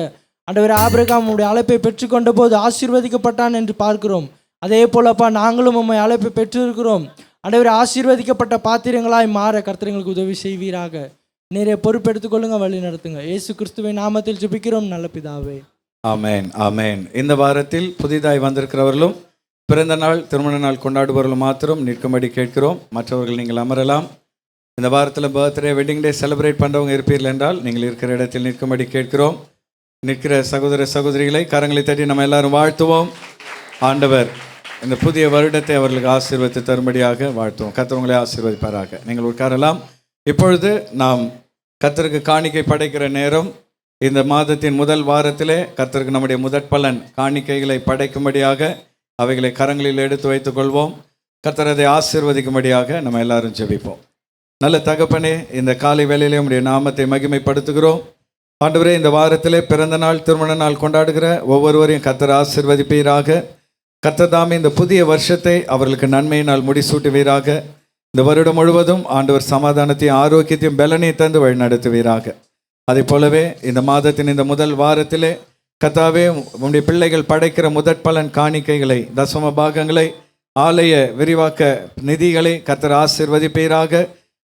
S5: ஆண்டவரே, ஆபிரகாம் உம்முடைய அழைப்பை பெற்றுக்கொண்ட போது ஆசீர்வதிக்கப்பட்டான் என்று பார்க்கிறோம். அதே போலப்பா நாங்களும் உம்மை அழைப்பை பெற்றிருக்கிறோம். ஆண்டவரே, ஆசீர்வதிக்கப்பட்ட பாத்திரங்களாய் மாற கர்த்தர் எங்களுக்கு உதவி செய்வீராக. நீரே பொறுப்பெடுத்துக்கொள்ளுங்க, வழி நடத்துங்க. இயேசு கிறிஸ்துவின் நாமத்தில் ஜெபிக்கிறோம் நல்ல பிதாவே.
S2: ஆமென், ஆமென். இந்த வாரத்தில் புதிதாய் வந்திருக்கிறவர்களும் பிறந்த நாள் திருமண நாள் கொண்டாடுபவர்களும் மாத்திரம் நிற்கும்படி கேட்கிறோம். மற்றவர்கள் நீங்கள் அமரலாம். இந்த வாரத்தில் பர்த்டே வெட்டிங் டே செலிப்ரேட் பண்ணுறவங்க இருப்பீர்கள் என்றால் நீங்கள் இருக்கிற இடத்தில் நிற்கும்படி கேட்கிறோம். நிற்கிற சகோதர சகோதரிகளை கரங்களை தட்டி நம்ம எல்லாரும் வாழ்த்துவோம். ஆண்டவர் இந்த புதிய வருடத்தை அவர்களுக்கு ஆசீர்வதித்து தரும்படியாக வாழ்த்துவோம். கர்த்தர் உங்களை ஆசீர்வதிப்பாராக. நீங்கள் உட்காரலாம். இப்பொழுது நாம் கர்த்தருக்கு காணிக்கை படைக்கிற நேரம். இந்த மாதத்தின் முதல் வாரத்திலே கர்த்தருக்கு நம்முடைய முதற் பலன் காணிக்கைகளை படைக்கும்படியாக அவைகளை கரங்களில் எடுத்து வைத்துக் கொள்வோம். கர்த்தர் அதை ஆசீர்வதிக்கும்படியாக நம்ம எல்லாரும் ஜெபிப்போம். நல்ல தகப்பனே, இந்த காலை வேளையிலே உம்முடைய நாமத்தை மகிமைப்படுத்துகிறோம். ஆண்டவரே, இந்த வாரத்திலே பிறந்த நாள் திருமண நாள் கொண்டாடுகிற ஒவ்வொருவரையும் கர்த்தர் ஆசீர்வதிப்பீராக. கர்த்தர் தாமே இந்த புதிய வருஷத்தை அவர்களுக்கு நன்மையினால் முடிசூட்டுவீராக. இந்த வருடம் முழுவதும் ஆண்டவர் சமாதானத்தையும் ஆரோக்கியத்தையும் பலனையும் தந்து வழி நடத்துவீராக. அதே போலவே இந்த மாதத்தின் இந்த முதல் வாரத்திலே கர்த்தாவே உம்முடைய பிள்ளைகள் படைக்கிற முதற் பலன் காணிக்கைகளை, தசம பாகங்களை, ஆலய விரிவாக்க நிதிகளை கர்த்தர் ஆசீர்வதிப்பீராக.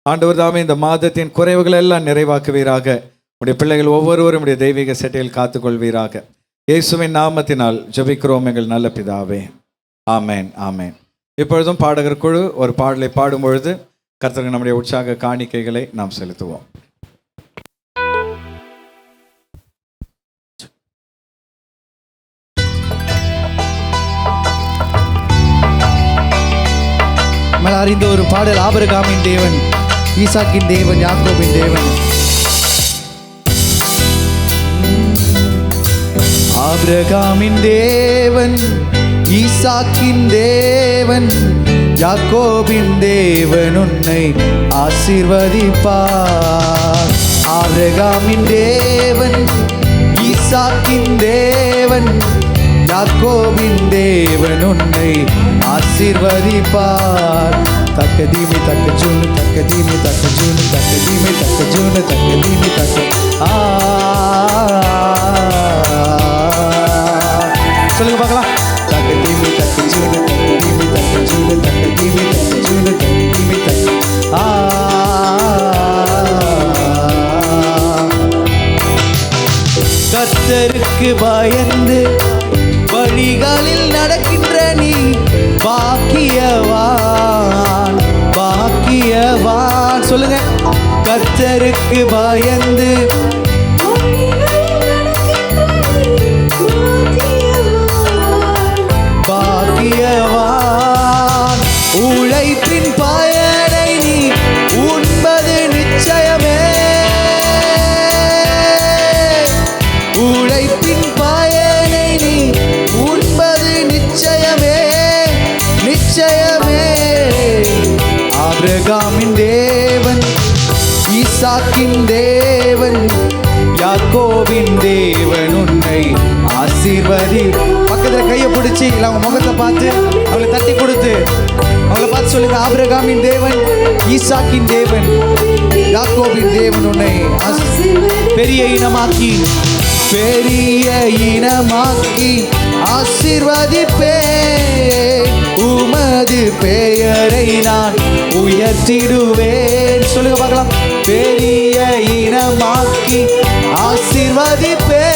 S2: ஆண்டவர் தாமே இந்த மாதத்தின் குறைவுகளை எல்லாம் நிறைவாக்குவீராக. உடைய பிள்ளைகள் ஒவ்வொருவரும் உடைய தெய்வீக செட்டையில் காத்துக்கொள்வீராக. இயேசுவின் நாமத்தினால் ஜெபிக்கிறோம் எங்கள் நல்ல பிதாவே. ஆமேன், ஆமேன். இப்பொழுதும் பாடகர் குழு ஒரு பாடலை பாடும் பொழுது கர்த்தருக்கு நம்முடைய உற்சாக காணிக்கைகளை நாம் செலுத்துவோம்.
S1: நம்மள அறிந்த ஒரு பாடல், ஆபிரகாமின் தேவன், ஈசாக்கின் தேவன், யாக்கோபின் தேவன். ஆபிரகாமின் தேவன், ஈசாக்கின் தேவன், யாக்கோபின் தேவன் உன்னை ஆசீர்வதிப்பார். ஆபிரகாமின் தேவன், ஈசாக்கின் தேவன், யாக்கோபின் தேவன் உன்னை ஆசீர்வதிப்பார். தக்க தீமி தக்க ஜூனு, தக்க தீமி தக்க ஜூனு, தக்க தீமி தக்க ஜூனு, தக்க தீமி தக்க சொல்லுங்க பார்க்கலாம். தக்க தீமி தக்க ஜூனு, தக்க தீமி தக்க ஜூனு, தக்க தீமி தக்க ஜூனு, தக்க தீமி தக்க கர்த்தருக்கு பயந்து வழிகளில் நடக்கின்ற நீ பாக்கியவான், பாக்கியவான். சொல்லுங்க. கர்த்தருக்கு பயந்து பாக்கியவான். உழைப்பின் பயனை நீ உண்பது நிச்சயமே, உழைப்பின் பயனை நீ உண்பது நிச்சயமே, நிச்சயமே. ஆபிரகாமின் தேவன், ஈசாக்கின் தேவன், யாக்கோபின் தேவன் உன்னை ஆசீர்வதி. பக்கத்தில் கையை பிடிச்சி இல்லை அவங்க முகத்தை பார்த்து அவங்களை தட்டி கொடுத்து அவங்களை பார்த்து சொல்லுங்க. ஆபிரகாமின் தேவன், ஈசாக்கின் தேவன், யாக்கோபின் தேவன் உன்னை பெரிய இனமாக்கி, பெரிய இனமாக்கி ஆசீர்வதிப்பேன். உமது பெயரை நான் உயர்த்திடுவேன். சொல்லுங்க பார்க்கலாம். பெரிய இனமாக்கி ஆசீர்வதிப்பேன்.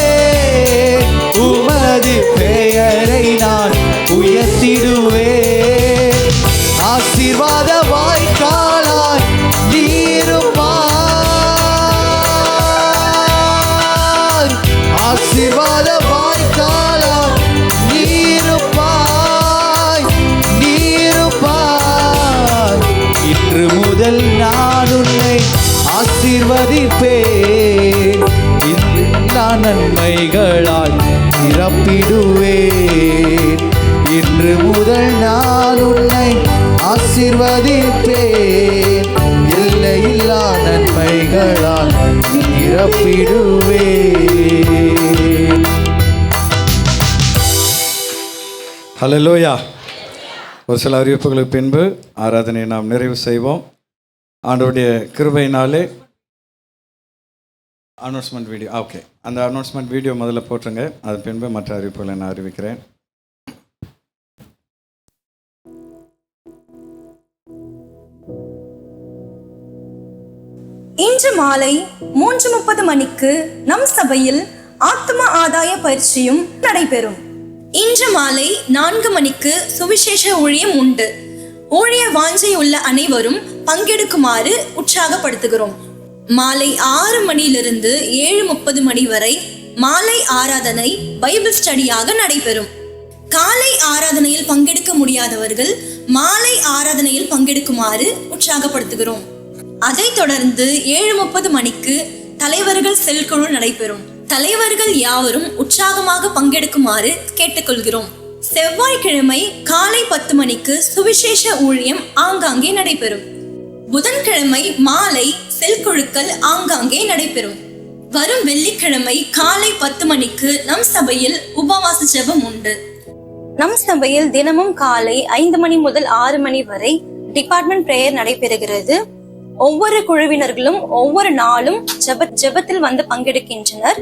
S1: உமது பெயரை நான் உயர்த்திடுவேன். ஆசீர்வாத வாய்க்காலாய் நீருப்பாய், ஆசீர்வாத வாய்க்காலாய் நீருப்பாய், நீருப்பாய். இன்று முதல் நான் உன்னை ஆசீர்வதிப்பேன். எல்லா நன்மைகளால் நிரப்பிடுவேன். இன்று முதல் நான் உன்னை ஆசீர்வதிப்பேன். எல்லையில்லா நன்மைகளால் நிரப்பிடுவேன்.
S2: ஹல்லேலூயா. ஒரு சில அறிவிப்புகளுக்கு பின்பு ஆராதனையை நாம் நிறைவு செய்வோம். ஆண்டவருடைய கிருபையினாலே அனௌன்ஸ்மெண்ட் வீடியோ, ஓகே, அந்த அனௌன்ஸ்மெண்ட் வீடியோ முதல்ல போட்டுருங்க. அது பின்பு மற்ற அறிவிப்புகளை நான் அறிவிக்கிறேன்.
S6: இன்று மாலை 3:30 மணிக்கு நம் சபையில் ஆத்ம ஆதாய பயிற்சியும் நடைபெறும். இன்று மாலை 4 மணிக்கு சுவிசேஷ ஊழியம் உண்டு. ஊழிய வாஞ்சை உள்ள அனைவரும் பங்கெடுக்குமாறு உற்சாகப்படுத்துகிறோம். மாலை 6 மணியிலிருந்து 7:30 மணி வரை மாலை ஆராதனை பைபிள் ஸ்டடியாக நடைபெறும். காலை ஆராதனையில் பங்கெடுக்க முடியாதவர்கள் மாலை ஆராதனையில் பங்கெடுக்குமாறு உற்சாகப்படுத்துகிறோம். அதைத் தொடர்ந்து 7:30 மணிக்கு தலைவர்கள் செல்குழு நடைபெறும். தலைவர்கள் யாவரும் உற்சாகமாக பங்கெடுக்குமாறு கேட்டுக்கொள்கிறோம். செவ்வாய்க்கிழமை காலை 10 மணிக்கு சுவிசேஷ ஊழியம் ஆங்காங்கே நடைபெறும். புதன்கிழமை மாலை செல்குழுக்கள் ஆங்காங்கே நடைபெறும். வரும் வெள்ளிக்கிழமை காலை 10 மணிக்கு நம் சபையில் உபவாச ஜெபம் உண்டு. நம் சபையில் தினமும் காலை 5 மணி முதல் 6 மணி வரை டிபார்ட்மெண்ட் பிரேயர் நடைபெறுகிறது. ஒவ்வொரு குழுவினர்களும் ஒவ்வொரு நாளும் ஜெபத்தில் வந்து பங்கெடுக்கின்றனர்.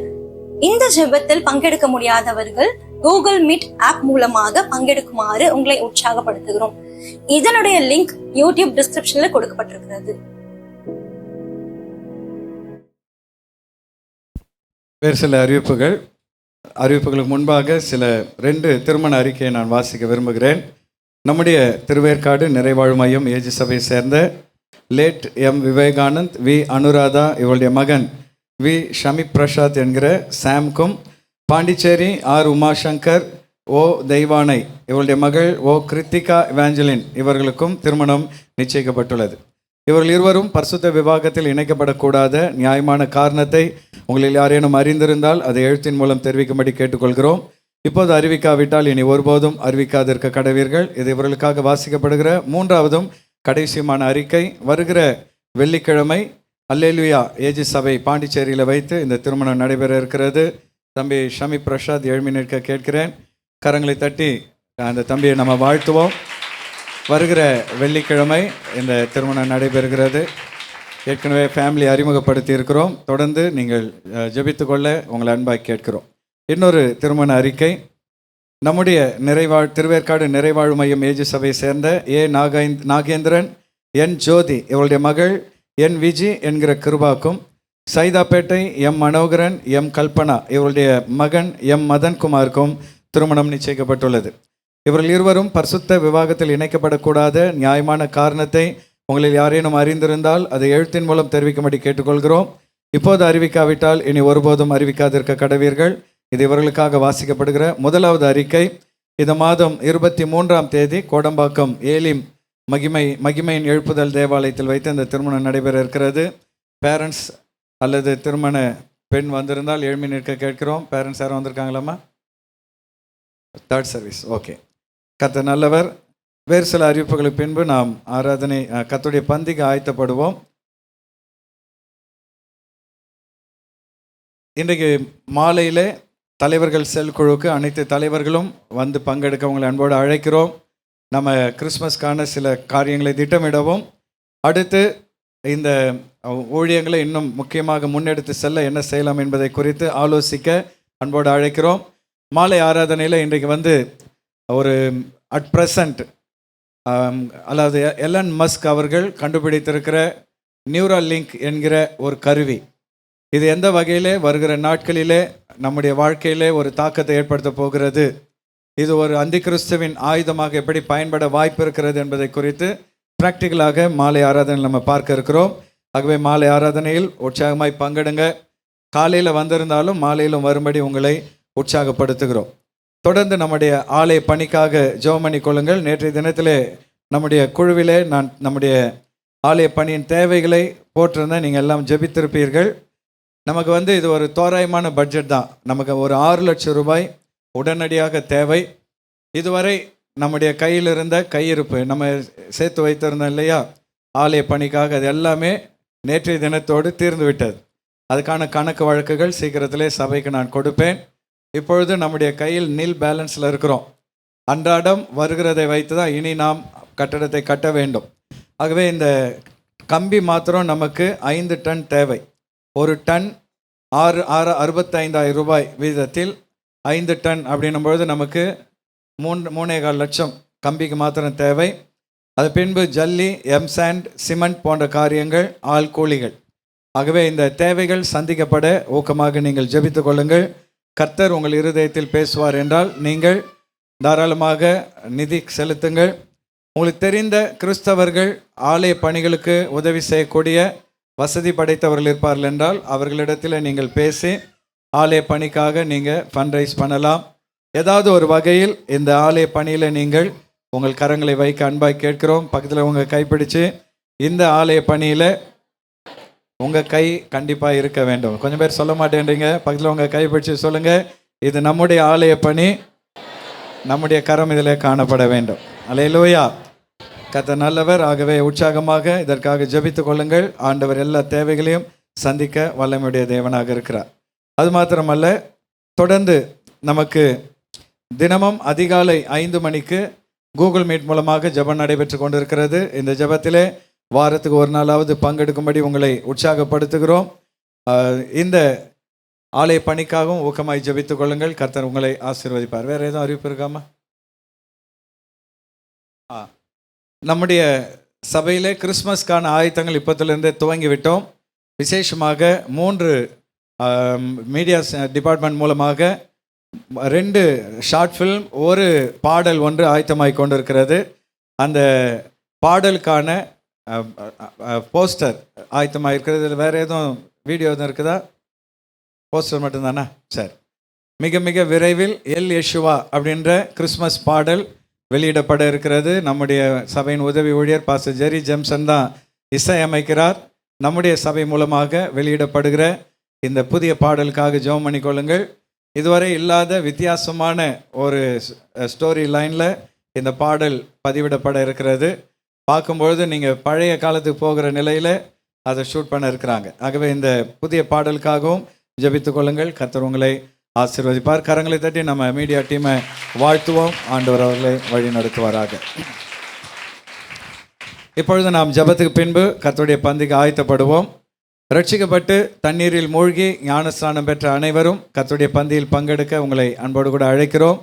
S6: இந்த ஜெபத்தில் பங்கெடுக்க முடியாதவர்கள் கூகுள் மீட் ஆப் மூலமாக பங்கெடுக்குமாறு உங்களை உற்சாகப்படுத்துகிறோம். இதனுடைய லிங்க் யூடியூப் டிஸ்கிரிப்ஷன்ல கொடுக்கப்பட்டிருக்கிறது.
S2: வேறு சில அறிவிப்புகள். அறிவிப்புகளுக்கு முன்பாக சில 2 திருமண அறிக்கையை நான் வாசிக்க விரும்புகிறேன். நம்முடைய திருவேற்காடு நிறைவாழ் மையம் ஏஜி சபையை சேர்ந்த late M Vivekanand, V Anuradha இவருடைய மகன் வி ஷமி பிரசாத் என்கிற சாம்க்கும், பாண்டிச்சேரி ஆர் உமாசங்கர் ஓ தெய்வானை இவருடைய மகள் ஓ கிருத்திகா இவாஞ்சலின் இவர்களுக்கும் திருமணம் நிச்சயிக்கப்பட்டுள்ளது. இவர்கள் இருவரும் பரிசுத்த விவாகத்தில் இணைக்கப்படக்கூடாத நியாயமான காரணத்தை உங்களில் யாரேனும் அறிந்திருந்தால் அதை எழுத்தின் மூலம் தெரிவிக்கும்படி கேட்டுக்கொள்கிறோம். இப்போது அறிவிக்காவிட்டால் இனி ஒருபோதும் அறிவிக்காதிருக்க கடவீர்கள். இது இவர்களுக்காக வாசிக்கப்படுகிற 3வதும் கடைசியுமான அறிக்கை. வருகிற வெள்ளிக்கிழமை அல்லேலுயா ஏஜி சபை பாண்டிச்சேரியில் வைத்து இந்த திருமணம் நடைபெற இருக்கிறது. தம்பி ஷமி பிரசாத் எழுமி நிற்க கேட்கிறேன். கரங்களை தட்டி அந்த தம்பியை நம்ம வாழ்த்துவோம். வருகிற வெள்ளிக்கிழமை இந்த திருமணம் நடைபெறுகிறது. ஏற்கனவே ஃபேமிலி அறிமுகப்படுத்தி இருக்கிறோம். தொடர்ந்து நீங்கள் ஜெபித்து கொள்ள உங்களை அன்பாய் கேட்கிறோம். இன்னொரு திருமண அறிக்கை. நம்முடைய திருவேற்காடு நிறைவாழ் மையம் ஏஜி சபையை சேர்ந்த ஏ நாகேந்திரன், என் ஜோதி இவருடைய மகள் என் விஜி என்கிற கிருபாக்கும், சைதாப்பேட்டை எம் மனோகரன், எம் கல்பனா இவருடைய மகன் எம் மதன்குமாருக்கும் திருமணம் நிச்சயிக்கப்பட்டுள்ளது. இவர்கள் இருவரும் பரிசுத்த விவாகத்தில் இணைக்கப்படக்கூடாத நியாயமான காரணத்தை உங்களில் யாரேனும் அறிந்திருந்தால் அதை எழுத்தின் மூலம் தெரிவிக்கும்படி கேட்டுக்கொள்கிறோம். இப்போது அறிவிக்காவிட்டால் இனி ஒருபோதும் அறிவிக்காதிருக்க கடவீர்கள். இது இவர்களுக்காக வாசிக்கப்படுகிற 1வது அறிக்கை. இந்த மாதம் 23ஆம் தேதி கோடம்பாக்கம் ஏலிம் மகிமையின் எழுப்புதல் தேவாலயத்தில் வைத்து இந்த திருமணம் நடைபெற இருக்கிறது. பேரண்ட்ஸ் அல்லது திருமண பெண் வந்திருந்தால் எழுமி நிற்க கேட்கிறோம். பேரண்ட்ஸ் யாரும் வந்திருக்காங்களாம்மா? 3rd service. ஓகே, கர்த்தர் நல்லவர். வேறு சில அறிவிப்புகளுக்கு பின்பு நாம் ஆராதனை கர்த்தருடைய பந்திக்கு ஆயத்தப்படுவோம். இன்றைக்கு மாலையில் தலைவர்கள் செல் குழுவுக்கு அனைத்து தலைவர்களும் வந்து பங்கெடுக்க உங்களை அன்போடு அழைக்கிறோம். நம்ம கிறிஸ்மஸ்க்கான சில காரியங்களை திட்டமிடவும், அடுத்து இந்த ஊழியங்களை இன்னும் முக்கியமாக முன்னெடுத்து செல்ல என்ன செய்யலாம் என்பதை குறித்து ஆலோசிக்க அன்போடு அழைக்கிறோம். மாலை ஆராதனையில் இன்றைக்கு வந்து ஒரு அட் ப்ரெசண்ட் அதாவது எலன் மஸ்க் அவர்கள் கண்டுபிடித்திருக்கிற நியூரல் லிங்க் என்கிற ஒரு கருவி, இது எந்த வகையிலே வருகிற நாட்களிலே நம்முடைய வாழ்க்கையிலே ஒரு தாக்கத்தை ஏற்படுத்த போகிறது, இது ஒரு அந்திகிறிஸ்துவின் ஆயுதமாக எப்படி பயன்பட வாய்ப்பு இருக்கிறது என்பதை குறித்து ப்ராக்டிக்கலாக மாலை ஆராதனையில் நம்ம பார்க்க இருக்கிறோம். ஆகவே மாலை ஆராதனையில் உற்சாகமாய் பங்கெடுங்க. காலையில் வந்திருந்தாலும் மாலையிலும் வரும்படி உங்களை உற்சாகப்படுத்துகிறோம். தொடர்ந்து நம்முடைய ஆலய பணிக்காக ஜெபம் பண்ணி கொள்ளுங்கள். நேற்றைய தினத்திலே நம்முடைய குழுவிலே நான் நம்முடைய ஆலய பணியின் தேவைகளை போட்டிருந்தேன். நீங்கள் எல்லாம் ஜெபித்திருப்பீர்கள். நமக்கு வந்து இது ஒரு தோராயமான பட்ஜெட் தான். நமக்கு ஒரு 6 லட்சம் ரூபாய் உடனடியாக தேவை. இதுவரை நம்முடைய கையில் இருந்த கையிருப்பு நம்ம சேர்த்து வைத்திருந்தோம் இல்லையா ஆலய பணிக்காக, அது எல்லாமே நேற்றைய தினத்தோடு தீர்ந்து விட்டது. அதுக்கான கணக்கு வழக்குகள் சீக்கிரத்திலே சபைக்கு நான் கொடுப்பேன். இப்பொழுது நம்முடைய கையில் நில் பேலன்ஸில் இருக்கிறோம். அன்றாடம் வருகிறதை வைத்து தான் இனி நாம் கட்டடத்தை கட்ட வேண்டும். ஆகவே இந்த கம்பி மாத்திரம் நமக்கு 5 டன் தேவை. ஒரு டன் 65,000 ரூபாய் வீதத்தில் 5 டன் அப்படின்னும் பொழுது நமக்கு 3.25 லட்சம் கம்பிக்கு மாத்திரம் தேவை. அது பின்பு ஜல்லி, எம்சாண்ட், சிமெண்ட் போன்ற காரியங்கள், ஆள் கூலிகள். ஆகவே இந்த தேவைகள் சந்திக்கப்பட ஊக்கமாக நீங்கள் ஜெபித்து கொள்ளுங்கள். கர்த்தர் உங்கள் இருதயத்தில் பேசுவார் என்றால் நீங்கள் தாராளமாக நிதி செலுத்துங்கள். உங்களுக்கு தெரிந்த கிறிஸ்தவர்கள் ஆலய பணிகளுக்கு உதவி செய்யக்கூடிய வசதி படைத்தவர்கள் இருப்பார்கள் என்றால் அவர்களிடத்தில் நீங்கள் பேசி ஆலய பணிக்காக நீங்கள் ஃபண்ட்ரைஸ் பண்ணலாம். ஏதாவது ஒரு வகையில் இந்த ஆலய பணியில் நீங்கள் உங்கள் கரங்களை வைக்க அன்பாய் கேட்கிறோம். பக்கத்தில் உங்கள் கைப்பிடிச்சு இந்த ஆலய பணியில் உங்கள் கை கண்டிப்பாக இருக்க வேண்டும். கொஞ்சம் பேர் சொல்ல மாட்டேன்றீங்க. பக்கத்தில் உங்கள் கை பிடிச்சி சொல்லுங்கள், இது நம்முடைய ஆலய பணி, நம்முடைய கரம் இதில் காணப்பட வேண்டும். அல்லேலூயா. கர்த்தர் நல்லவர். ஆகவே உற்சாகமாக இதற்காக ஜெபித்து கொள்ளுங்கள். ஆண்டவர் எல்லா தேவைகளையும் சந்திக்க வல்லமையுடைய தேவனாக இருக்கிறார். அது மாத்திரமல்ல, தொடர்ந்து நமக்கு தினமும் அதிகாலை 5 மணிக்கு கூகுள் மீட் மூலமாக ஜெபம் நடைபெற்று கொண்டிருக்கிறது. இந்த ஜெபத்திலே வாரத்துக்கு ஒரு நாளாவது பங்கெடுக்கும்படி உங்களை உற்சாகப்படுத்துகிறோம். இந்த ஆலய பணிக்காகவும் ஊக்கமாய் ஜெபித்துக் கொள்ளுங்கள். கர்த்தர் உங்களை ஆசீர்வதிப்பார். வேறு எதுவும் அறிவிப்பு இருக்காமா? நம்முடைய சபையிலே கிறிஸ்மஸ்க்கான ஆயத்தங்கள் இப்போத்திலிருந்தே துவங்கிவிட்டோம். விசேஷமாக 3 மீடியா டிபார்ட்மெண்ட் மூலமாக 2 ஷார்ட் ஃபிலிம், ஒரு பாடல் ஒன்று ஆயத்தமாய் கொண்டிருக்கிறது. அந்த பாடலுக்கான போஸ்டர் ஆயத்தமாக இருக்கிறது. இதில் வேறு எதுவும் வீடியோ எதுவும் இருக்குதா? போஸ்டர் மட்டும்தானா? சரி. மிக மிக விரைவில் எல் யேசுவா அப்படின்ற கிறிஸ்மஸ் பாடல் வெளியிடப்பட இருக்கிறது. நம்முடைய சபையின் உதவி ஊழியர் பாஸ்டர் ஜெரி ஜெம்சன் தான் இசையமைக்கிறார். நம்முடைய சபை மூலமாக வெளியிடப்படுகிற இந்த புதிய பாடலுக்காக ஜெபம் பண்ணிக்கொள்ளுங்கள். இதுவரை இல்லாத வித்தியாசமான ஒரு ஸ்டோரி லைனில் இந்த பாடல் பதிவிடப்பட இருக்கிறது. பார்க்கும்பொழுது நீங்கள் பழைய காலத்துக்கு போகிற நிலையில் அதை ஷூட் பண்ண இருக்கிறாங்க. ஆகவே இந்த புதிய பாடலுக்காகவும் ஜெபித்துக் கொள்ளுங்கள். கர்த்தர் உங்களை ஆசீர்வதிப்பார். கரங்களை தட்டி நம்ம மீடியா டீமை வாழ்த்துவோம். ஆண்டவர் அவர்களை வழி நடத்துவாராக. இப்பொழுது நாம் ஜெபத்துக்கு பின்பு கர்த்தருடைய பந்திக்கு ஆயத்தப்படுவோம். ரட்சிக்கப்பட்டு தண்ணீரில் மூழ்கி ஞானஸ்நானம் பெற்ற அனைவரும் கர்த்தருடைய பந்தியில் பங்கெடுக்க உங்களை அன்போடு கூட அழைக்கிறோம்.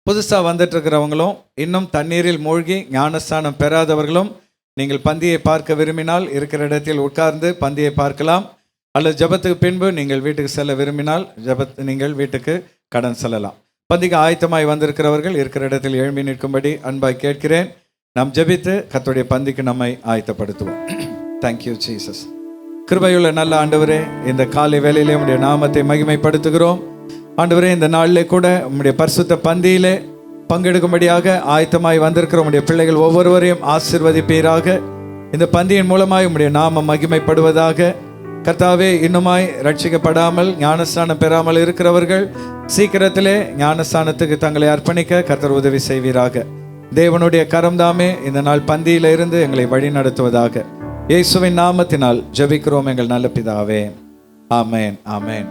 S2: புதுசாக வந்துட்டு இருக்கிறவங்களும் இன்னும் தண்ணீரில் மூழ்கி ஞானஸ்நானம் பெறாதவர்களும் நீங்கள் பந்தியை பார்க்க விரும்பினால் இருக்கிற இடத்தில் உட்கார்ந்து பந்தியை பார்க்கலாம். அல்லது ஜெபத்துக்கு பின்பு நீங்கள் வீட்டுக்கு செல்ல விரும்பினால் நீங்கள் வீட்டுக்கு கடன் செல்லலாம். பந்திக்கு ஆயத்தமாய் வந்திருக்கிறவர்கள் இருக்கிற இடத்தில் எழும்பி நிற்கும்படி அன்பாய் கேட்கிறேன். நாம் ஜெபித்து கர்த்தருடைய பந்திக்கு நம்மை ஆயத்தப்படுத்துவோம். Thank you Jesus. கிருபையுள்ள நல்ல ஆண்டவரே, இந்த காலை வேளையிலே உம்முடைய நாமத்தை மகிமைப்படுத்துகிறோம். ஆண்டவரே, இந்த நாளிலே கூட உம்முடைய பரிசுத்த பந்தியிலே பங்கெடுக்கும்படியாக ஆயத்தமாய் வந்திருக்கிற உம்முடைய பிள்ளைகள் ஒவ்வொருவரையும் ஆசீர்வதிப்பீராக. இந்த பந்தியின் மூலமாய் உம்முடைய நாமம் மகிமைப்படுவதாக. கர்த்தாவே, இன்னுமாய் ரட்சிக்கப்படாமல் ஞானஸ்நானம் பெறாமல் இருக்கிறவர்கள் சீக்கிரத்திலே ஞானஸ்நானத்துக்கு தங்களை அர்ப்பணிக்க கர்த்தர் உதவி செய்வீராக. தேவனுடைய கரம்தாமே இந்த நாள் பந்தியில இருந்து எங்களை வழி நடத்துவதாக. இயேசுவின் நாமத்தினால் ஜெபிக்கிறோம் எங்கள் நல்ல பிதாவே. ஆமேன், ஆமேன்.